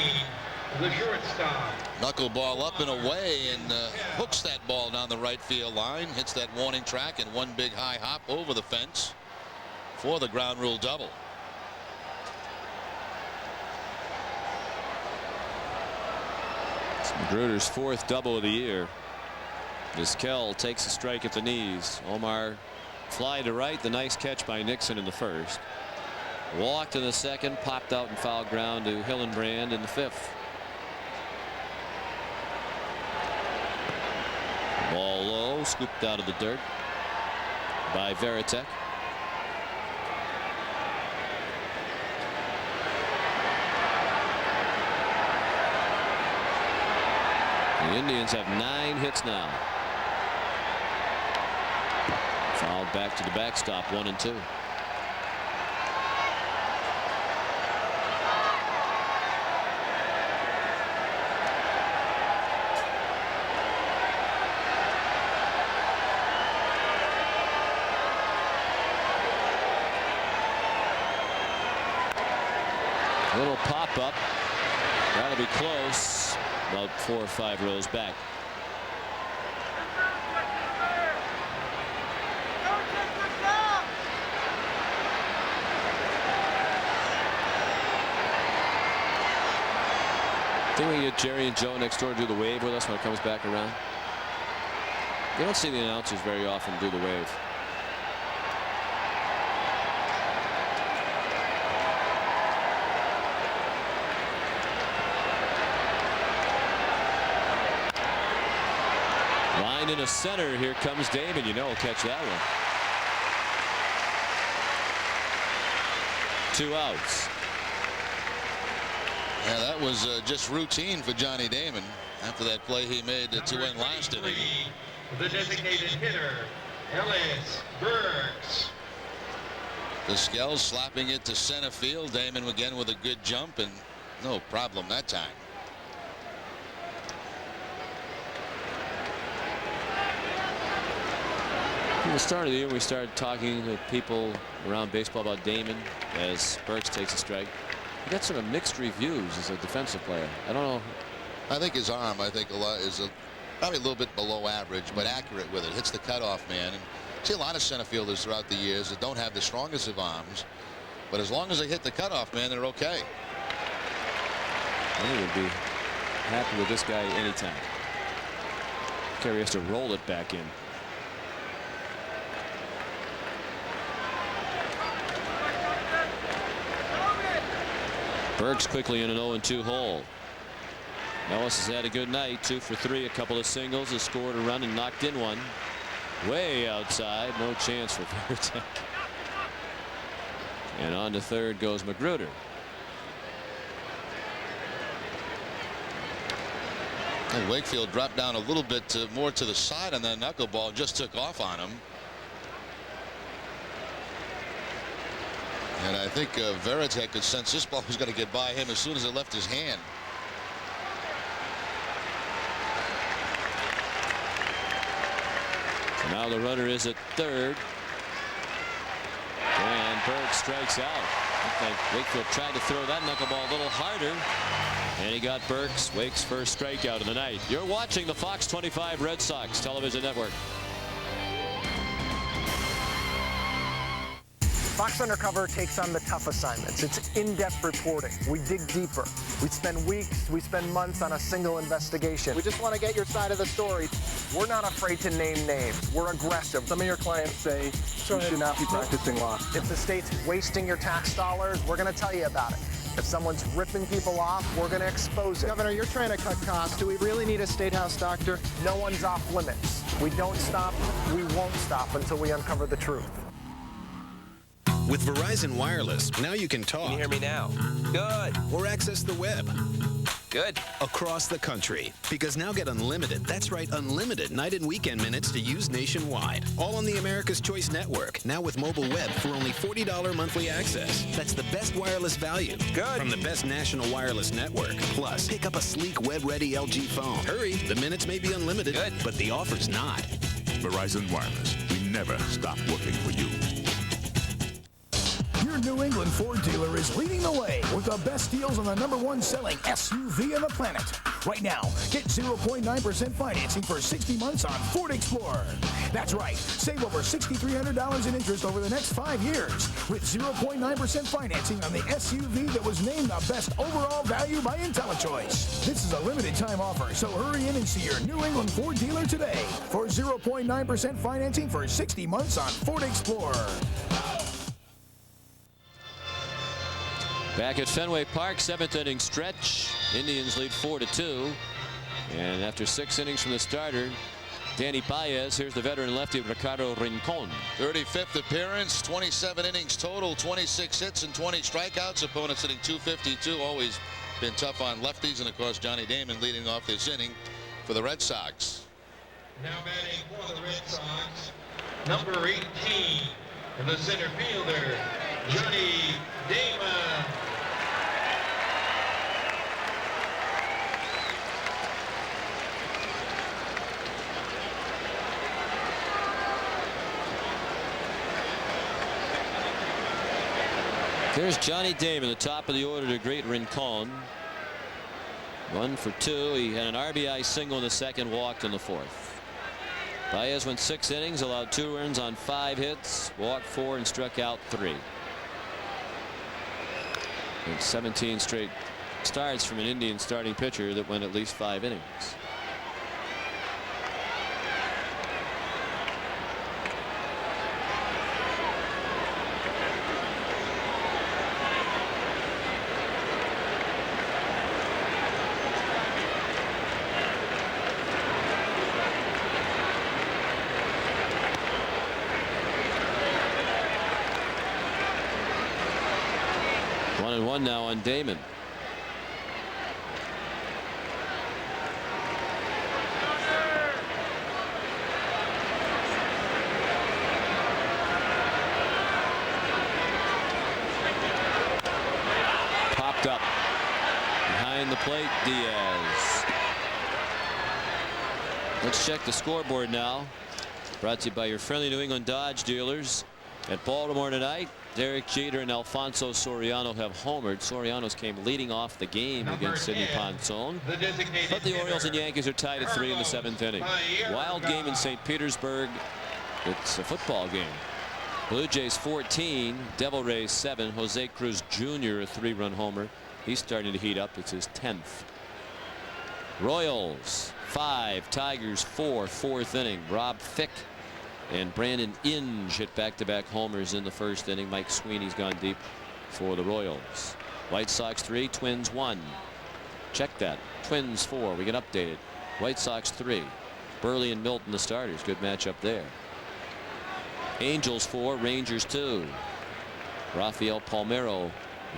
the shortstop. Knuckleball up and away, and hooks that ball down the right field line. Hits that warning track, and one big high hop over the fence for the ground rule double. It's Magruder's 4th double of the year. Vizquel takes a strike at the knees. Omar fly to right. The nice catch by Nixon in the 1st. Walked in the 2nd. Popped out and foul ground to Hillenbrand in the 5th. Ball low, scooped out of the dirt by Veritek. The Indians have 9 hits now. Fouled back to the backstop, 1-2. Little pop up. That'll be close. About 4 or 5 rows back. Think we can get Jerry and Joe next door to do the wave with us when it comes back around? You don't see the announcers very often do the wave. Line in a center. Here comes Damon. You know he'll catch that one. 2 outs. Yeah, that was just routine for Johnny Damon after that play he made to end last inning. The designated hitter, Ellis Burks. Vizquel slapping it to center field. Damon again with a good jump and no problem that time. At the start of the year, we started talking to people around baseball about Damon as Burks takes a strike. He got sort of mixed reviews as a defensive player. I don't know. I think his arm, is probably a little bit below average, but accurate with it. Hits the cutoff man. And see a lot of center fielders throughout the years that don't have the strongest of arms, but as long as they hit the cutoff man, they're okay. I would be happy with this guy anytime. Kerry has to roll it back in. Burks quickly in an 0-2 hole. Ellis has had a good night. 2 for 3, a couple of singles, has scored a run and knocked in one. Way outside, no chance for Veritek. And on to third goes Magruder. And Wakefield dropped down a little bit more to the side, and that knuckleball just took off on him. And I think Veritek could sense this ball was going to get by him as soon as it left his hand. So now the runner is at third. And Burks strikes out. I think Wakefield tried to throw that knuckleball a little harder. And he got Burks. Wake's first strikeout of the night. You're watching the Fox 25 Red Sox television network. Fox Undercover takes on the tough assignments. It's in-depth reporting. We dig deeper. We spend weeks, we spend months on a single investigation. We just want to get your side of the story. We're not afraid to name names. We're aggressive. Some of your clients say you should not be practicing law. If the state's wasting your tax dollars, we're going to tell you about it. If someone's ripping people off, we're going to expose it. Governor, you're trying to cut costs. Do we really need a state house doctor? No one's off limits. We don't stop. We won't stop until we uncover the truth. With Verizon Wireless, now you can talk. Can you hear me now? Good. Or access the web. Good. Across the country. Because now get unlimited, that's right, unlimited night and weekend minutes to use nationwide. All on the America's Choice Network. Now with mobile web for only $40 monthly access. That's the best wireless value. Good. From the best national wireless network. Plus, pick up a sleek web-ready LG phone. Hurry, the minutes may be unlimited, Good. But the offer's not. Verizon Wireless. We never stop working for you. Your New England Ford dealer is leading the way with the best deals on the #1 selling SUV on the planet. Right now, get 0.9% financing for 60 months on Ford Explorer. That's right, save over $6,300 in interest over the next 5 years with 0.9% financing on the SUV that was named the best overall value by IntelliChoice. This is a limited time offer, so hurry in and see your New England Ford dealer today for 0.9% financing for 60 months on Ford Explorer. Back at Fenway Park, 7th inning stretch. Indians lead 4-2. And after 6 innings from the starter, Danny Baez, here's the veteran lefty Ricardo Rincon. 35th appearance, 27 innings total, 26 hits and 20 strikeouts. Opponents hitting .252. Always been tough on lefties. And of course, Johnny Damon leading off this inning for the Red Sox. Now batting for the Red Sox, number 18, the center fielder, Johnny Damon. There's Johnny Damon, the top of the order to greet Rincon. 1 for 2. He had an RBI single in the second, walked in the fourth. Baez went 6 innings, allowed 2 runs on 5 hits, walked 4 and struck out 3. And 17 straight starts from an Indian starting pitcher that went at least 5 innings. One now on Damon. Popped up behind the plate. Diaz. Let's check the scoreboard now. Brought to you by your friendly New England Dodge dealers. At Baltimore tonight, Derek Jeter and Alfonso Soriano have homered. Soriano's came leading off the game against Sidney Ponson. But the Orioles and Yankees are tied at 3 in the 7th inning. Wild game in St. Petersburg. It's a football game. Blue Jays 14, Devil Rays 7. Jose Cruz Jr. a 3-run homer. He's starting to heat up. It's his 10th. Royals 5, Tigers 4, 4th inning. Rob Fick and Brandon Inge hit back-to-back homers in the 1st inning. Mike Sweeney's gone deep for the Royals. White Sox 3, Twins 1. Check that. Twins 4. We get updated. White Sox 3. Burley and Milton the starters. Good matchup there. Angels 4, Rangers 2. Rafael Palmeiro,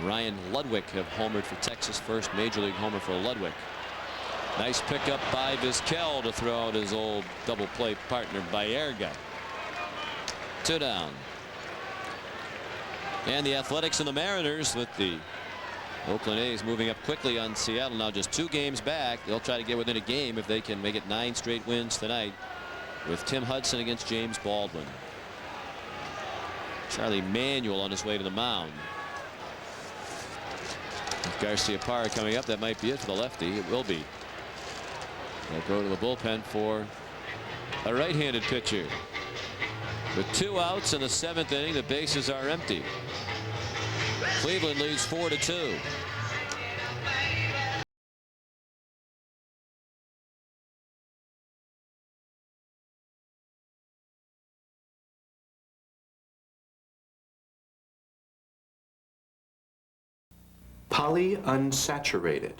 Ryan Ludwig have homered for Texas. First major league homer for Ludwig. Nice pickup by Vizquel to throw out his old double play partner Baerga. 2 down. And the Athletics and the Mariners with the Oakland A's moving up quickly on Seattle now, just 2 games back. They'll try to get within a game if they can make it 9 straight wins tonight with Tim Hudson against James Baldwin. Charlie Manuel on his way to the mound. With Garcia-Parra coming up, that might be it for the lefty. It will be. They'll go to the bullpen for a right-handed pitcher. With 2 outs in the 7th inning, the bases are empty. Cleveland leads 4-2. Polyunsaturated.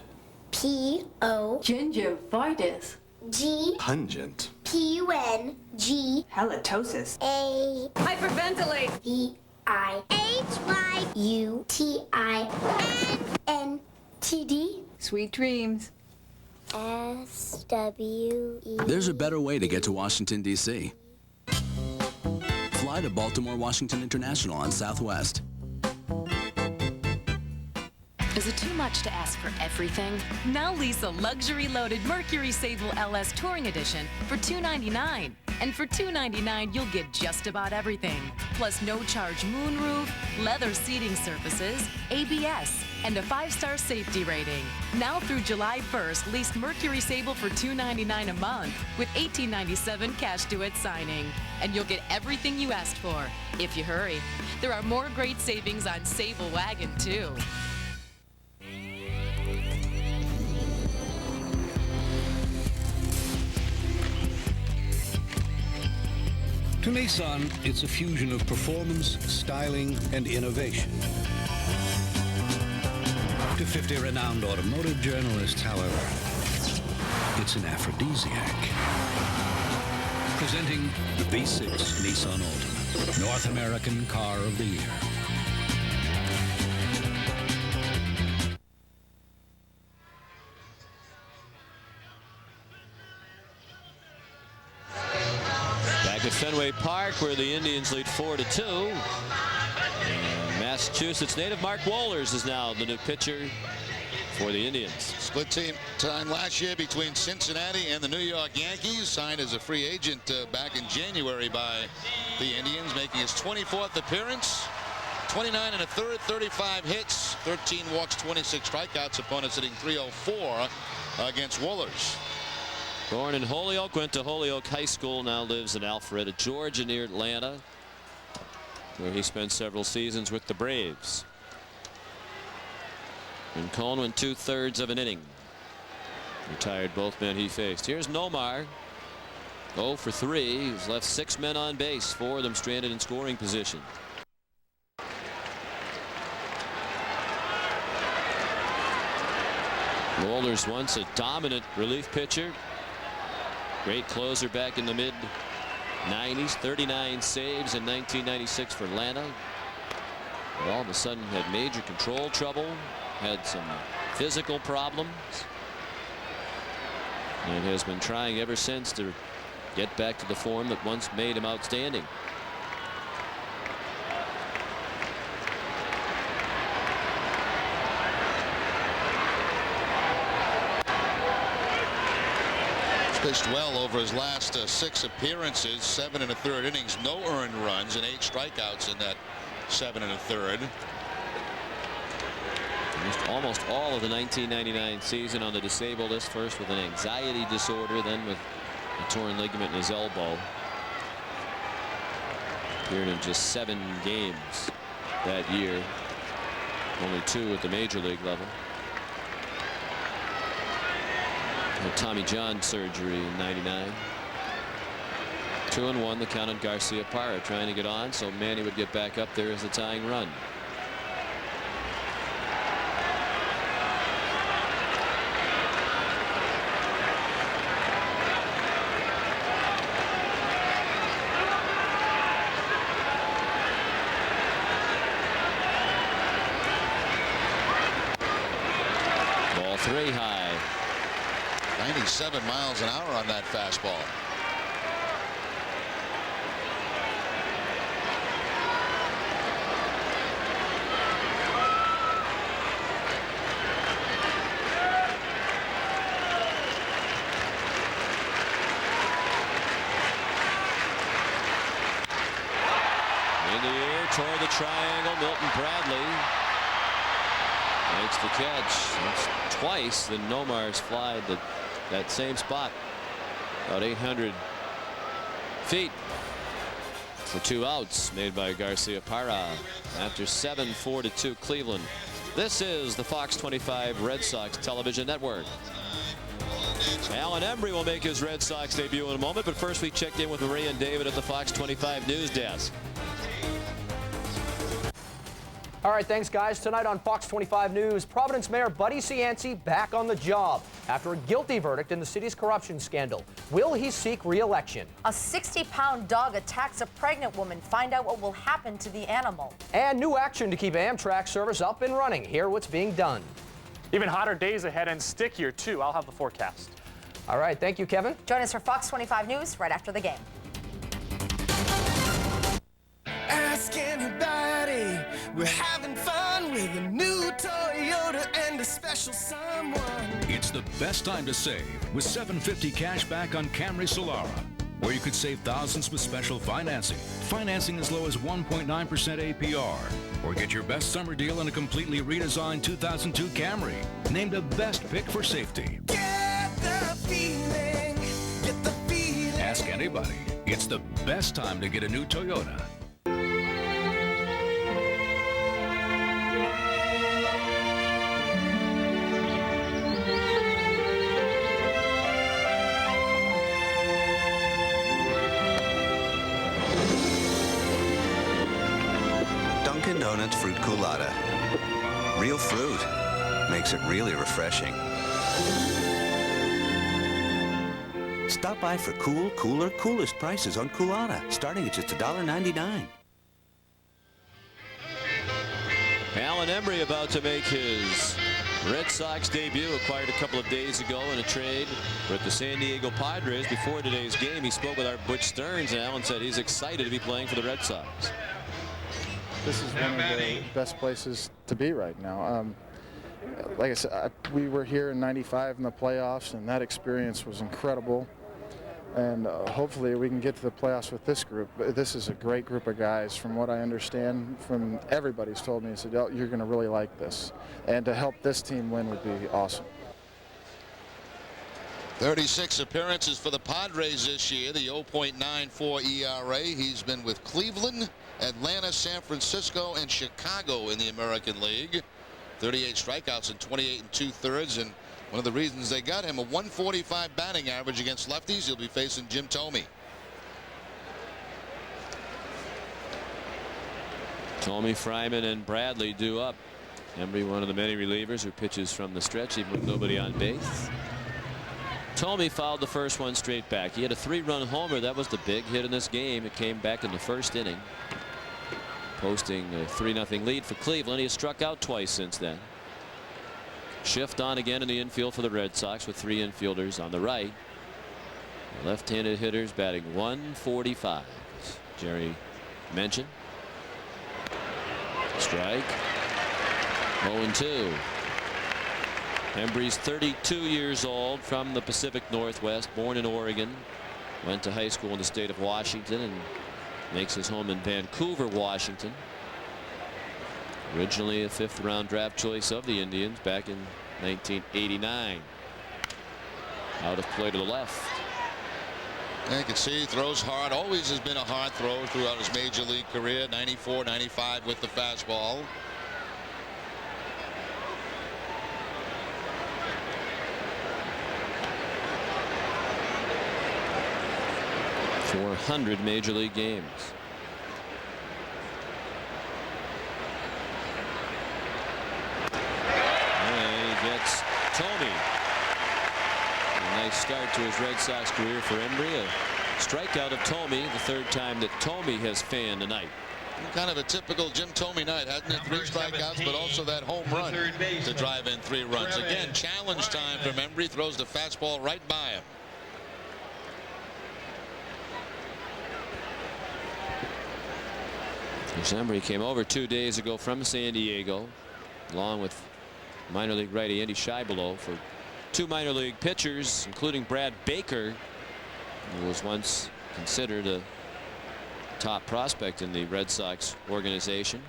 P-O. Gingivitis. G. Pungent. P-U-N-G. Halitosis. A. Hyperventilate. V-I-H-Y-U-T-I-N-N-T-D. Sweet dreams. S-W-E. There's a better way to get to Washington, D.C. Fly to Baltimore Washington International on Southwest. Is it too much to ask for everything? Now lease a luxury-loaded Mercury Sable LS Touring Edition for $299. And for $299, you'll get just about everything. Plus no-charge moonroof, leather seating surfaces, ABS, and a 5-star safety rating. Now through July 1st, lease Mercury Sable for $299 a month with $1897 cash due at signing. And you'll get everything you asked for, if you hurry. There are more great savings on Sable Wagon, too. To Nissan, it's a fusion of performance, styling, and innovation. To 50 renowned automotive journalists, however, it's an aphrodisiac. Presenting the V6 Nissan Altima, North American Car of the Year. Back at Fenway Park, where the Indians lead 4-2. And Massachusetts native Mark Wohlers is now the new pitcher for the Indians. Split team time last year between Cincinnati and the New York Yankees. Signed as a free agent back in January by the Indians, making his 24th appearance. 29 1/3, 35 hits, 13 walks, 26 strikeouts. Opponents hitting .304 against Wohlers. Born in Holyoke, went to Holyoke High School, now lives in Alpharetta, Georgia, near Atlanta, where he spent several seasons with the Braves. And Cohn went 2/3 of an inning. Retired both men he faced. Here's Nomar. 0 for 3. He's left 6 men on base, 4 of them stranded in scoring position. Wohlers once a dominant relief pitcher. Great closer back in the mid-90s. 39 saves in 1996 for Atlanta. But all of a sudden had major control trouble. Had some physical problems. And has been trying ever since to get back to the form that once made him outstanding. Pitched well over his last 6 appearances, 7 1/3 innings, no earned runs, and 8 strikeouts in that 7 1/3. Missed almost all of the 1999 season on the disabled list, first with an anxiety disorder, then with a torn ligament in his elbow. Appeared in just 7 games that year, only 2 at the major league level. Had Tommy John surgery in '99. 2-1 the count on Garcia Parra, trying to get on so Manny would get back up there as the tying run. Ball 3 high. 97 miles an hour on that fastball. In the air toward the triangle, Milton Bradley makes the catch. That's twice the Nomar's fly that same spot, about 800 feet, for 2 outs made by Garcia Parra after 7 4-2 Cleveland. This is the Fox 25 Red Sox television network. Alan Embry will make his Red Sox debut in a moment, but first we checked in with Maria and David at the Fox 25 news desk. All right, thanks, guys. Tonight on Fox 25 News, Providence Mayor Buddy Cianci back on the job after a guilty verdict in the city's corruption scandal. Will he seek re-election? A 60-pound dog attacks a pregnant woman. Find out what will happen to the animal. And new action to keep Amtrak service up and running. Hear what's being done. Even hotter days ahead and stickier, too. I'll have the forecast. All right, thank you, Kevin. Join us for Fox 25 News right after the game. Ask anybody, we're having fun with a new Toyota and a special someone. It's the best time to save with $750 cash back on Camry Solara, where you could save thousands with special financing. Financing as low as 1.9% APR. Or get your best summer deal on a completely redesigned 2002 Camry. Named the best pick for safety. Get the feeling, get the feeling. Ask anybody. It's the best time to get a new Toyota. Dunkin' Donuts Fruit Coolata. Real fruit. Makes it really refreshing. Stop by for cool, cooler, coolest prices on Coolata, starting at just $1.99. Alan Embry about to make his Red Sox debut, acquired a couple of days ago in a trade with the San Diego Padres. Before today's game, he spoke with our Butch Stearns, and Alan said he's excited to be playing for the Red Sox. This is one of the best places to be right now. Like I said, we were here in '95 in the playoffs, and that experience was incredible. And hopefully we can get to the playoffs with this group. This is a great group of guys. From what I understand, from everybody's told me, he said, you're going to really like this. And to help this team win would be awesome. 36 appearances for the Padres this year, the 0.94 ERA. He's been with Cleveland, Atlanta, San Francisco, and Chicago in the American League. 38 strikeouts in 28 2/3, and one of the reasons they got him, a 145 batting average against lefties. He'll be facing Jim Thome. Thome, Fryman, and Bradley due up. Embry, one of the many relievers who pitches from the stretch even with nobody on base. Thome fouled the first one straight back. He had a 3-run homer. That was the big hit in this game. It came back in the first inning, posting a 3-0 lead for Cleveland. He has struck out twice since then. Shift on again in the infield for the Red Sox with 3 infielders on the right. Left-handed hitters batting 145. As Jerry mentioned. Strike. 0-2. Embry's 32 years old, from the Pacific Northwest, born in Oregon, went to high school in the state of Washington and makes his home in Vancouver, Washington. Originally a 5th-round draft choice of the Indians back in 1989. Out of play to the left. And you can see he throws hard. Always has been a hard thrower throughout his major league career. 94, 95 with the fastball. .400 major league games. And he gets Thome. A nice start to his Red Sox career for Embry. A strikeout of Thome, the 3rd time that Thome has fanned tonight. Kind of a typical Jim Thome night, hasn't it? 3 strikeouts, but also that home run to drive in 3 runs. Again, challenge time from Embry. Throws the fastball right by him. Embry came over 2 days ago from San Diego, along with minor league righty Andy Scheibelo, for 2 minor league pitchers, including Brad Baker, who was once considered a top prospect in the Red Sox organization.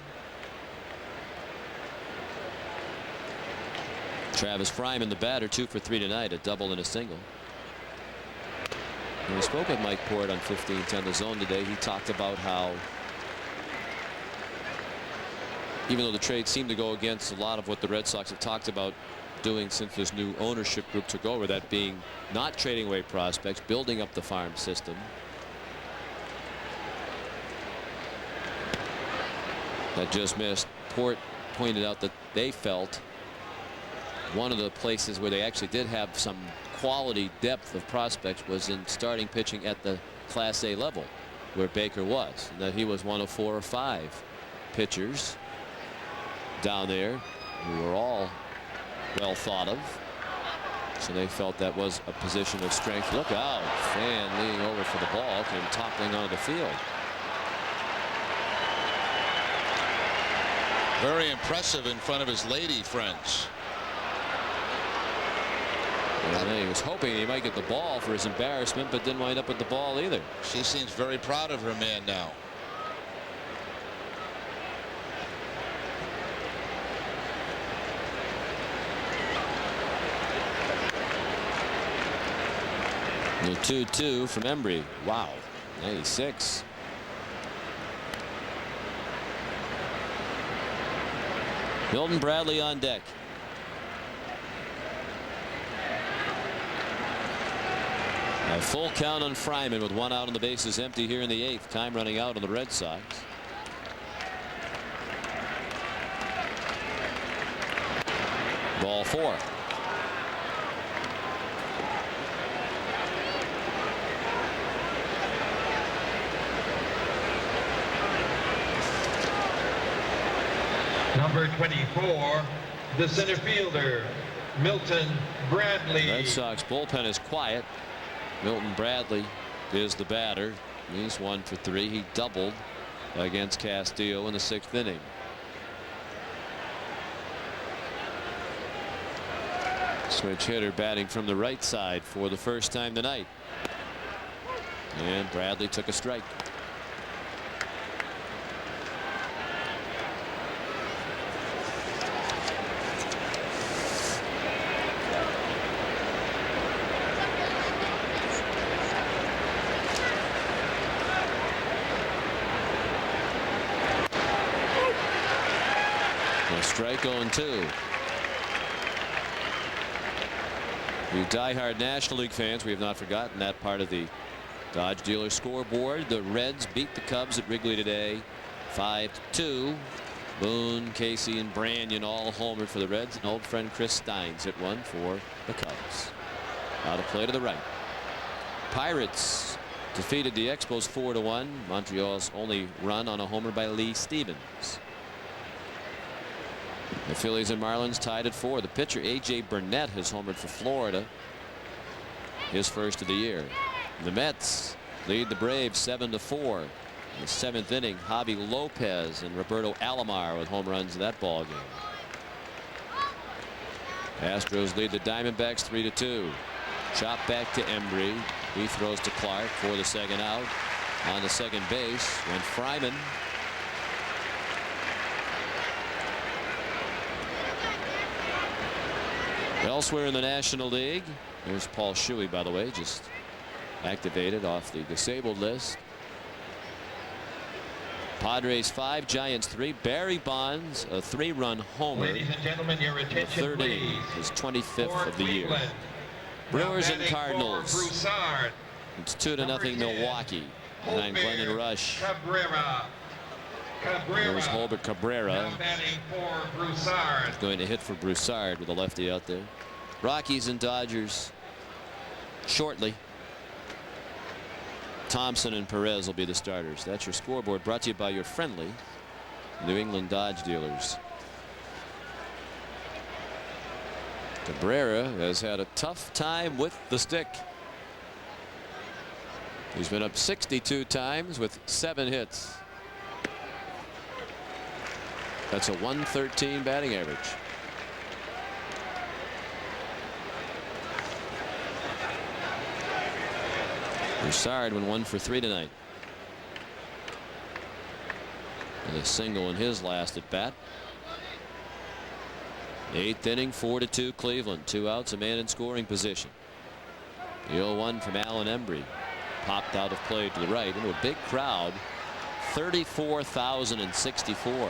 Travis Fryman, the batter, 2 for 3 tonight, a double and a single. When we spoke with Mike Port on 1510 The Zone today, he talked about how, even though the trade seemed to go against a lot of what the Red Sox have talked about doing since this new ownership group took over, that being not trading away prospects, building up the farm system. That just missed. Port pointed out that they felt one of the places where they actually did have some quality depth of prospects was in starting pitching at the Class A level, where Baker was, and that he was one of 4 or 5 pitchers down there who were all well thought of. So they felt that was a position of strength. Look out. Fan leaning over for the ball, came toppling onto the field. Very impressive in front of his lady friends. And he was hoping he might get the ball for his embarrassment, but didn't wind up with the ball either. She seems very proud of her man now. The 2-2 from Embry. Wow. 96. Milton Bradley on deck. A full count on Fryman with 1 out and the bases empty here in the 8th. Time running out on the Red Sox. Ball 4. Number 24, the center fielder, Milton Bradley. Red Sox bullpen is quiet. Milton Bradley is the batter. He's 1 for 3. He doubled against Castillo in the 6th inning. Switch hitter batting from the right side for the first time tonight. And Bradley took a strike. strike 0-2. You diehard National League fans, we have not forgotten that part of the Dodge dealer scoreboard. The Reds beat the Cubs at Wrigley today 5-2. Boone, Casey, and Branyan all homered for the Reds, and old friend Chris Steins hit one for the Cubs. Out of play to the right. Pirates defeated the Expos 4-1. Montreal's only run on a homer by Lee Stevens. The Phillies and Marlins tied at 4. The pitcher A.J. Burnett has homered for Florida, his first of the year. The Mets lead the Braves 7-4. In the 7th inning, Javi Lopez and Roberto Alomar with home runs in that ball game. Astros lead the Diamondbacks 3-2. Chop back to Embry. He throws to Clark for the second out. On the second base went Fryman. Elsewhere in the National League, there's Paul Shuey, by the way, just activated off the disabled list. Padres 5, Giants 3. Barry Bonds, a 3-run homer. Ladies and gentlemen, your attention, third inning, his 25th of the year. Brewers and Cardinals. It's 2-0 Milwaukee behind Glennon Rush. There's Holbert Cabrera. He's going to hit for Broussard with a lefty out there. Rockies and Dodgers shortly. Thompson and Perez will be the starters. That's your scoreboard, brought to you by your friendly New England Dodge dealers. Cabrera has had a tough time with the stick. He's been up 62 times with 7 hits. That's a 113 batting average. Broussard went 1 for 3 tonight. And a single in his last at bat. 8th inning, 4-2 Cleveland. 2 outs, a man in scoring position. The 0-1 from Alan Embry. Popped out of play to the right into a big crowd. 34,064.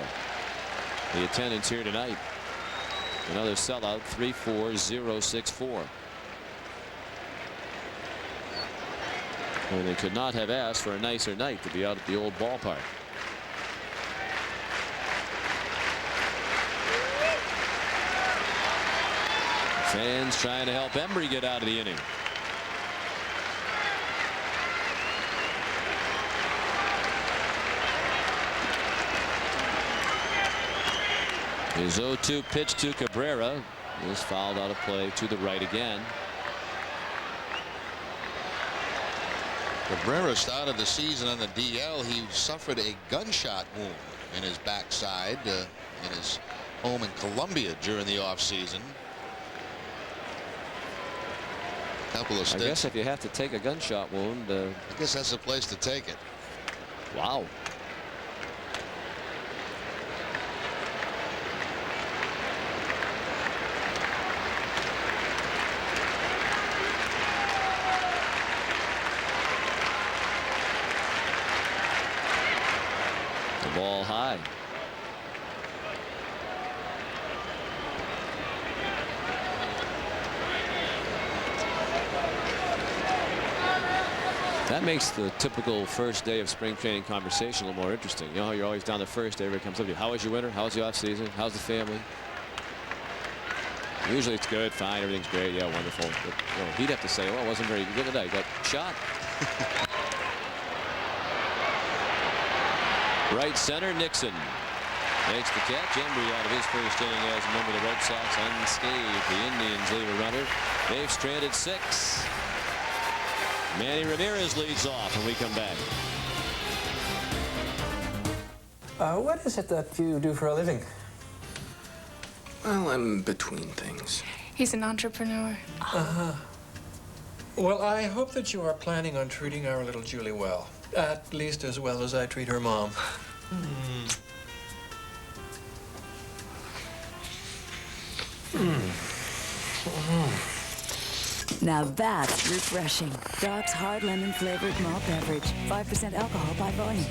The attendance here tonight. Another sellout, 34064. And they could not have asked for a nicer night to be out at the old ballpark. Fans trying to help Embry get out of the inning. His 0-2 pitch to Cabrera is fouled out of play to the right again. Cabrera started the season on the DL. He suffered a gunshot wound in his backside in his home in Colombia during the offseason. Couple of stints. I guess if you have to take a gunshot wound, I guess that's the place to take it. Wow. The ball high. That makes the typical first day of spring training conversation a little more interesting. You know how you're always down the first day, everybody comes up to you. How was your winter? How was the off season? How's the family? Usually it's good, fine, everything's great, yeah, wonderful. But, you know, he'd have to say, well, it wasn't very good today. Got shot. Right center, Nixon makes the catch. Embry out of his first inning as a member of the Red Sox unscathed. The Indians leave a runner. They've stranded 6. Manny Ramirez leads off when we come back. What is it that you do for a living? Well, I'm between things. He's an entrepreneur. Uh-huh. Well, I hope that you are planning on treating our little Julie well. At least as well as I treat her mom. Now that's refreshing. Doc's hard lemon flavored malt beverage. 5% alcohol by volume.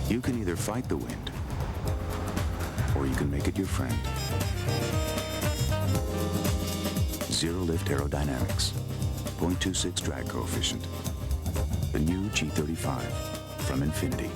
You can either fight the wind, or you can make it your friend. Zero lift aerodynamics, 0.26 drag coefficient. The new G35 from Infinity.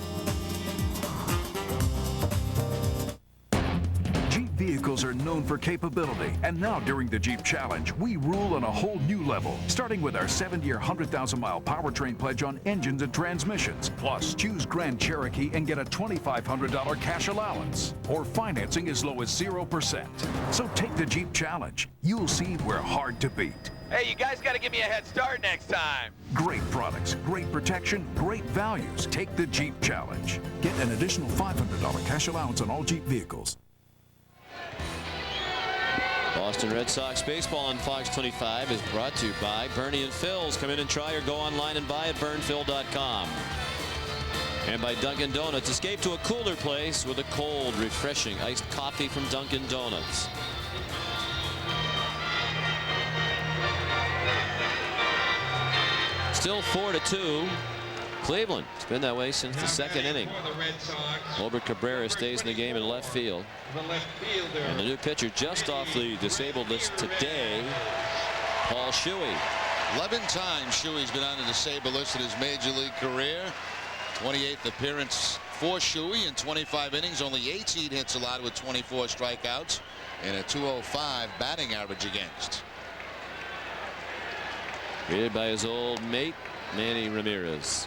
Jeep vehicles are known for capability, and now during the Jeep Challenge, we rule on a whole new level, starting with our 70 or 100,000-mile powertrain pledge on engines and transmissions. Plus, choose Grand Cherokee and get a $2,500 cash allowance, or financing as low as 0%. So take the Jeep Challenge. You'll see we're hard to beat. Hey, you guys got to give me a head start next time. Great products, great protection, great values. Take the Jeep Challenge. Get an additional $500 cash allowance on all Jeep vehicles. Boston Red Sox baseball on Fox 25 is brought to you by Bernie and Phil's. Come in and try or go online and buy at burnphil.com. And by Dunkin' Donuts. Escape to a cooler place with a cold, refreshing iced coffee from Dunkin' Donuts. Still 4-2. Cleveland. It's been that way since the second inning. Albert Cabrera stays in the game in left field. And the new pitcher just off the disabled list today, Paul Shuey. 11 times Shuey's been on the disabled list in his major league career. 28th appearance for Shuey in 25 innings. Only 18 hits allowed with 24 strikeouts and a .205 batting average against. Created by his old mate, Manny Ramirez.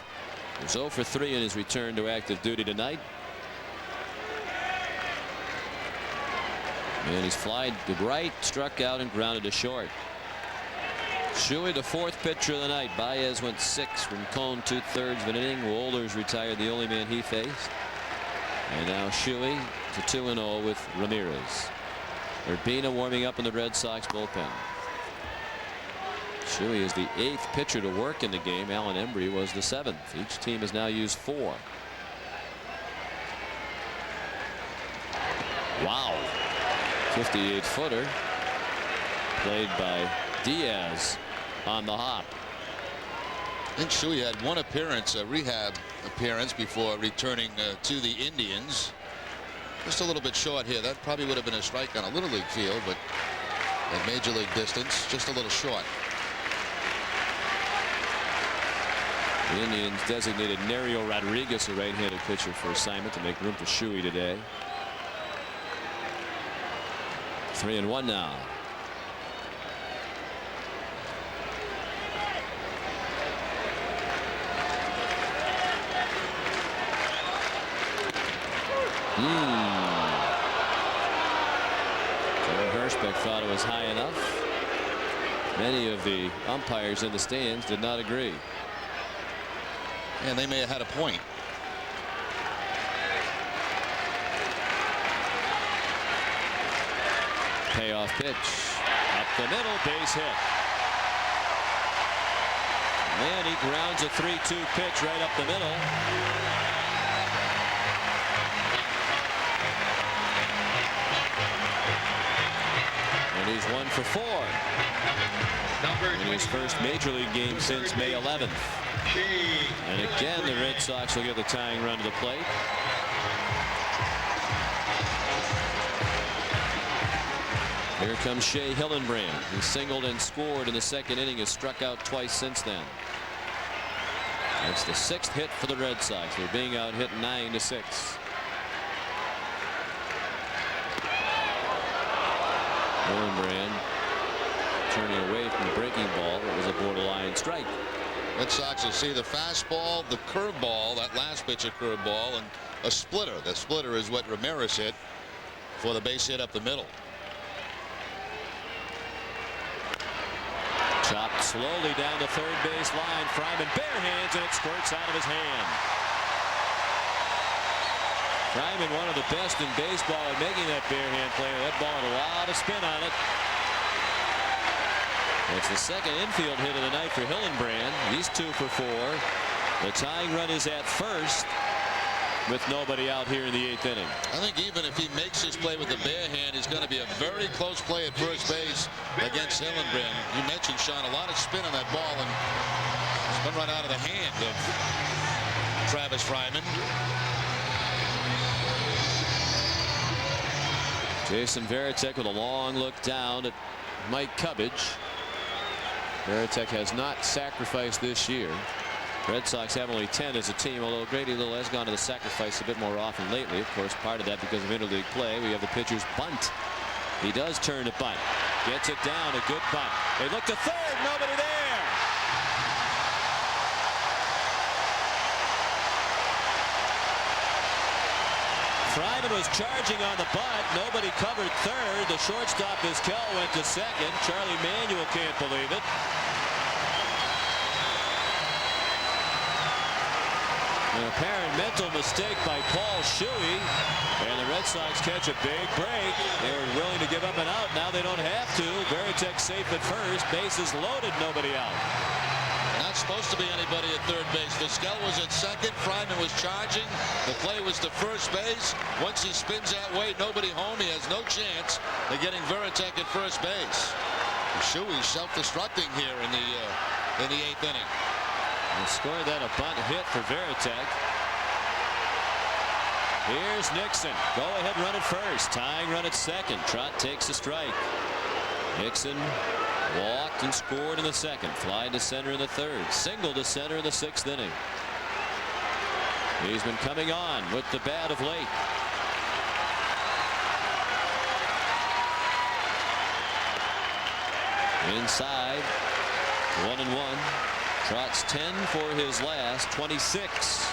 He's 0 for 3 in his return to active duty tonight. And he's flied to right, struck out, and grounded to short. Shuey, the fourth pitcher of the night. Baez went 6 from Cone, 2/3 of an inning. Wohlers retired, the only man he faced. And now Shuey to 2-0 with Ramirez. Urbina warming up in the Red Sox bullpen. Shuey is the 8th pitcher to work in the game. Alan Embry was the 7th. Each team has now used 4. Wow. 58-footer played by Diaz on the hop. I think Shuey had one appearance, a rehab appearance, before returning to the Indians. Just a little bit short here. That probably would have been a strike on a little league field, but at major league distance, just a little short. The Indians designated Nerio Rodriguez a right-handed pitcher for assignment to make room for Shuey today. 3-1 now. Joe Hirschbeck thought it was high enough. Many of the umpires in the stands did not agree. And they may have had a point. Payoff pitch. Up the middle, base hit. And he grounds a 3-2 pitch right up the middle. And he's 1 for 4. In his first major league game since May 11th. And again, the Red Sox will get the tying run to the plate. Here comes Shea Hillenbrand. He singled and scored in the second inning. Has struck out twice since then. That's the 6th hit for the Red Sox. They're being out hit 9-6. Hillenbrand turning away from the breaking ball. That was a borderline strike. Red Sox will see the fastball, the curveball, that last pitch a curveball, and a splitter. The splitter is what Ramirez hit for the base hit up the middle. Chopped slowly down the third base line. Fryman bare hands, and it squirts out of his hand. Fryman, one of the best in baseball at making that bare hand play. That ball had a lot of spin on it. It's the second infield hit of the night for Hillenbrand. He's 2 for 4. The tying run is at first with nobody out here in the 8th inning. I think even if he makes this play with the bare hand, it's going to be a very close play at first base against Hillenbrand. You mentioned, Sean, a lot of spin on that ball, and it's been right out of the hand of Travis Fryman. Jason Varitek with a long look down at Mike Cubbage. Varitek has not sacrificed this year. Red Sox have only 10 as a team, although Grady Little has gone to the sacrifice a bit more often lately. Of course, part of that because of interleague play. We have the pitcher's bunt. He does turn to bunt. Gets it down, a good bunt. They look to third, nobody there. Fryman was charging on the bunt. Nobody covered third. The shortstop, Vizquel, went to second. Charlie Manuel can't believe it. An apparent mental mistake by Paul Shuey, and the Red Sox catch a big break. They were willing to give up an out. Now they don't have to. Varitek safe at first. Bases loaded. Nobody out. Not supposed to be anybody at third base. Vizquel was at second. Fryman was charging. The play was to first base. Once he spins that way, nobody home. He has no chance of getting Varitek at first base. Shuey self-destructing here in the 8th inning. They scored that a bunt hit for Varitek. Here's Nixon. Go ahead run at first. Tying run at second. Trot takes a strike. Nixon walked and scored in the second. Fly to center in the third. Single to center in the 6th inning. He's been coming on with the bat of late. Inside. 1-1. Trot's 10 for his last 26.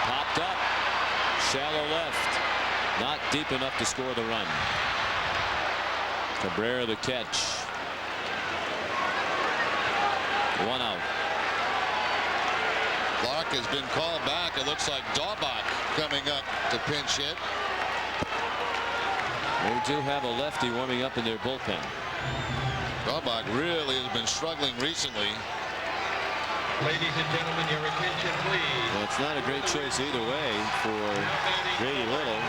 Popped up. Shallow left. Not deep enough to score the run. Cabrera the catch. 1 out. Clark has been called back. It looks like Daubach coming up to pinch hit. They do have a lefty warming up in their bullpen. Daubach really has been struggling recently. Ladies and gentlemen, your attention, please. Well, it's not a great choice either way for Grady Little.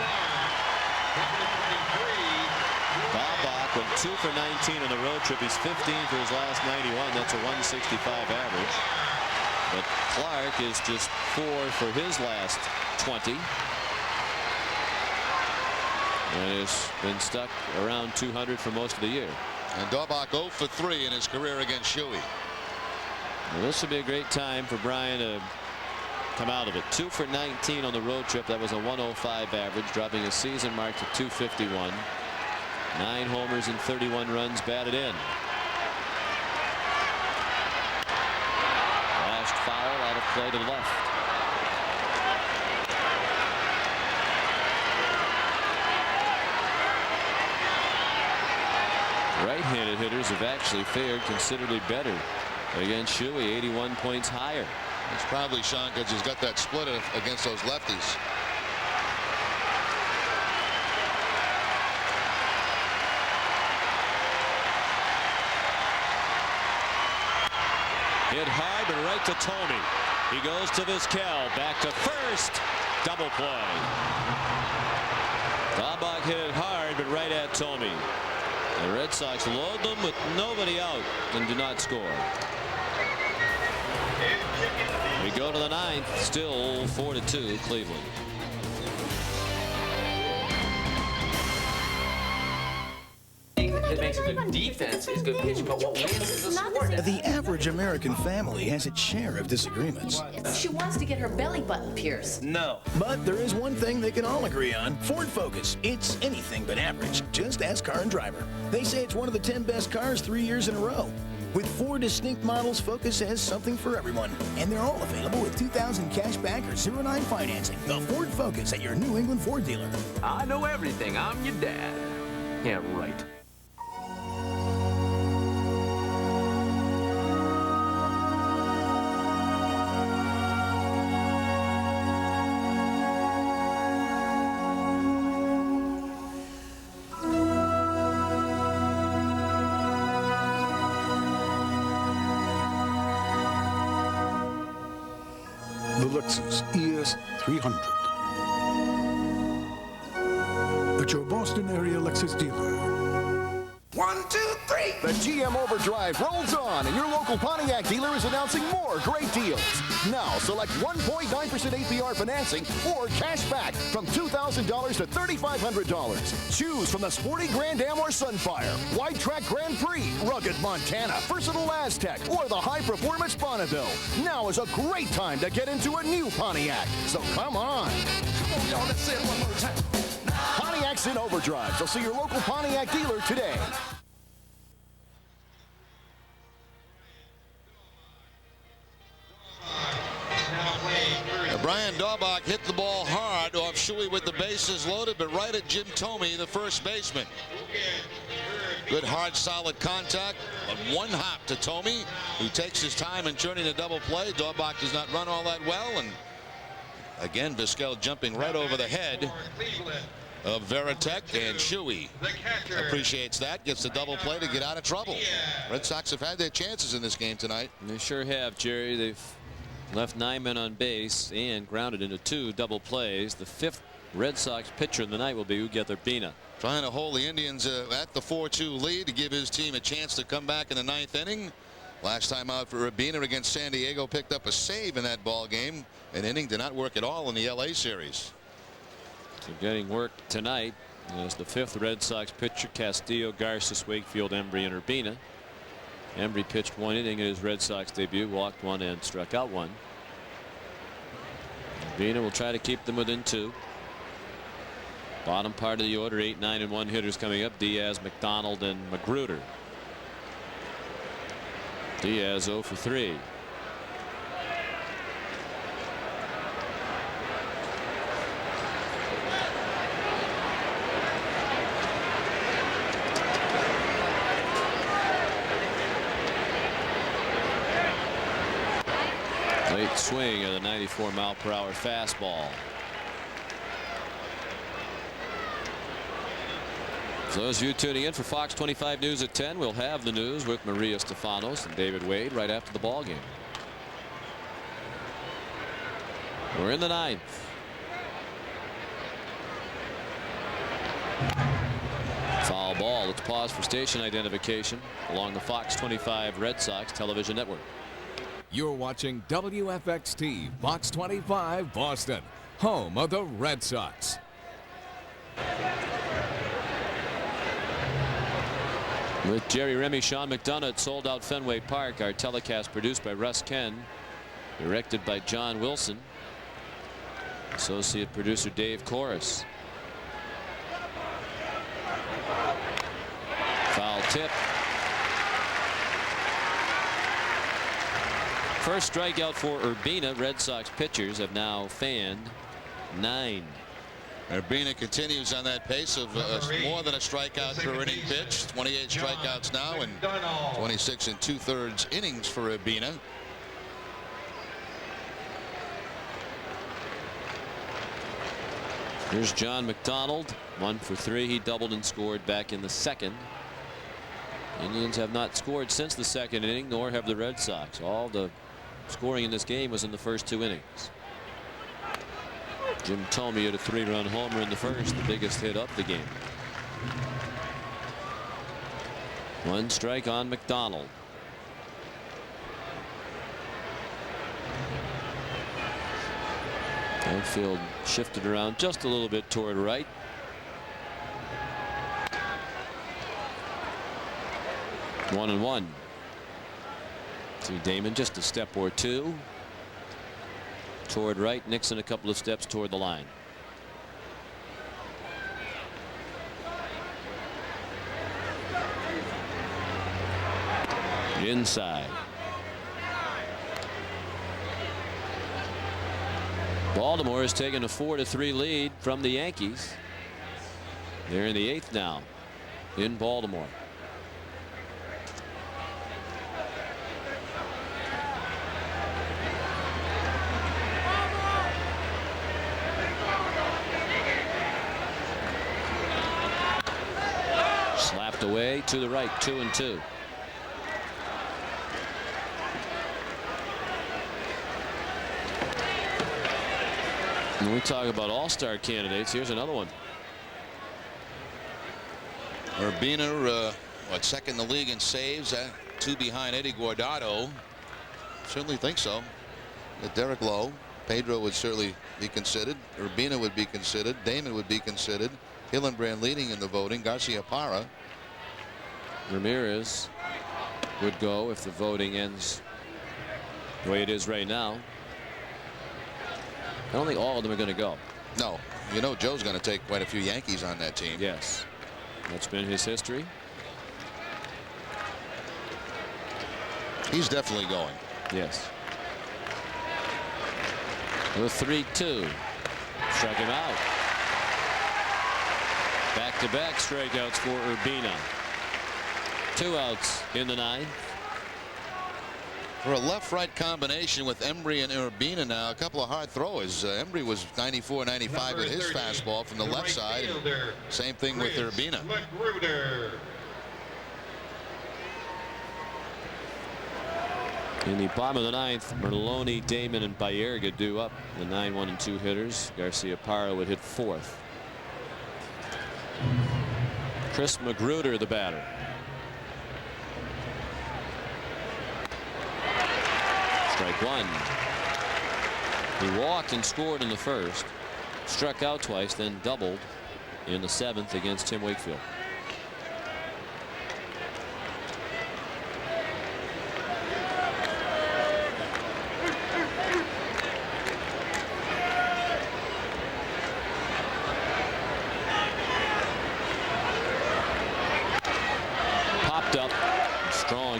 Daubach went 2 for 19 on the road trip. He's 15 for his last 91. That's a 165 average. But Clark is just 4 for his last 20. And has been stuck around 200 for most of the year. And Daubach 0 for 3 in his career against Shuey. Well, this would be a great time for Brian to come out of it. 2 for 19 on the road trip. That was a 105 average, dropping a season mark to 251. 9 homers and 31 runs batted in. Foul out of play to the left. Right-handed hitters have actually fared considerably better against Shuey. 81 points higher. It's probably, Sean, because he's got that split against those lefties. Hit hard, but right to Tomey. He goes to Vizquel. Back to first. Double play. Daubach hit it hard, but right at Tomey. The Red Sox load them with nobody out and do not score. We go to the 9th. Still 4-2 Cleveland. It makes a good defense is good pitching, but what wins is the sport. The average American family has its share of disagreements. She wants to get her belly button pierced. No. But there is one thing they can all agree on. Ford Focus. It's anything but average. Just ask Car and Driver. They say it's one of the 10 best cars 3 years in a row. With 4 distinct models, Focus has something for everyone. And they're all available with 2,000 cash back or 0-9 financing. The Ford Focus at your New England Ford dealer. I know everything. I'm your dad. Yeah, right. The Lexus ES 300. At your Boston area Lexus dealer. 1, 2, 3. The GM Overdrive rolls on, and your local Pontiac dealer is announcing more great deals. Now, select 1.9% APR financing or cash back from $2,000 to $3,500. Choose from the sporty Grand Am or Sunfire, wide track Grand Prix, rugged Montana, versatile Aztec, or the high-performance Bonneville. Now is a great time to get into a new Pontiac, so come on. Come on, y'all, let's say it one more time. Pontiac's in overdrive, so see your local Pontiac dealer today. Brian Daubach hit the ball hard off Shuey with the bases loaded, but right at Jim Thome, the first baseman. Good, hard, solid contact, but one hop to Thome, who takes his time in turning a double play. Daubach does not run all that well, and again, Vizquel jumping right over the head of Veritek, and Shuey appreciates that, gets the double play to get out of trouble. Red Sox have had their chances in this game tonight. They sure have, Jerry. They've left 9 men on base and grounded into 2 double plays. The 5th Red Sox pitcher of the night will be Ugueth Urbina. Trying to hold the Indians at the 4-2 lead to give his team a chance to come back in the 9th inning. Last time out for Urbina against San Diego, picked up a save in that ball game. An inning did not work at all in the LA series. So getting work tonight is the 5th Red Sox pitcher, Castillo, Garces, Wakefield, Embry, and Urbina. Embry pitched 1 inning in his Red Sox debut, walked 1 and struck out 1. Urbina will try to keep them within 2. Bottom part of the order, 8, 9, and 1 hitters coming up. Diaz, McDonald, and Magruder. Diaz 0 for 3. Late swing of the 94-mile-per-hour fastball. For those of you tuning in for Fox 25 News at 10, we'll have the news with Maria Stefanos and David Wade right after the ball game. We're in the 9th. Foul ball. Let's pause for station identification along the Fox 25 Red Sox television network. You're watching WFXT Fox 25 Boston, home of the Red Sox. With Jerry Remy, Sean McDonough at Sold Out Fenway Park. Our telecast produced by Russ Ken, directed by John Wilson, associate producer Dave Corris. Foul tip. First strikeout for Urbina. Red Sox pitchers have now fanned 9. Urbina continues on that pace of more than a strikeout per inning pitch. 28 strikeouts now and 26 2/3 innings for Urbina. Here's John McDonald, 1 for 3. He doubled and scored back in the 2nd. Indians have not scored since the 2nd inning, nor have the Red Sox. All the scoring in this game was in the first 2 innings. Jim Thome had a 3-run homer in the first, the biggest hit of the game. 1 strike on McDonald. Outfield shifted around just a little bit toward right. One and 1. To Damon, just a step or 2 toward right. Nixon a couple of steps toward the line. Inside. Baltimore has taken a 4-3 lead from the Yankees. They're in the 8th now in Baltimore. Slapped away to the right, 2-2. When we talk about all-star candidates, here's another one. Urbina second in the league in saves, 2 behind Eddie Guardado. Certainly think so. Derek Lowe, Pedro would certainly be considered. Urbina would be considered. Damon would be considered. Hillenbrand leading in the voting. Garcia Parra. Ramirez would go if the voting ends the way it is right now. I don't think all of them are going to go. No. You know Joe's going to take quite a few Yankees on that team. Yes. That's been his history. He's definitely going. Yes. The 3-2. Struck him out. Back-to-back strikeouts for Urbina. 2 outs in the 9th. For a left-right combination with Embry and Urbina now, a couple of hard throwers. Embry was 94, 95 with his fastball from the left side. Same thing with Urbina. In the bottom of the 9th, Merloni, Damon, and Baerga due up. The 9-1 and 2 hitters. Garcia Parra would hit 4th. Chris Magruder, the batter. Strike 1. He walked and scored in the 1st. Struck out twice, then doubled in the 7th against Tim Wakefield.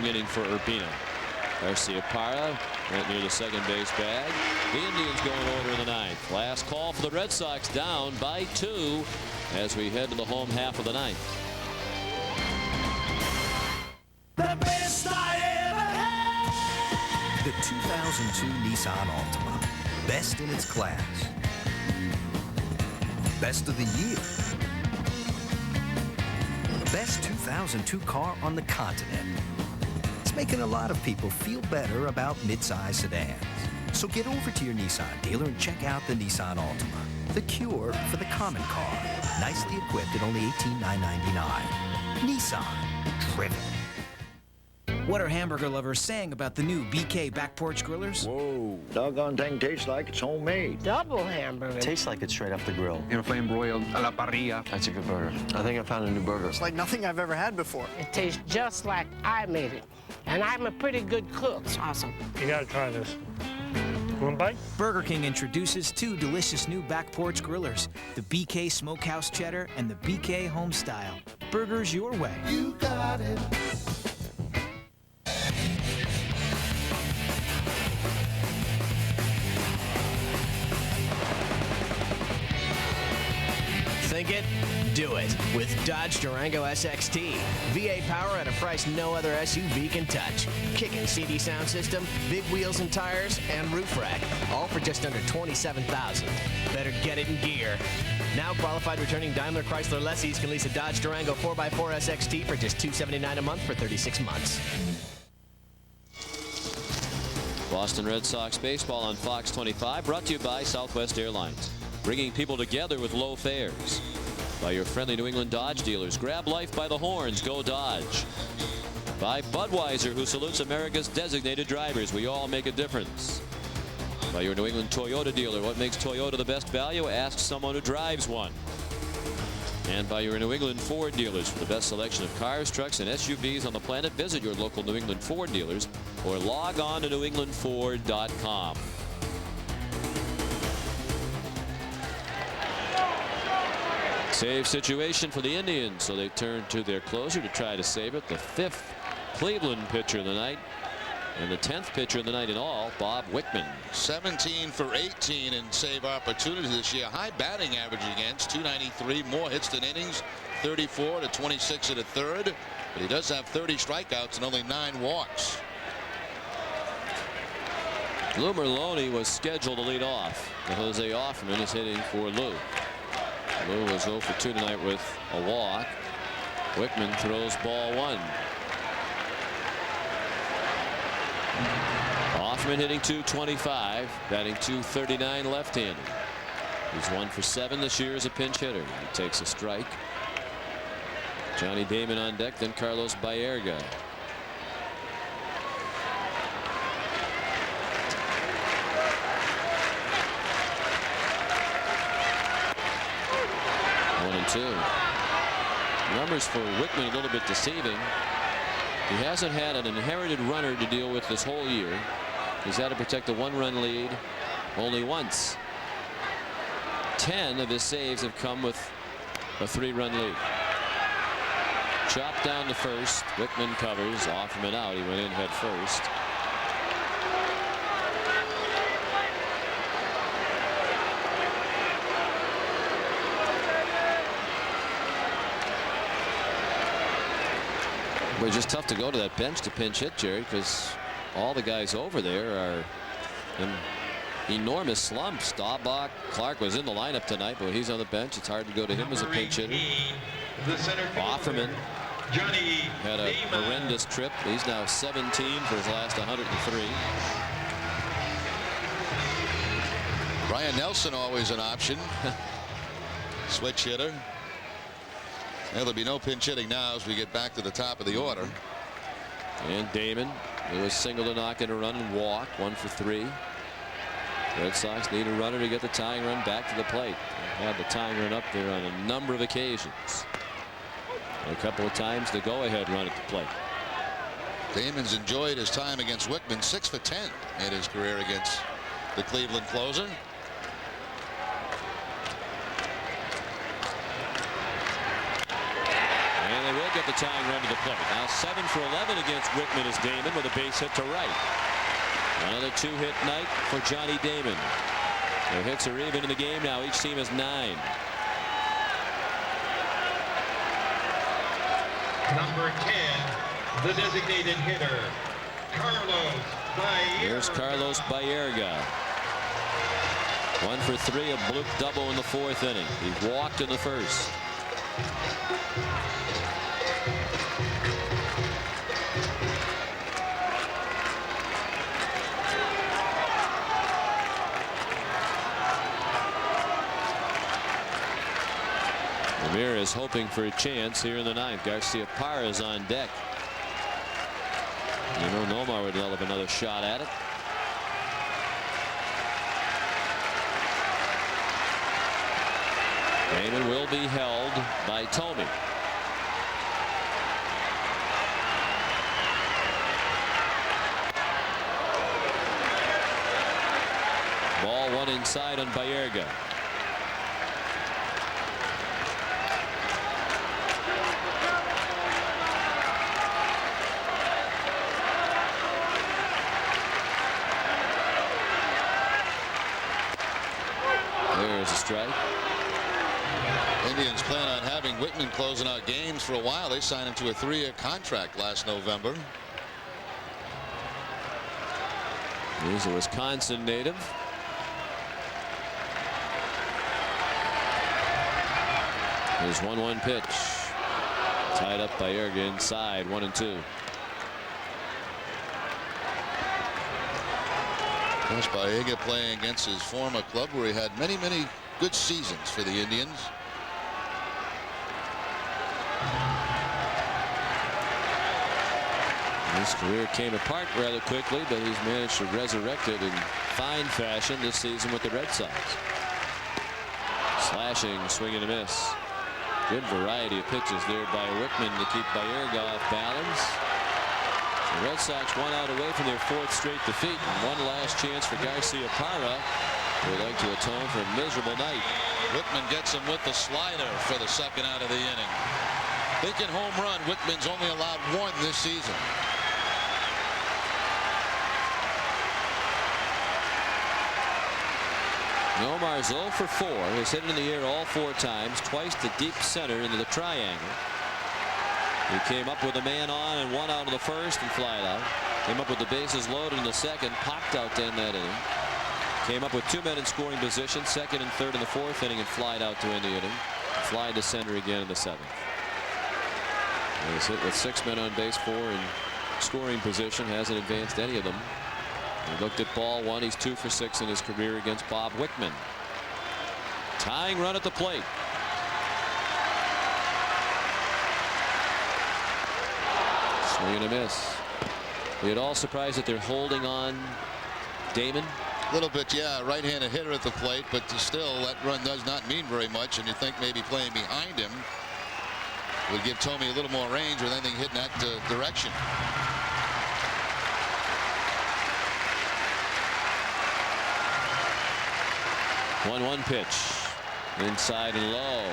Inning for Urbina. Garcia Parra went near the second base bag. The Indians going over in the 9th. Last call for the Red Sox, down by 2 as we head to the home half of the 9th. The best I ever had. The 2002 Nissan Altima. Best in its class. Best of the year. Best 2002 car on the continent. It's making a lot of people feel better about midsize sedans. So get over to your Nissan dealer and check out the Nissan Altima. The cure for the common car. Nicely equipped at only $18,999. Nissan. Driven. What are hamburger lovers saying about the new BK back porch grillers? Whoa. Doggone thing tastes like it's homemade. Double hamburger. Tastes like it's straight off the grill. Flame broiled a la parrilla. That's a good burger. I think I found a new burger. It's like nothing I've ever had before. It tastes just like I made it. And I'm a pretty good cook. It's awesome. You gotta try this. One bite? Burger King introduces 2 delicious new back porch grillers, the BK Smokehouse Cheddar and the BK Home Style. Burgers your way. You got it. Think it? Do it with Dodge Durango SXT. VA power at a price no other SUV can touch. Kicking CD sound system, big wheels and tires, and roof rack. All for just under $27,000. Better get it in gear. Now qualified returning Daimler Chrysler lessees can lease a Dodge Durango 4x4 SXT for just $279 a month for 36 months. Boston Red Sox baseball on Fox 25, brought to you by Southwest Airlines, bringing people together with low fares. By your friendly New England Dodge dealers, grab life by the horns, go Dodge. By Budweiser, who salutes America's designated drivers. We all make a difference. By your New England Toyota dealer, what makes Toyota the best value? Ask someone who drives one. And by your New England Ford dealers, for the best selection of cars, trucks, and SUVs on the planet, visit your local New England Ford dealers or log on to newenglandford.com. Save situation for the Indians, so they turn to their closer to try to save it. The 5th Cleveland pitcher of the night and the 10th pitcher of the night in all, Bob Wickman. 17 for 18 in save opportunities this year. High batting average against, 293, more hits than innings, 34 to 26 at a third. But he does have 30 strikeouts and only 9 walks. Lou Merloni was scheduled to lead off. And Jose Offerman is hitting for Lou. Lou was 0 for 2 tonight with a walk. Wickman throws ball 1. Offerman hitting .225, batting .239 left-handed. He's 1 for 7 this year as a pinch hitter. He takes a strike. Johnny Damon on deck, then Carlos Baerga. One and two. Numbers for Wickman a little bit deceiving. He hasn't had an inherited runner to deal with this whole year. He's had to protect a 1-run lead only once. 10 of his saves have come with a 3-run lead. Chopped down to first. Wickman covers. Offerman out. He went in head first. But it's just tough to go to that bench to pinch hit, Jerry, because all the guys over there are in enormous slumps. Staubach, Clark was in the lineup tonight, but when he's on the bench, it's hard to go to him as a pinch hitter. Offerman had a horrendous trip. He's now 17 for his last 103. Brian Nelson always an option. Switch hitter. There'll be no pinch hitting now as we get back to the top of the order. And Damon, who was single to knock in a run and walk, 1 for 3. Red Sox need a runner to get the tying run back to the plate. They had the tying run up there on a number of occasions. And a couple of times the go-ahead run at the plate. Damon's enjoyed his time against Wickman, 6 for 10 in his career against the Cleveland closer. And they will get the tying run to the plate. Now 7 for 11 against Wickman is Damon with a base hit to right. Another 2-hit night for Johnny Damon. Their hits are even in the game now. Each team has 9. Number 10, the designated hitter, Carlos Baerga. Here's Carlos Baerga. 1 for 3, a bloop double in the 4th inning. He walked in the 1st. Ramirez hoping for a chance here in the 9th. Garcia Parra's on deck. You know, Nomar would love another shot at it. Damon will be held by Tomey. Ball 1 inside on Baerga. There's a strike. Indians plan on having Wickman closing out games for a while. They signed him to a 3-year contract last November. He's a Wisconsin native. Here's 1-1 pitch. Tied up by Baerga inside, 1-2. Coach Baerga playing against his former club where he had many good seasons for the Indians. His career came apart rather quickly, but he's managed to resurrect it in fine fashion this season with the Red Sox. Slashing, swing and a miss. Good variety of pitches there by Wickman to keep Baerga off balance. The Red Sox 1 out away from their 4th straight defeat, and one last chance for Garcia Parra, who would like to atone for a miserable night. Wickman gets him with the slider for the 2nd out of the inning. Thinking home run. Wickman's only allowed 1 this season. Nomar's 0 for 4. He's hit it in the air all 4 times, twice to deep center into the triangle. He came up with a man on and 1 out of the 1st and flied out. Came up with the bases loaded in the 2nd, popped out to end that inning. Came up with 2 men in scoring position, 2nd and 3rd in the 4th inning, and flied out to end the inning. Fly to center again in the 7th. He's hit with 6 men on base, 4 in scoring position, hasn't advanced any of them. He looked at ball 1. He's 2 for 6 in his career against Bob Wickman. Tying run at the plate. Swing and a miss. Are you at all surprised that they're holding on Damon? A little bit, yeah. Right-handed hitter at the plate, but still, that run does not mean very much. And you think maybe playing behind him would give Tomey a little more range with anything hitting that direction. One pitch. Inside and low.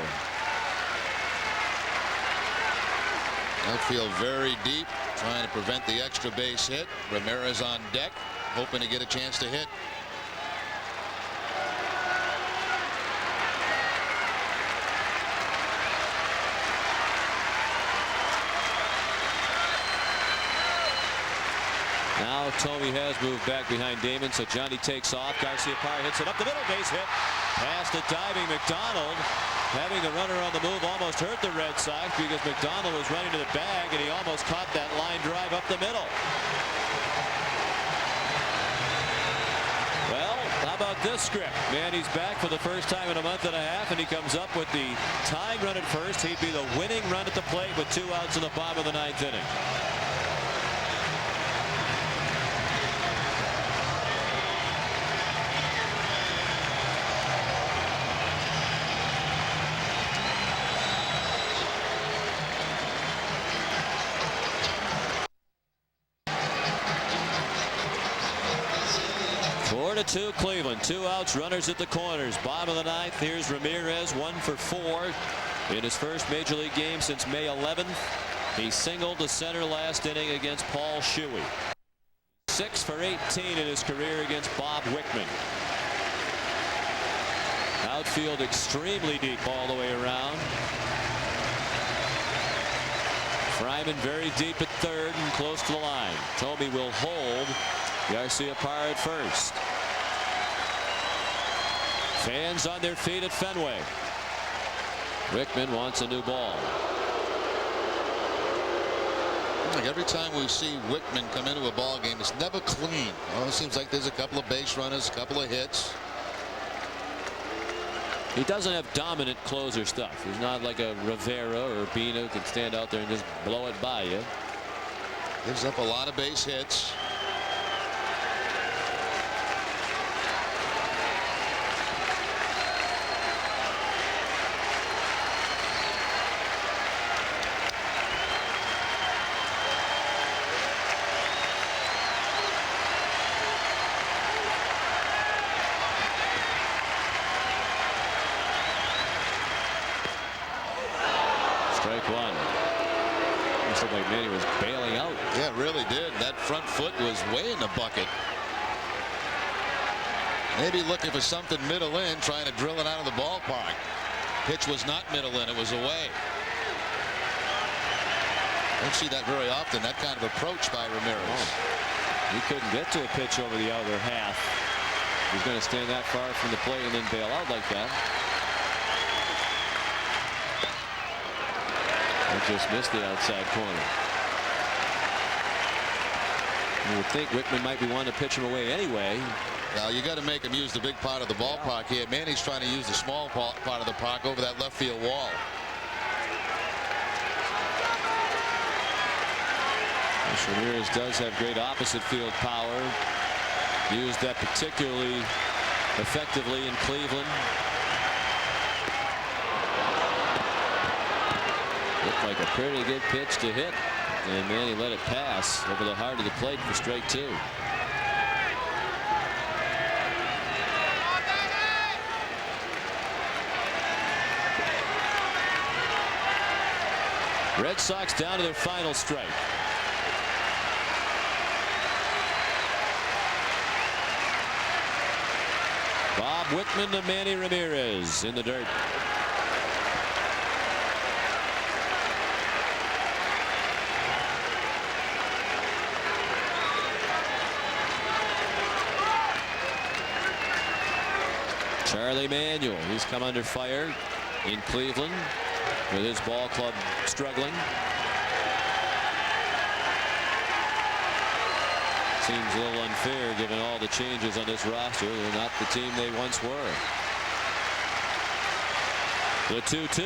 Outfield very deep, trying to prevent the extra base hit. Ramirez on deck, hoping to get a chance to hit. Now Tomey has moved back behind Damon, so Johnny takes off. Garciaparra hits it up the middle, base hit. Past the diving McDonald. Having the runner on the move almost hurt the Red Sox because McDonald was running to the bag and he almost caught that line drive up the middle. Well, how about this script? Manny's back for the first time in a month and a half, and he comes up with the tying run at first. He'd be the winning run at the plate with 2 outs in the bottom of the 9th inning. To Cleveland. 2 outs, runners at the corners. Bottom of the 9th. Here's Ramirez, 1 for 4 in his first major league game since May 11th. He singled to center last inning against Paul Shuey. 6 for 18 in his career against Bob Wickman. Outfield extremely deep all the way around. Fryman very deep at third and close to the line. Tomey will hold. Garciaparra at first. Fans on their feet at Fenway. Wickman wants a new ball. Like every time we see Wickman come into a ball game, it's never clean. It seems like there's a couple of base runners, a couple of hits. He doesn't have dominant closer stuff. He's not like a Rivera or Bina who can stand out there and just blow it by you. Gives up a lot of base hits. Manny was bailing out. Yeah, it really did. That front foot was way in the bucket. Maybe looking for something middle in, trying to drill it out of the ballpark. Pitch was not middle in, it was away. Don't see that very often, that kind of approach by Ramirez. He couldn't get to a pitch over the outer half. He's going to stand that far from the plate and then bail out like that. He just missed the outside corner. You would think Wickman might be wanting to pitch him away anyway. Well, you got to make him use the big part of the ballpark here. Manny's trying to use the small part of the park over that left field wall. Ramirez does have great opposite field power. Used that particularly effectively in Cleveland. Looked like a pretty good pitch to hit, and Manny let it pass over the heart of the plate for strike 2. Red Sox down to their final strike. Bob Wickman to Manny Ramirez in the dirt. Charlie Manuel, he's come under fire in Cleveland with his ball club struggling. Seems a little unfair given all the changes on this roster. They're not the team they once were. The 2-2.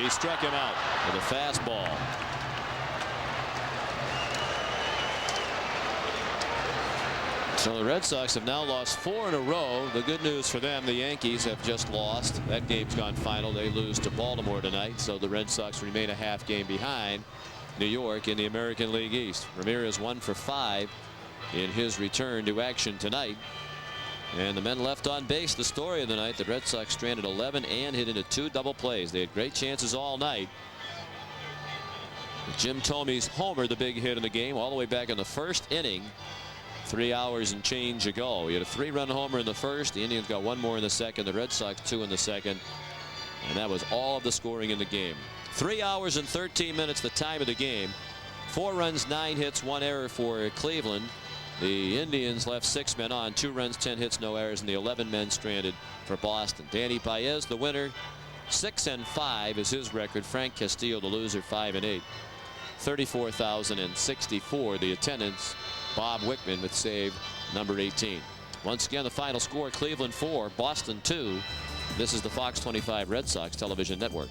He struck him out with a fastball. So the Red Sox have now lost 4 in a row. The good news for them, the Yankees have just lost. That game's gone final. They lose to Baltimore tonight. So the Red Sox remain a half game behind New York in the American League East. Ramirez 1 for 5 in his return to action tonight. And the men left on base, the story of the night. The Red Sox stranded 11 and hit into 2 double plays. They had great chances all night. Jim Thome's homer, the big hit in the game, all the way back in the first inning. 3 hours and change ago. He had a 3-run homer in the first. The Indians got 1 more in the second. The Red Sox 2 in the second. And that was all of the scoring in the game. 3 hours and 13 minutes the time of the game. 4 runs, 9 hits, 1 error for Cleveland. The Indians left 6 men on, 2 runs, 10 hits, no errors, and the 11 men stranded for Boston. Danny Baez, the winner, 6-5 is his record. Frank Castillo, the loser, 5-8. 34,064 the attendance. Bob Wickman with save number 18. Once again, the final score: Cleveland 4, Boston 2. This is the Fox 25 Red Sox television network.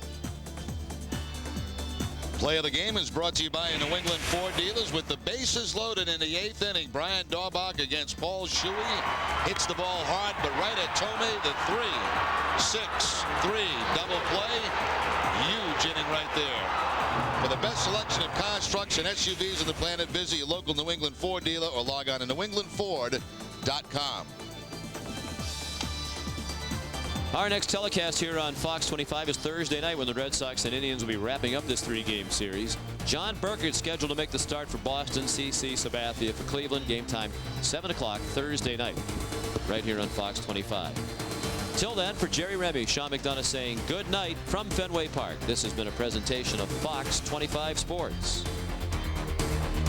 Play of the game is brought to you by New England Ford dealers. With the bases loaded in the 8th inning, Brian Daubach against Paul Shuey hits the ball hard, but right at Tomei. The 3-6-3 double play. Huge inning right there. For the best selection of cars, trucks, and SUVs on the planet, visit your local New England Ford dealer or log on to newenglandford.com. Our next telecast here on Fox 25 is Thursday night, when the Red Sox and Indians will be wrapping up this 3-game series. John Burkert scheduled to make the start for Boston. CC Sabathia for Cleveland. Game time 7 o'clock Thursday night, right here on Fox 25. Till then, for Jerry Remy, Sean McDonough saying good night from Fenway Park. This has been a presentation of Fox 25 Sports.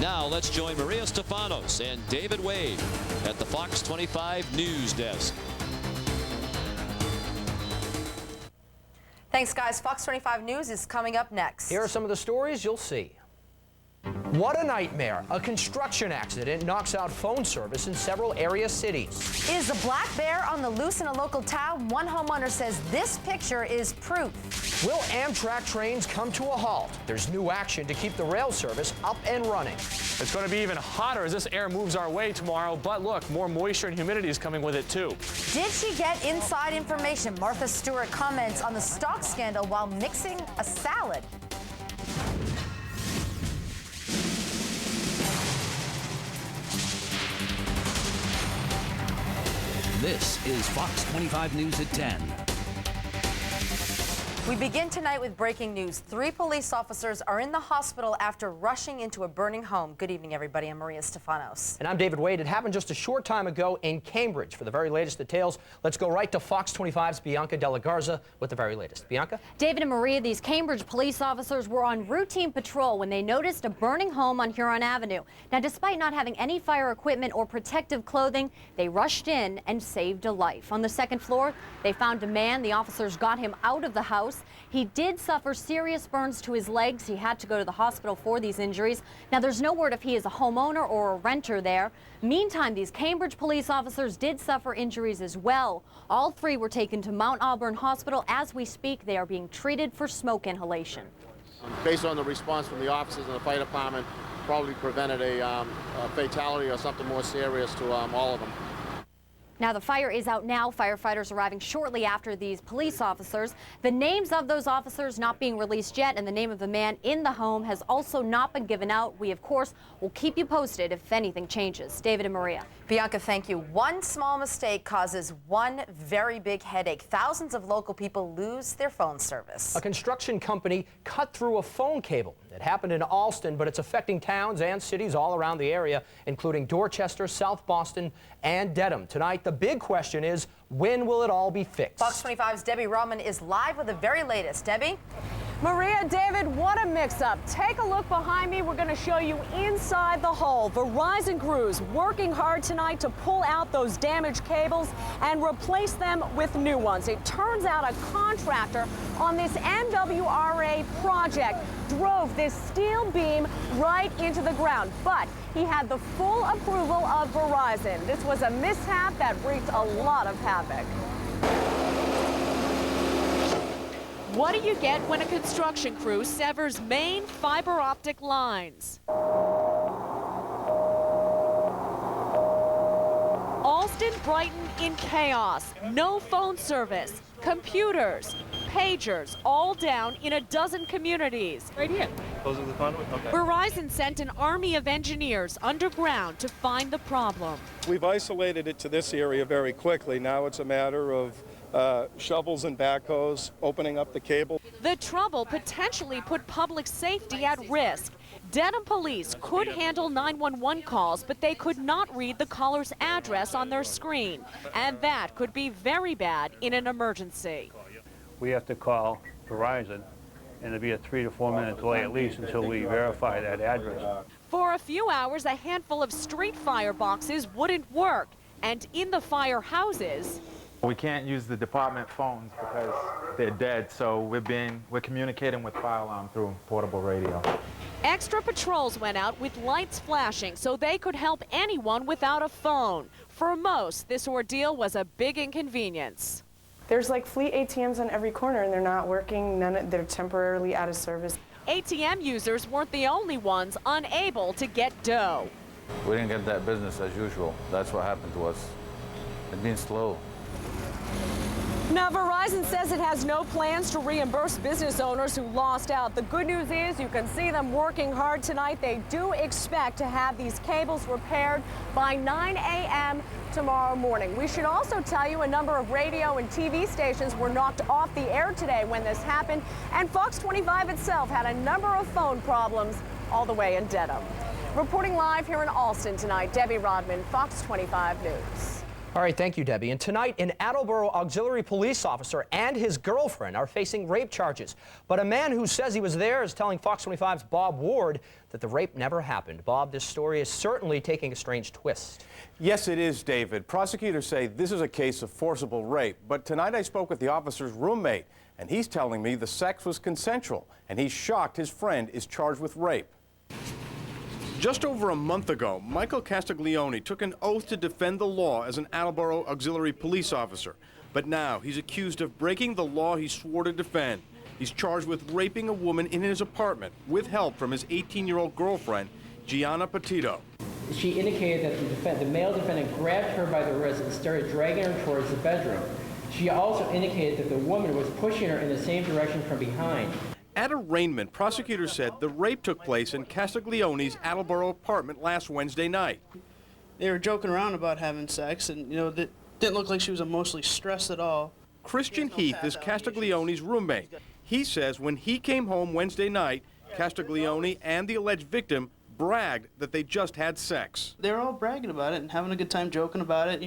Now let's join Maria Stefanos and David Wade at the Fox 25 News Desk. Thanks, guys. Fox 25 News is coming up next. Here are some of the stories you'll see. What a nightmare. A construction accident knocks out phone service in several area cities. Is a black bear on the loose in a local town? One homeowner says this picture is proof. Will Amtrak trains come to a halt? There's new action to keep the rail service up and running. It's going to be even hotter as this air moves our way tomorrow, but look, more moisture and humidity is coming with it too. Did she get inside information? Martha Stewart comments on the stock scandal while mixing a salad. This is Fox 25 News at 10. We begin tonight with breaking news. 3 police officers are in the hospital after rushing into a burning home. Good evening, everybody. I'm Maria Stefanos. And I'm David Wade. It happened just a short time ago in Cambridge. For the very latest details, let's go right to Fox 25's Bianca De La Garza with the very latest. Bianca? David and Maria, these Cambridge police officers were on routine patrol when they noticed a burning home on Huron Avenue. Now, despite not having any fire equipment or protective clothing, they rushed in and saved a life. On the 2nd floor, they found a man. The officers got him out of the house. He did suffer serious burns to his legs. He had to go to the hospital for these injuries. Now, there's no word if he is a homeowner or a renter there. Meantime, these Cambridge police officers did suffer injuries as well. All 3 were taken to Mount Auburn Hospital. As we speak, they are being treated for smoke inhalation. Based on the response from the officers and the fire department, probably prevented a fatality or something more serious to all of them. Now, the fire is out now. Firefighters arriving shortly after these police officers. The names of those officers not being released yet, and the name of the man in the home has also not been given out. We, of course, will keep you posted if anything changes. David and Maria. Bianca, thank you. One small mistake causes one very big headache. Thousands of local people lose their phone service. A construction company cut through a phone cable. It happened in Alston, but it's affecting towns and cities all around the area, including Dorchester, South Boston, and Dedham. Tonight, the big question is, when will it all be fixed? Fox 25's Debbie Rahman is live with the very latest. Debbie? Maria, David, what a mix-up. Take a look behind me. We're going to show you inside the hole. Verizon crews working hard tonight to pull out those damaged cables and replace them with new ones. It turns out a contractor on this NWRA project drove this steel beam right into the ground, but he had the full approval of Verizon. This was a mishap that wreaked a lot of havoc. What do you get when a construction crew severs main fiber optic lines? Boston, Brighton in chaos. No phone service, computers, pagers, all down in a dozen communities. Right here. Those are the conduit? Okay. Verizon sent an army of engineers underground to find the problem. We've isolated it to this area very quickly. Now it's a matter of shovels and backhoes, opening up the cable. The trouble potentially put public safety at risk. Dedham police could handle 911 calls, but they could not read the caller's address on their screen. And that could be very bad in an emergency. We have to call Verizon, and it'll be a 3 to 4 minute delay at least until we verify that address. For a few hours, a handful of street fire boxes wouldn't work. And in the firehouses, we can't use the department phones because they're dead, so we're communicating with fire alarm through portable radio. extra patrols went out with lights flashing so they could help anyone without a phone. For most, this ordeal was a big inconvenience. There's like fleet ATMs on every corner and they're not working, they're temporarily out of service. ATM users weren't the only ones unable to get dough. We didn't get that business as usual. That's what happened to us. It's been slow. Now, Verizon says it has no plans to reimburse business owners who lost out. The good news is you can see them working hard tonight. They do expect to have these cables repaired by 9 a.m. tomorrow morning. We should also tell you a number of radio and TV stations were knocked off the air today when this happened, and Fox 25 itself had a number of phone problems all the way in Dedham. Reporting live here in Alston tonight, Debbie Rodman, Fox 25 News. All right, thank you, Debbie. And tonight, an Attleboro auxiliary police officer and his girlfriend are facing rape charges. But a man who says he was there is telling Fox 25's Bob Ward that the rape never happened. Bob, this story is certainly taking a strange twist. Yes, it is, David. Prosecutors say this is a case of forcible rape. But tonight I spoke with the officer's roommate, and he's telling me the sex was consensual, and he's shocked his friend is charged with rape. Just over a month ago, Michael Castiglione took an oath to defend the law as an Attleboro auxiliary police officer. But now he's accused of breaking the law he swore to defend. He's charged with raping a woman in his apartment with help from his 18-year-old girlfriend, Gianna Petito. She indicated that the male defendant grabbed her by the wrist and started dragging her towards the bedroom. She also indicated that the woman was pushing her in the same direction from behind. At arraignment, prosecutors said the rape took place in Castiglione's Attleboro apartment last Wednesday night. They were joking around about having sex, and, that didn't look like she was emotionally stressed at all. Christian Heath is Castiglione's roommate. He says when he came home Wednesday night, Castiglione and the alleged victim bragged that they just had sex. They were all bragging about it and having a good time joking about it,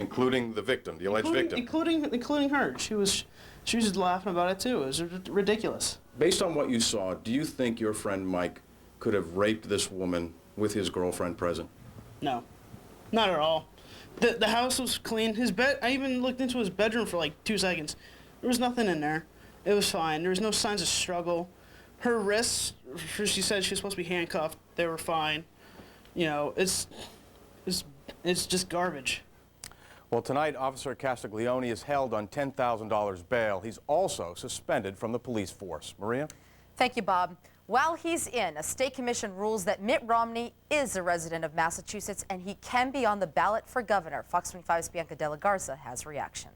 Including the victim, the alleged victim. Including her. She was just laughing about it too. It was ridiculous. Based on what you saw, do you think your friend Mike could have raped this woman with his girlfriend present? No, not at all. The house was clean. His bed, I even looked into his bedroom for like 2 seconds. There was nothing in there. It was fine. There was no signs of struggle. Her wrists, she said she was supposed to be handcuffed. They were fine. It's just garbage. Well, tonight, Officer Castiglione is held on $10,000 bail. He's also suspended from the police force. Maria? Thank you, Bob. While he's in, a state commission rules that Mitt Romney is a resident of Massachusetts and he can be on the ballot for governor. Fox 25's Bianca De La Garza has reaction.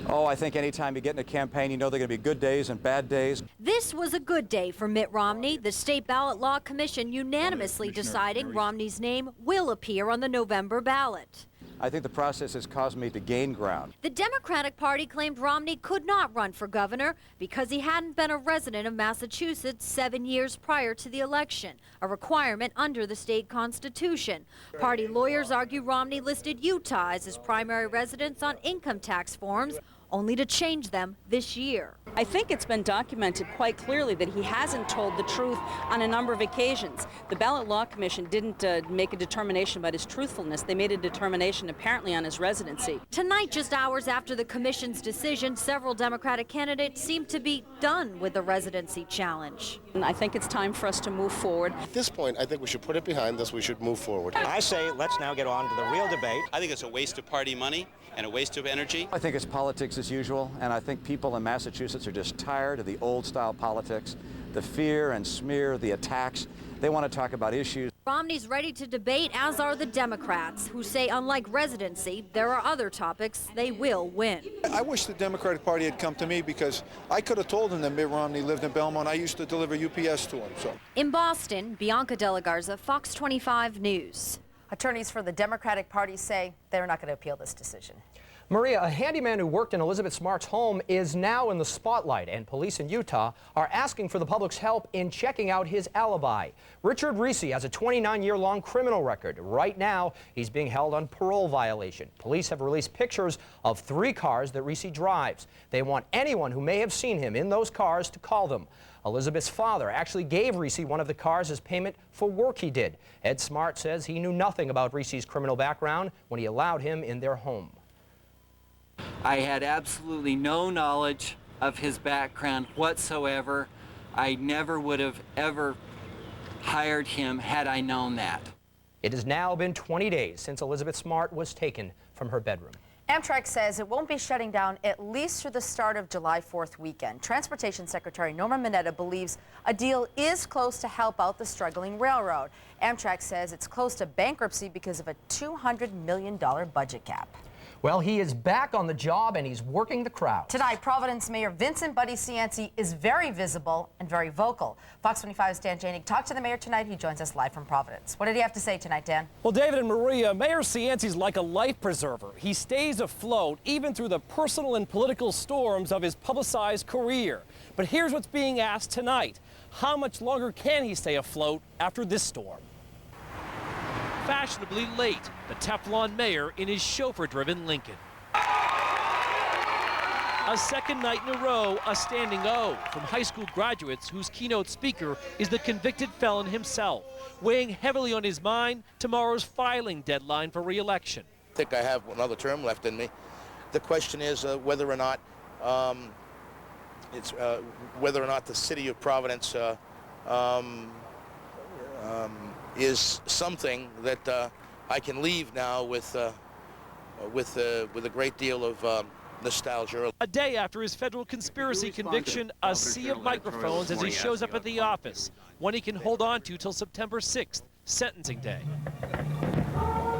Oh, I think anytime you get in a campaign, you know there are going to be good days and bad days. This was a good day for Mitt Romney. The State Ballot Law Commission unanimously deciding Romney's name will appear on the November ballot. I think the process has caused me to gain ground. The Democratic Party claimed Romney could not run for governor because he hadn't been a resident of Massachusetts 7 years prior to the election, a requirement under the state constitution. Party lawyers argue Romney listed Utah as his primary residence on income tax forms, only to change them this year. I think it's been documented quite clearly that he hasn't told the truth on a number of occasions. The Ballot Law Commission didn't make a determination about his truthfulness. They made a determination apparently on his residency. Tonight, just hours after the commission's decision, several Democratic candidates seem to be done with the residency challenge. And I think it's time for us to move forward. At this point, I think we should put it behind us. We should move forward. I say let's now get on to the real debate. I think it's a waste of party money and a waste of energy. I think it's politics as usual, and I think people in Massachusetts are just tired of the old-style politics. the fear and smear, the attacks. They want to talk about issues. Romney's ready to debate, as are the Democrats, who say unlike residency, there are other topics they will win. I wish the Democratic Party had come to me, because I could have told them that Mitt Romney lived in Belmont. I used to deliver UPS to him. So. In Boston, Bianca De La Garza, Fox 25 News. Attorneys for the Democratic Party say they're not going to appeal this decision. Maria, a handyman who worked in Elizabeth Smart's home is now in the spotlight, and police in Utah are asking for the public's help in checking out his alibi. Richard Reese has a 29-year-long criminal record. Right now, he's being held on parole violation. Police have released pictures of 3 cars that Reese drives. They want anyone who may have seen him in those cars to call them. Elizabeth's father actually gave Reese one of the cars as payment for work he did. Ed Smart says he knew nothing about Reese's criminal background when he allowed him in their home. I had absolutely no knowledge of his background whatsoever. I never would have ever hired him had I known that. It has now been 20 days since Elizabeth Smart was taken from her bedroom. Amtrak says it won't be shutting down at least through the start of July 4th weekend. Transportation Secretary Norma Mineta believes a deal is close to help out the struggling railroad. Amtrak says it's close to bankruptcy because of a $200 million budget cap. Well, he is back on the job and he's working the crowd. Tonight, Providence Mayor Vincent Buddy Cianci is very visible and very vocal. Fox 25's Dan Janig talked to the mayor tonight. He joins us live from Providence. What did he have to say tonight, Dan? Well, David and Maria, Mayor Cianci's like a life preserver. He stays afloat even through the personal and political storms of his publicized career. But here's what's being asked tonight. How much longer can he stay afloat after this storm? Fashionably late, the Teflon mayor in his chauffeur-driven Lincoln. A second night in a row, a standing O from high school graduates whose keynote speaker is the convicted felon himself, weighing heavily on his mind tomorrow's filing deadline for re-election. I think I have another term left in me. The question is whether or not the city of Providence is something that I can leave now with a great deal of nostalgia. A day after his federal conspiracy conviction, a sea of microphones as he shows up at the office, one he can hold on to till September 6th, sentencing day.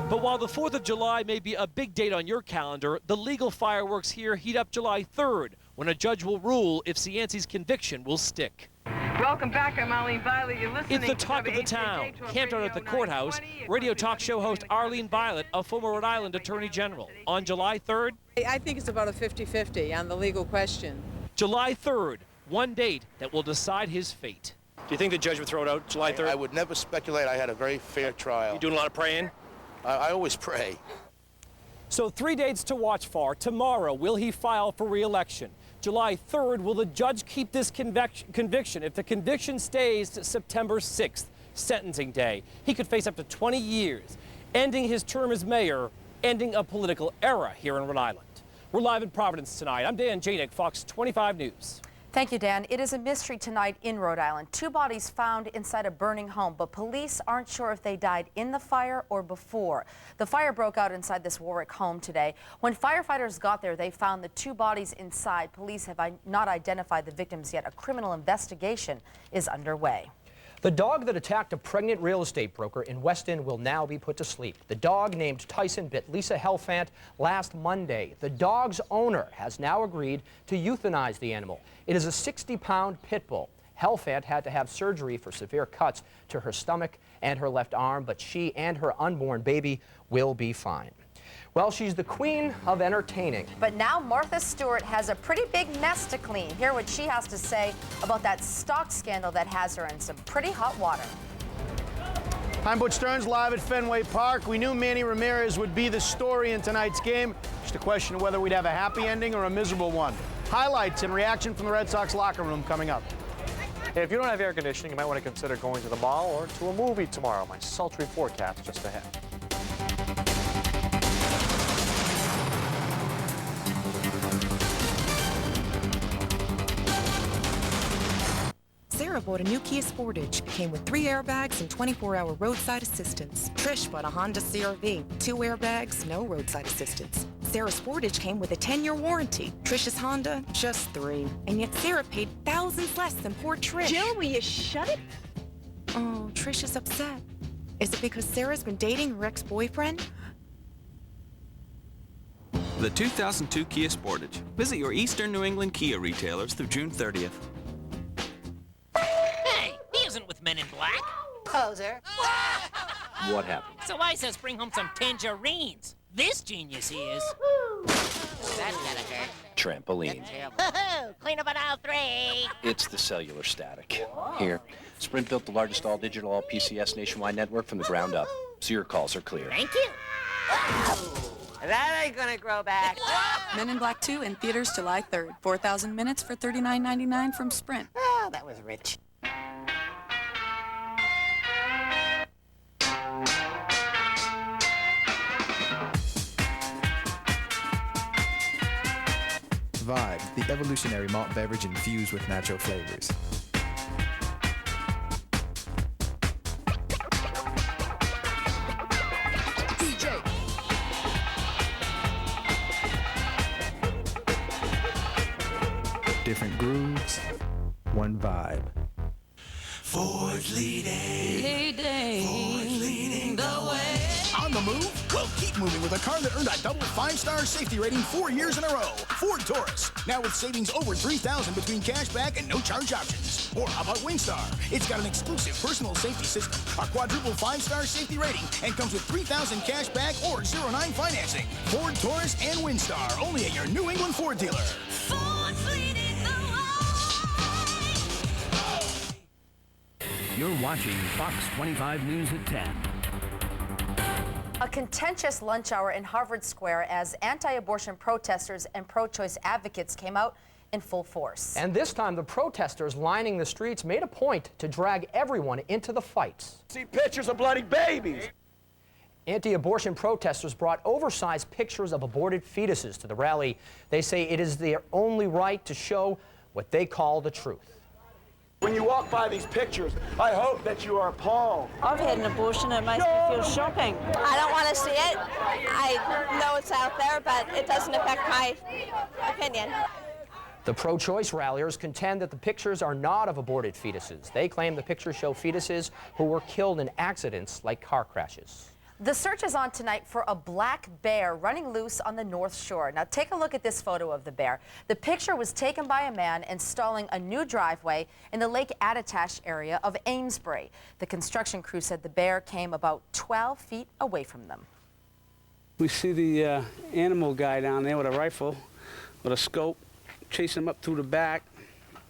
But while the 4th of July may be a big date on your calendar, the legal fireworks here heat up July 3rd, when a judge will rule if Cianci's conviction will stick. Welcome back. I'm Arlene Violet. You're listening It's the talk of the town. Camped out at the courthouse, radio talk show host Arlene Violet, a former Rhode Island Attorney General. On July 3rd, I think it's about a 50-50 on the legal question. July 3rd, one date that will decide his fate. Do you think the judge would throw it out July 3rd? I would never speculate. I had a very fair trial. You doing a lot of praying? I always pray. So 3 dates to watch for. Tomorrow, will he file for re-election? July 3rd, will the judge keep this conviction? If the conviction stays to September 6th, sentencing day, he could face up to 20 years, ending his term as mayor, ending a political era here in Rhode Island. We're live in Providence tonight. I'm Dan Janik, Fox 25 News. Thank you, Dan. It is a mystery tonight in Rhode Island. 2 bodies found inside a burning home, but police aren't sure if they died in the fire or before. The fire broke out inside this Warwick home today. When firefighters got there, they found the 2 bodies inside. Police have not identified the victims yet. A criminal investigation is underway. The dog that attacked a pregnant real estate broker in Weston will now be put to sleep. The dog named Tyson bit Lisa Helfant last Monday. The dog's owner has now agreed to euthanize the animal. It is a 60-pound pit bull. Helfant had to have surgery for severe cuts to her stomach and her left arm, but she and her unborn baby will be fine. Well, she's the queen of entertaining. But now Martha Stewart has a pretty big mess to clean. Hear what she has to say about that stock scandal that has her in some pretty hot water. I'm Butch Stearns, live at Fenway Park. We knew Manny Ramirez would be the story in tonight's game. Just a question of whether we'd have a happy ending or a miserable one. Highlights and reaction from the Red Sox locker room coming up. If you don't have air conditioning, you might want to consider going to the mall or to a movie tomorrow. My sultry forecast just ahead. Sarah bought a new Kia Sportage. It came with 3 airbags and 24-hour roadside assistance. Trish bought a Honda CR-V. 2 airbags, no roadside assistance. Sarah's Sportage came with a 10-year warranty. Trish's Honda, just 3. And yet Sarah paid thousands less than poor Trish. Jill, will you shut it? Oh, Trish is upset. Is it because Sarah's been dating her ex-boyfriend? The 2002 Kia Sportage. Visit your Eastern New England Kia retailers through June 30th. Hey, he isn't with Men in Black. Poser. What happened? So I says bring home some tangerines. This genius is. That's gotta hurt. Trampoline. Clean up on aisle 3. It's the cellular static. Here, Sprint built the largest all-digital, all-PCS nationwide network from the ground up, so your calls are clear. Thank you. That ain't gonna grow back. Men in Black 2 in theaters July 3rd. 4,000 minutes for $39.99 from Sprint. Oh, that was rich. Vibe, the evolutionary malt beverage infused with natural flavors. DJ. Different grooves, one vibe. Ford's leading. Leading. Ford's leading the way. On the move? Well, keep moving with a car that earned a double 5-star safety rating 4 years in a row. Ford Taurus. Now with savings over $3,000 between cashback and no charge options. Or how about Winstar? It's got an exclusive personal safety system, a quadruple 5-star safety rating, and comes with $3,000 cashback or 0-9 financing. Ford Taurus and Winstar, only at your New England Ford dealer. Ford's leading the way. You're watching Fox 25 News at 10. A contentious lunch hour in Harvard Square as anti-abortion protesters and pro-choice advocates came out in full force. And this time, the protesters lining the streets made a point to drag everyone into the fights. See pictures of bloody babies. Anti-abortion protesters brought oversized pictures of aborted fetuses to the rally. They say it is their only right to show what they call the truth. When you walk by these pictures, I hope that you are appalled. I've had an abortion. It makes me feel shocking. I don't want to see it. I know it's out there, but it doesn't affect my opinion. The pro-choice ralliers contend that the pictures are not of aborted fetuses. They claim the pictures show fetuses who were killed in accidents like car crashes. The search is on tonight for a black bear running loose on the North Shore. Now take a look at this photo of the bear. The picture was taken by a man installing a new driveway in the Lake Attitash area of Amesbury. The construction crew said the bear came about 12 feet away from them. We see the animal guy down there with a rifle, with a scope, chasing him up through the back.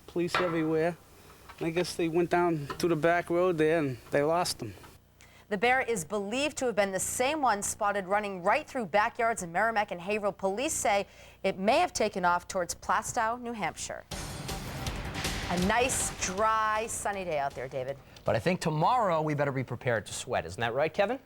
Police everywhere. I guess they went down through the back road there and they lost him. The bear is believed to have been the same one spotted running right through backyards in Merrimack and Haverhill. Police say it may have taken off towards Plastow, New Hampshire. A nice, dry, sunny day out there, David. But I think tomorrow we better be prepared to sweat. Isn't that right, Kevin?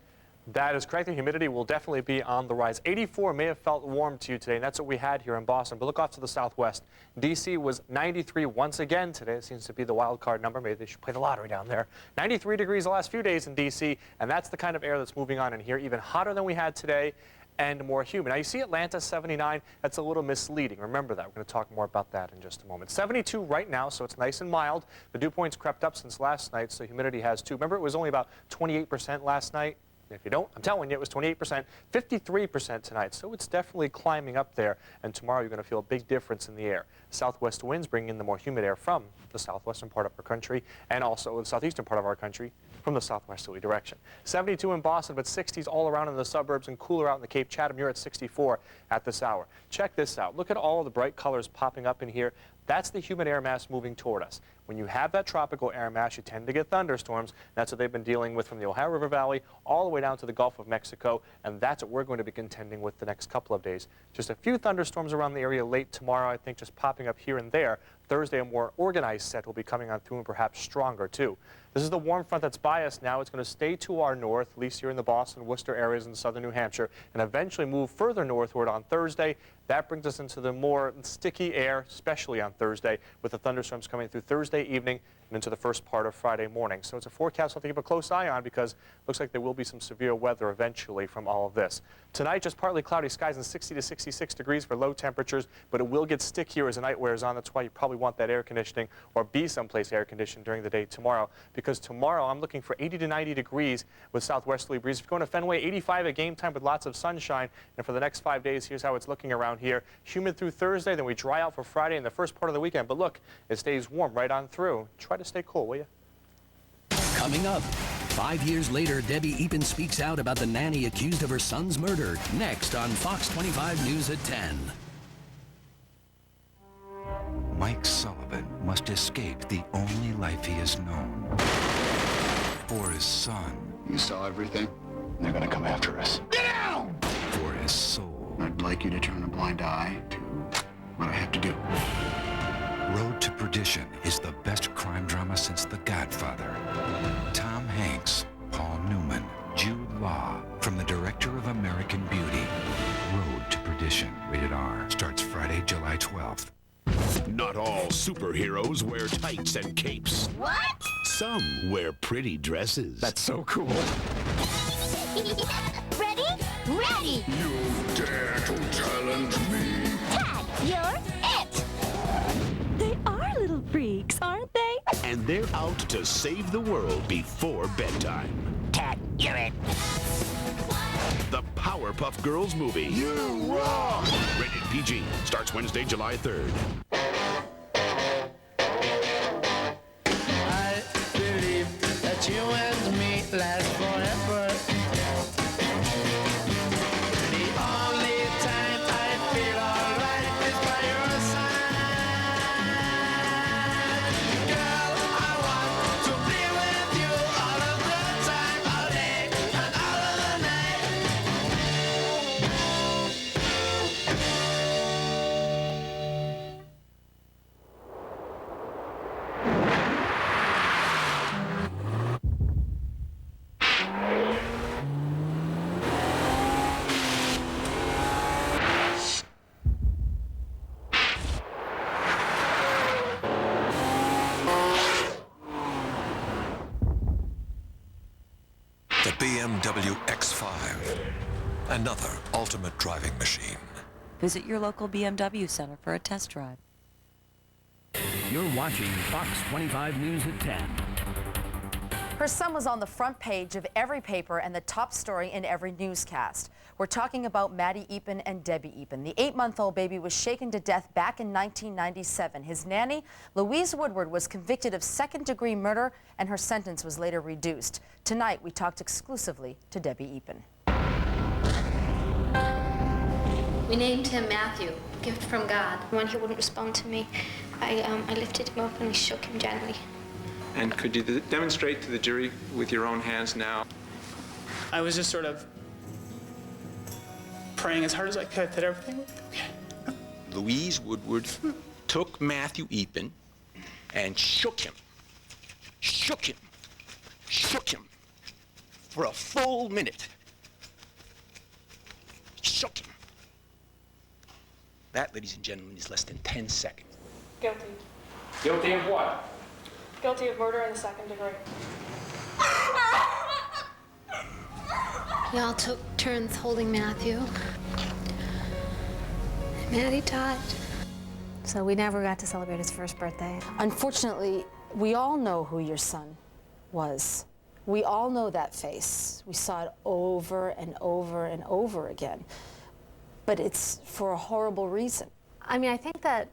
That is correct. The humidity will definitely be on the rise. 84 may have felt warm to you today, and that's what we had here in Boston. But look off to the southwest. D.C. was 93 once again today. It seems to be the wild card number. Maybe they should play the lottery down there. 93 degrees the last few days in D.C., and that's the kind of air that's moving on in here. Even hotter than we had today and more humid. Now, you see Atlanta 79. That's a little misleading. Remember that. We're going to talk more about that in just a moment. 72 right now, so it's nice and mild. The dew point's crept up since last night, so humidity has too. Remember, it was only about 28% last night? If you don't, I'm telling you, it was 28%, 53% tonight. So it's definitely climbing up there. And tomorrow you're going to feel a big difference in the air. Southwest winds bring in the more humid air from the southwestern part of our country and also the southeastern part of our country from the southwesterly direction. 72 in Boston, but 60s all around in the suburbs and cooler out in the Cape Chatham. You're at 64 at this hour. Check this out. Look at all of the bright colors popping up in here. That's the humid air mass moving toward us. When you have that tropical air mass, you tend to get thunderstorms. That's what they've been dealing with from the Ohio River Valley all the way down to the Gulf of Mexico, and that's what we're going to be contending with the next couple of days. Just a few thunderstorms around the area late tomorrow, I think, just popping up here and there. Thursday, a more organized set will be coming on through and perhaps stronger, too. This is the warm front that's by us now. It's going to stay to our north, at least here in the Boston, Worcester areas in southern New Hampshire, and eventually move further northward on Thursday. That brings us into the more sticky air, especially on Thursday, with the thunderstorms coming through Thursday evening and into the first part of Friday morning. So it's a forecast something to keep a close eye on because it looks like there will be some severe weather eventually from all of this. Tonight, just partly cloudy skies and 60 to 66 degrees for low temperatures, but it will get stickier as the night wears on. That's why you probably want that air conditioning or be someplace air conditioned during the day tomorrow, because tomorrow I'm looking for 80 to 90 degrees with southwesterly breeze. If you're going to Fenway, 85 at game time with lots of sunshine. And for the next 5 days, here's how it's looking around here. Humid through Thursday, then we dry out for Friday and the first part of the weekend. But look, it stays warm right on through. Try to stay cool, will you? Coming up, 5 years later, Debbie Eapen speaks out about the nanny accused of her son's murder. Next on Fox 25 News at 10. Mike Sullivan must escape the only life he has known. For his son. You saw everything? They're gonna come after us. Get down! For his soul. I'd like you to turn a blind eye to what I have to do. Road to Perdition is the best crime drama since The Godfather. Tom Hanks, Paul Newman, Jude Law, from the director of American Beauty. Road to Perdition, rated R, starts Friday, July 12th. Not all superheroes wear tights and capes. What? Some wear pretty dresses. That's so cool. Ready? Ready! You dare to challenge me? Tad, you're it! They are little freaks, aren't they? And they're out to save the world before bedtime. Tad, you're it! The Powerpuff Girls movie. You rock! Rated PG. Starts Wednesday, July 3rd. I believe that you and me last forever. The only time I feel alright is by your side. Girl, I want to be with you all of the time, all day and all of the night. The BMW X5, another ultimate driving machine. Visit your local BMW center for a test drive. You're watching Fox 25 News at 10. Her son was on the front page of every paper and the top story in every newscast. We're talking about Manny Eapen and Debbie Eapen. The 8-month-old baby was shaken to death back in 1997. His nanny, Louise Woodward, was convicted of second-degree murder, and her sentence was later reduced. Tonight, we talked exclusively to Debbie Eapen. We named him Matthew, gift from God. When he wouldn't respond to me, I lifted him up and I shook him gently. And could you demonstrate to the jury with your own hands now? I was just sort of praying as hard as I could that everything would be okay. Louise Woodward took Matthew Eapen and shook him for a full minute. Shook him. That, ladies and gentlemen, is less than 10 seconds. Guilty. Guilty of what? Guilty of murder in the second degree. We all took turns holding Matthew. Maddie died. So we never got to celebrate his first birthday. Unfortunately, we all know who your son was. We all know that face. We saw it over and over and over again. But it's for a horrible reason. I mean, I think that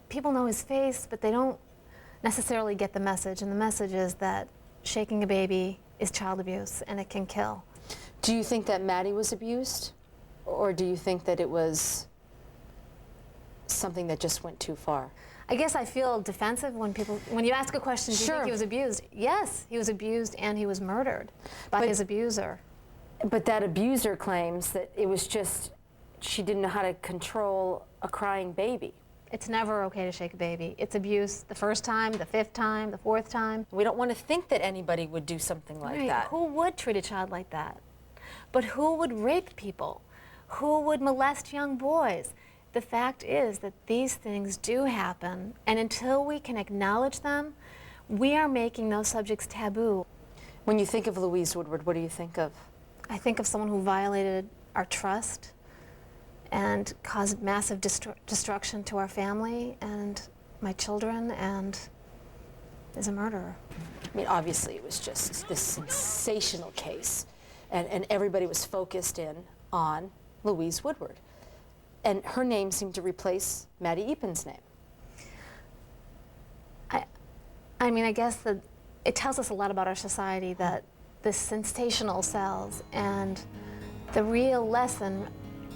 people know his face, but they don't necessarily get the message. And the message is that shaking a baby is child abuse and it can kill. Do you think that Maddie was abused? Or do you think that it was something that just went too far? I guess I feel defensive when you ask a question, do you think he was abused? Yes, he was abused and he was murdered by his abuser. But that abuser claims that it was just, she didn't know how to control a crying baby. It's never okay to shake a baby. It's abuse the first time, the 5th time, the 4th time. We don't want to think that anybody would do something like that. Who would treat a child like that? But who would rape people? Who would molest young boys? The fact is that these things do happen, and until we can acknowledge them, we are making those subjects taboo. When you think of Louise Woodward, what do you think of? I think of someone who violated our trust and caused massive destruction to our family and my children, and is a murderer. I mean, obviously it was just this sensational case, and everybody was focused in on Louise Woodward. And her name seemed to replace Maddie Eapen's name. I mean, I guess that it tells us a lot about our society that this sensational sells, and the real lesson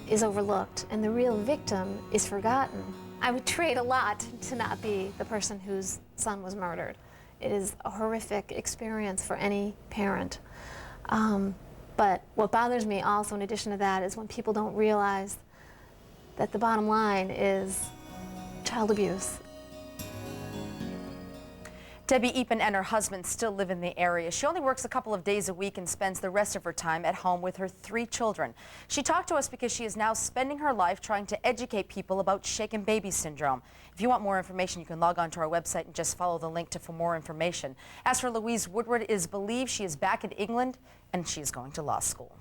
is overlooked, and the real victim is forgotten. I would trade a lot to not be the person whose son was murdered. It is a horrific experience for any parent. But what bothers me also, in addition to that, is when people don't realize that the bottom line is child abuse. Debbie Eapen and her husband still live in the area. She only works a couple of days a week and spends the rest of her time at home with her 3 children. She talked to us because she is now spending her life trying to educate people about shaken baby syndrome. If you want more information, you can log on to our website and just follow the link for more information. As for Louise Woodward, it is believed she is back in England and she is going to law school.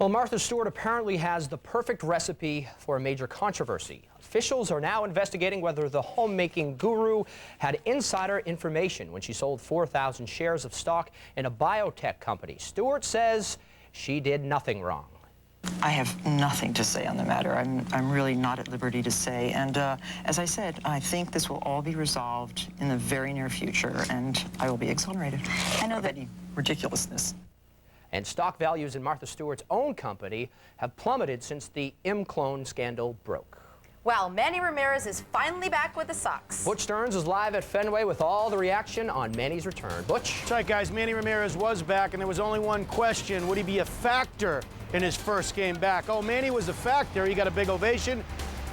Well, Martha Stewart apparently has the perfect recipe for a major controversy. Officials are now investigating whether the homemaking guru had insider information when she sold 4,000 shares of stock in a biotech company. Stewart says she did nothing wrong. I have nothing to say on the matter. I'm really not at liberty to say. And as I said, I think this will all be resolved in the very near future, and I will be exonerated. I know that ridiculousness. And stock values in Martha Stewart's own company have plummeted since the M-Clone scandal broke. Well, Manny Ramirez is finally back with the Sox. Butch Stearns is live at Fenway with all the reaction on Manny's return. Butch? That's right, guys. Manny Ramirez was back, and there was only one question. Would he be a factor in his first game back? Oh, Manny was a factor. He got a big ovation,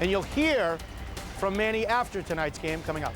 and you'll hear from Manny after tonight's game coming up.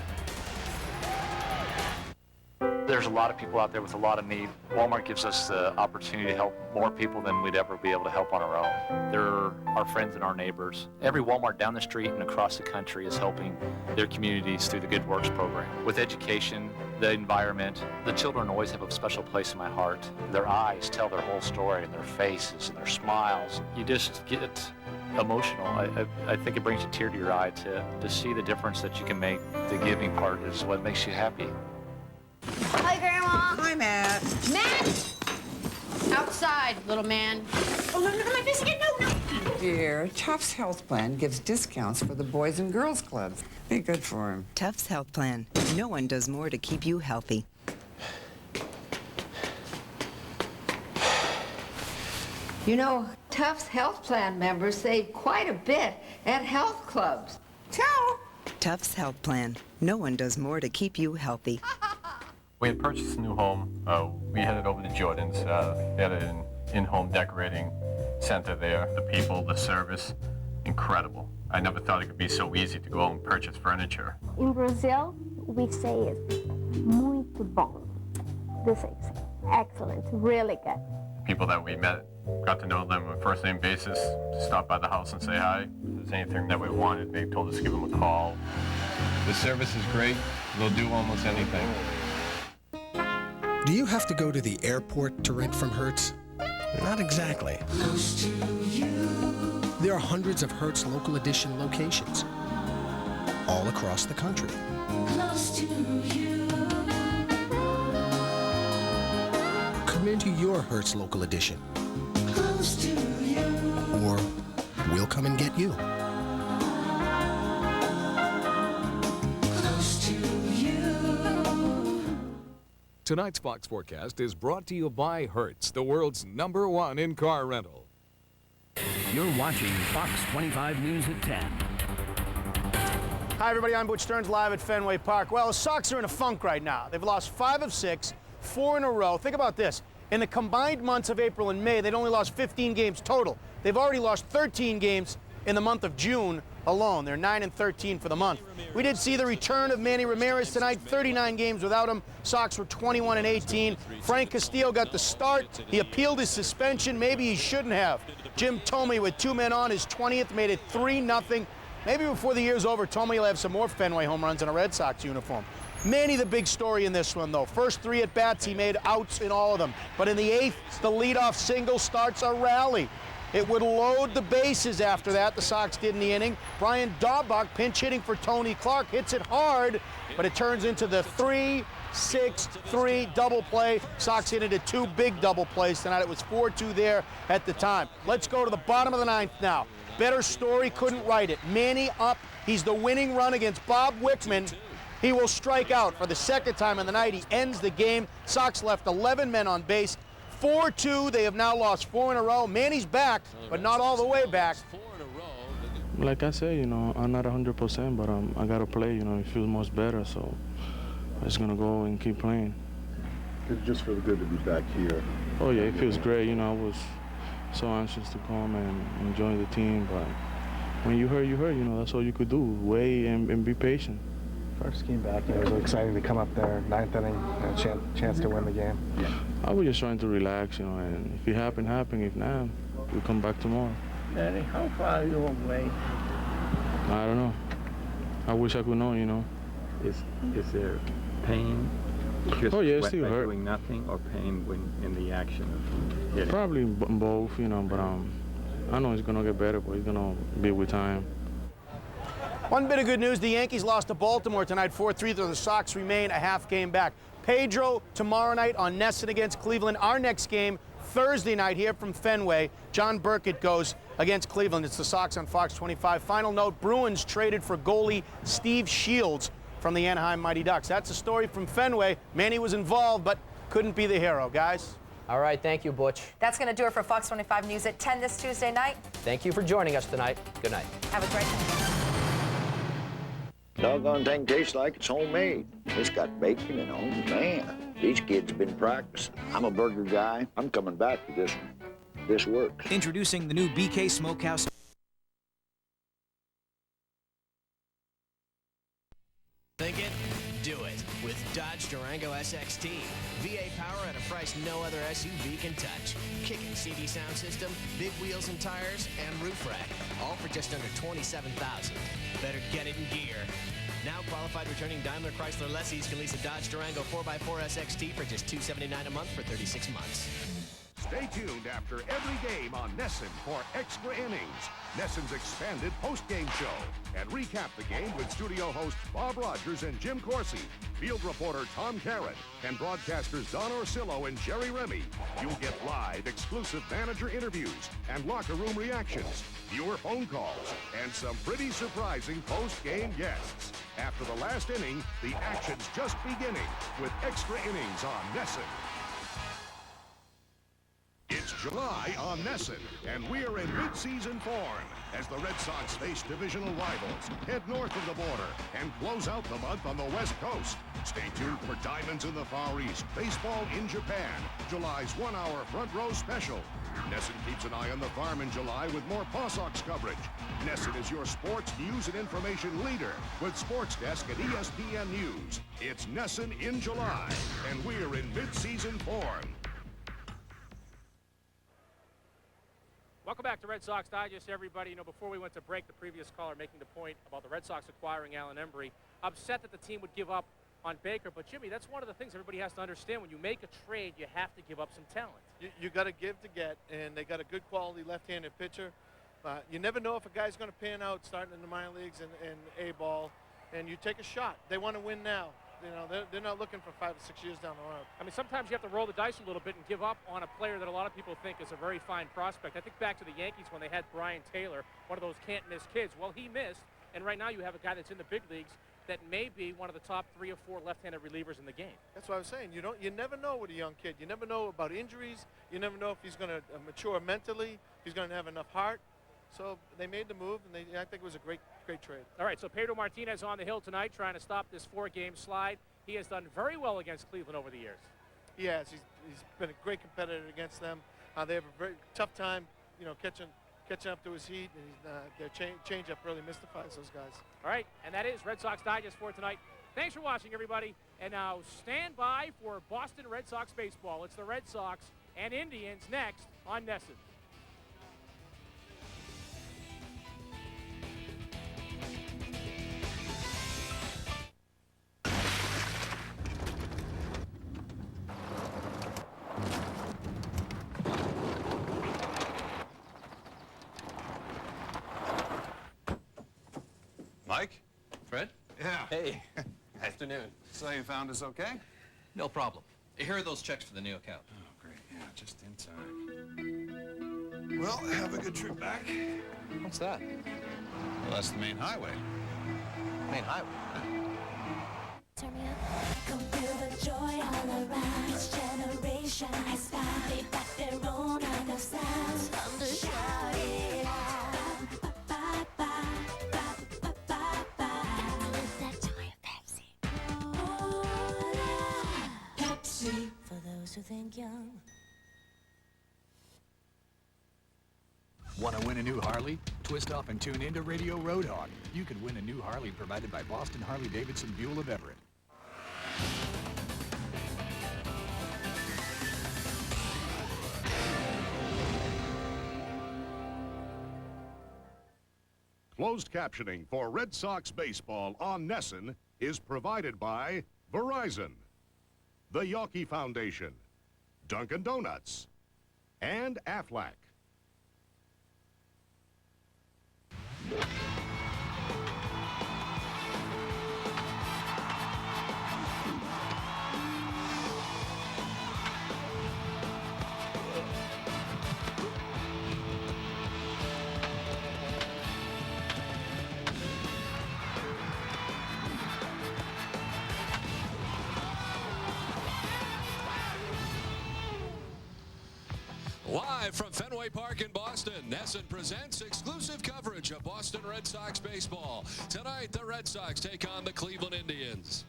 There's a lot of people out there with a lot of need. Walmart gives us the opportunity to help more people than we'd ever be able to help on our own. They're our friends and our neighbors. Every Walmart down the street and across the country is helping their communities through the Good Works program. With education, the environment, the children always have a special place in my heart. Their eyes tell their whole story, and their faces and their smiles. You just get emotional. I think it brings a tear to your eye to see the difference that you can make. The giving part is what makes you happy. Hi, Grandma. Hi, Matt. Matt! Outside, little man. Oh, no, am I missing it? No. Dear, Tufts Health Plan gives discounts for the Boys and Girls Clubs. Be good for him. Tufts Health Plan. No one does more to keep you healthy. You know, Tufts Health Plan members save quite a bit at health clubs. Ciao. Tufts Health Plan. No one does more to keep you healthy. We had purchased a new home. We headed over to Jordan's. They had an in-home decorating center there. The people, the service, incredible. I never thought it could be so easy to go out and purchase furniture. In Brazil, we say it's muito bom. This is excellent, really good. People that we met, got to know them on a first-name basis, stopped by the house and say hi. If there's anything that we wanted, they told us to give them a call. The service is great. They'll do almost anything. Do you have to go to the airport to rent from Hertz? Not exactly. There are hundreds of Hertz Local Edition locations all across the country. Close to you. Come into your Hertz Local Edition. Close to you. Or we'll come and get you. Close to you. Tonight's Fox Forecast is brought to you by Hertz, the world's #1 in car rental. You're watching Fox 25 News at 10. Hi, everybody. I'm Butch Stearns, live at Fenway Park. Well, the Sox are in a funk right now. They've lost 5 of 6, 4 in a row. Think about this. In the combined months of April and May, they'd only lost 15 games total. They've already lost 13 games in the month of June alone. They're 9-13 for the month. We did see the return of Manny Ramirez tonight, 39 games without him. Sox were 21-18. Frank Castillo got the start. He appealed his suspension. Maybe he shouldn't have. Jim Thome with 2 men on, his 20th, made it 3-0. Maybe before the year's over, Thome will have some more Fenway home runs in a Red Sox uniform. Manny the big story in this one, though. First 3 at-bats, he made outs in all of them. But in the 8th, the leadoff single starts a rally. It would load the bases after that, the Sox did in the inning. Brian Daubach, pinch hitting for Tony Clark, hits it hard, but it turns into the 3-6-3 double play. Sox hit into 2 big double plays tonight. It was 4-2 there at the time. Let's go to the bottom of the 9th now. Better story, couldn't write it. Manny up. He's the winning run against Bob Wickman. He will strike out for the 2nd time in the night. He ends the game. Sox left 11 men on base. 4-2. They have now lost 4 in a row. Manny's back, but not all the way back. Like I said, you know, I'm not 100%, but I got to play. You know, it feels much better, so I'm just going to go and keep playing. It just feels good to be back here. Oh, yeah, it feels great. You know, I was so anxious to come and enjoy the team, but when you hurt, you hurt. You know, that's all you could do, wait and be patient. First game back, it was exciting to come up there, 9th inning, and a chance to win the game. Yeah. I was just trying to relax, you know, and if it happened, happened. If not, we'll come back tomorrow. Manny, how far are you away? I don't know. I wish I could know, you know. Is there pain? Just oh, yeah, it still by hurt. Doing nothing, or pain when in the action of hitting? Probably both, you know, but I know it's going to get better, but it's going to be with time. One bit of good news, the Yankees lost to Baltimore tonight, 4-3, though the Sox remain a half game back. Pedro tomorrow night on Nesson against Cleveland. Our next game, Thursday night here from Fenway. John Burkett goes against Cleveland. It's the Sox on Fox 25. Final note, Bruins traded for goalie Steve Shields from the Anaheim Mighty Ducks. That's a story from Fenway. Manny was involved, but couldn't be the hero, guys. All right, thank you, Butch. That's going to do it for Fox 25 News at 10 this Tuesday night. Thank you for joining us tonight. Good night. Have a great night. Doggone thing tastes like it's homemade. It's got bacon and oh man, these kids have been practicing. I'm a burger guy. I'm coming back to this one. This works. Introducing the new BK Smokehouse. Think it? Do it with Dodge Durango SXT. VA power at a price no other SUV can touch. Kicking CD sound system, big wheels and tires, and roof rack. All for just under $27,000. Better get it in gear. Now qualified returning Daimler Chrysler lessees can lease a Dodge Durango 4x4 SXT for just $279 a month for 36 months. Stay tuned after every game on Nesson for Extra Innings, Nesson's expanded post-game show. And recap the game with studio hosts Bob Rogers and Jim Corsi, field reporter Tom Caron, and broadcasters Don Orsillo and Jerry Remy. You'll get live, exclusive manager interviews and locker room reactions, viewer phone calls, and some pretty surprising post-game guests. After the last inning, the action's just beginning with Extra Innings on Nesson. It's July on Nesson, and we're in mid-season form as the Red Sox face divisional rivals, head north of the border, and close out the month on the West Coast. Stay tuned for Diamonds in the Far East, Baseball in Japan, July's one-hour front row special. Nesson keeps an eye on the farm in July with more Paw Sox coverage. Nesson is your sports news and information leader with Sports Desk at ESPN News. It's Nesson in July, and we're in mid-season form. Welcome back to Red Sox Digest, everybody. You know, before we went to break, the previous caller making the point about the Red Sox acquiring Alan Embry, upset that the team would give up on Baker. But, Jimmy, that's one of the things everybody has to understand. When you make a trade, you have to give up some talent. You got to give to get, and they got a good quality left-handed pitcher. You never know if a guy's going to pan out starting in the minor leagues and A-ball, and you take a shot. They want to win now. You know, they're not looking for 5 or 6 years down the road. I mean, sometimes you have to roll the dice a little bit and give up on a player that a lot of people think is a very fine prospect. I think back to the Yankees when they had Brian Taylor, one of those can't-miss kids. Well, he missed, and right now you have a guy that's in the big leagues that may be one of the top 3 or 4 left-handed relievers in the game. That's what I was saying. You never know with a young kid. You never know about injuries. You never know if he's going to mature mentally, if he's going to have enough heart. So they made the move, and I think it was a great trade. All right, so Pedro Martinez on the hill tonight trying to stop this 4-game slide. He has done very well against Cleveland over the years. Yes, he's been a great competitor against them. They have a very tough time, you know, catching catching up to his heat, and their changeup really mystifies those guys. All right, and that is Red Sox Digest for tonight. Thanks for watching, everybody. And now stand by for Boston Red Sox baseball. It's the Red Sox and Indians next on NESN. Mike? Fred? Yeah. Hey. Afternoon. So you found us okay? No problem. Here are those checks for the new account. Oh, great. Yeah, just in time. Well, have a good trip back. What's that? Well, that's the main highway. Main highway? Turn me up. Come feel the joy all around. Each generation has found they got their own kind of sounds. Come to shout it out. With that joy of Pepsi. Pepsi. For those who think young. Want to win a new Harley? Twist off and tune into Radio Roadhog. You can win a new Harley provided by Boston Harley-Davidson Buell of Everett. Closed captioning for Red Sox baseball on NESN is provided by Verizon, the Yawkey Foundation, Dunkin' Donuts, and Aflac. Live from Fenway Park in Boston, NESN presents exclusive coverage of Boston Red Sox baseball. Tonight, the Red Sox take on the Cleveland Indians.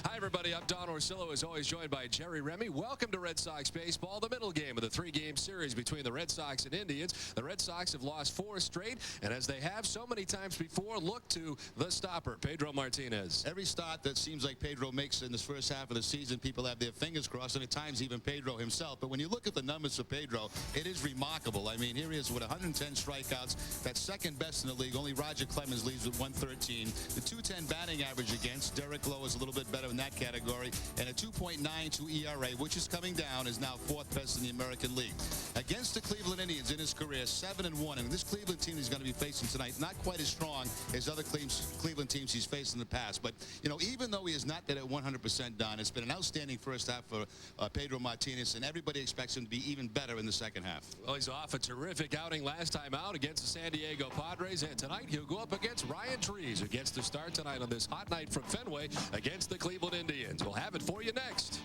Hi, everybody. I'm Don Orsillo, as always, joined by Jerry Remy. Welcome to Red Sox baseball, the middle game of the three-game series between the Red Sox and Indians. The Red Sox have lost 4 straight, and as they have so many times before, look to the stopper, Pedro Martinez. Every start that seems like Pedro makes in this first half of the season, people have their fingers crossed, and at times even Pedro himself. But when you look at the numbers for Pedro, it is remarkable. I mean, here he is with 110 strikeouts. That's second best in the league. Only Roger Clemens leads with 113. The .210 batting average against Derek Lowe is a little bit better in that category, and a 2.92 ERA, which is coming down, is now 4th best in the American League. Against the Cleveland Indians in his career, 7-1, and this Cleveland team he's going to be facing tonight, not quite as strong as other Cleveland teams he's faced in the past. But, you know, even though he is not at 100% done, it's been an outstanding first half for Pedro Martinez, and everybody expects him to be even better in the second half. Well, he's off a terrific outing last time out against the San Diego Padres, and tonight he'll go up against Ryan Trees, who gets the start tonight on this hot night from Fenway against the Cleveland Indians. We'll have it for you next.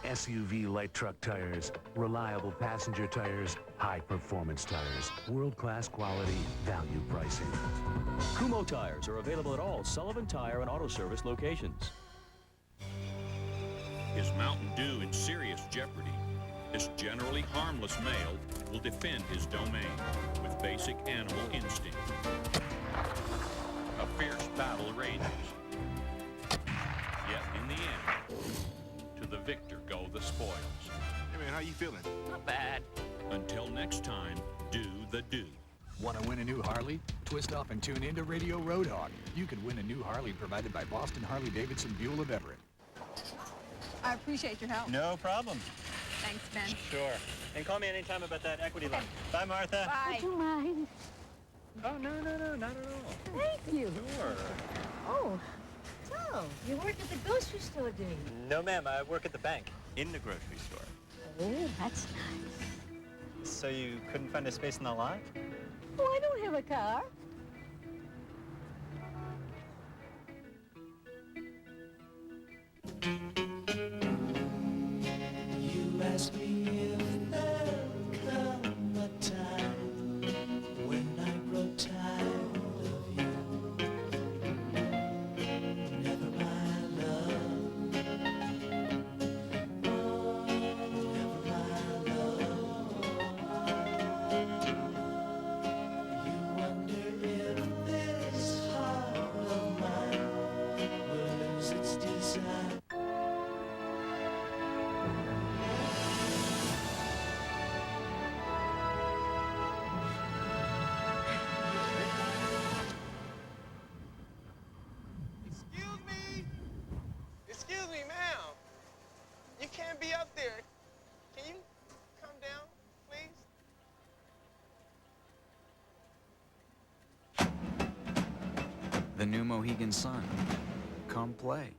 SUV light truck tires, reliable passenger tires, high performance tires, world-class quality, value pricing. Kumho tires are available at all Sullivan Tire and Auto Service locations. Is Mountain Dew in serious jeopardy? This generally harmless male will defend his domain with basic animal instinct. A fierce battle rages. Yet in the end, to the victor go the spoils. Hey man, how you feeling? Not bad. Until next time, do the do. Want to win a new Harley? Twist off and tune into Radio Roadhog. You can win a new Harley provided by Boston Harley-Davidson Buell of Everett. I appreciate your help. No problem. Thanks, Ben. Sure. And call me anytime about that equity loan. Bye, Martha. Bye. Would you mind? Oh, no, not at all. Thank you. Sure. Oh, so you work at the grocery store, do you? No, ma'am. I work at the bank in the grocery store. Oh, that's nice. So you couldn't find a space in the lot? Oh, I don't have a car. The new Mohegan Sun. Come play.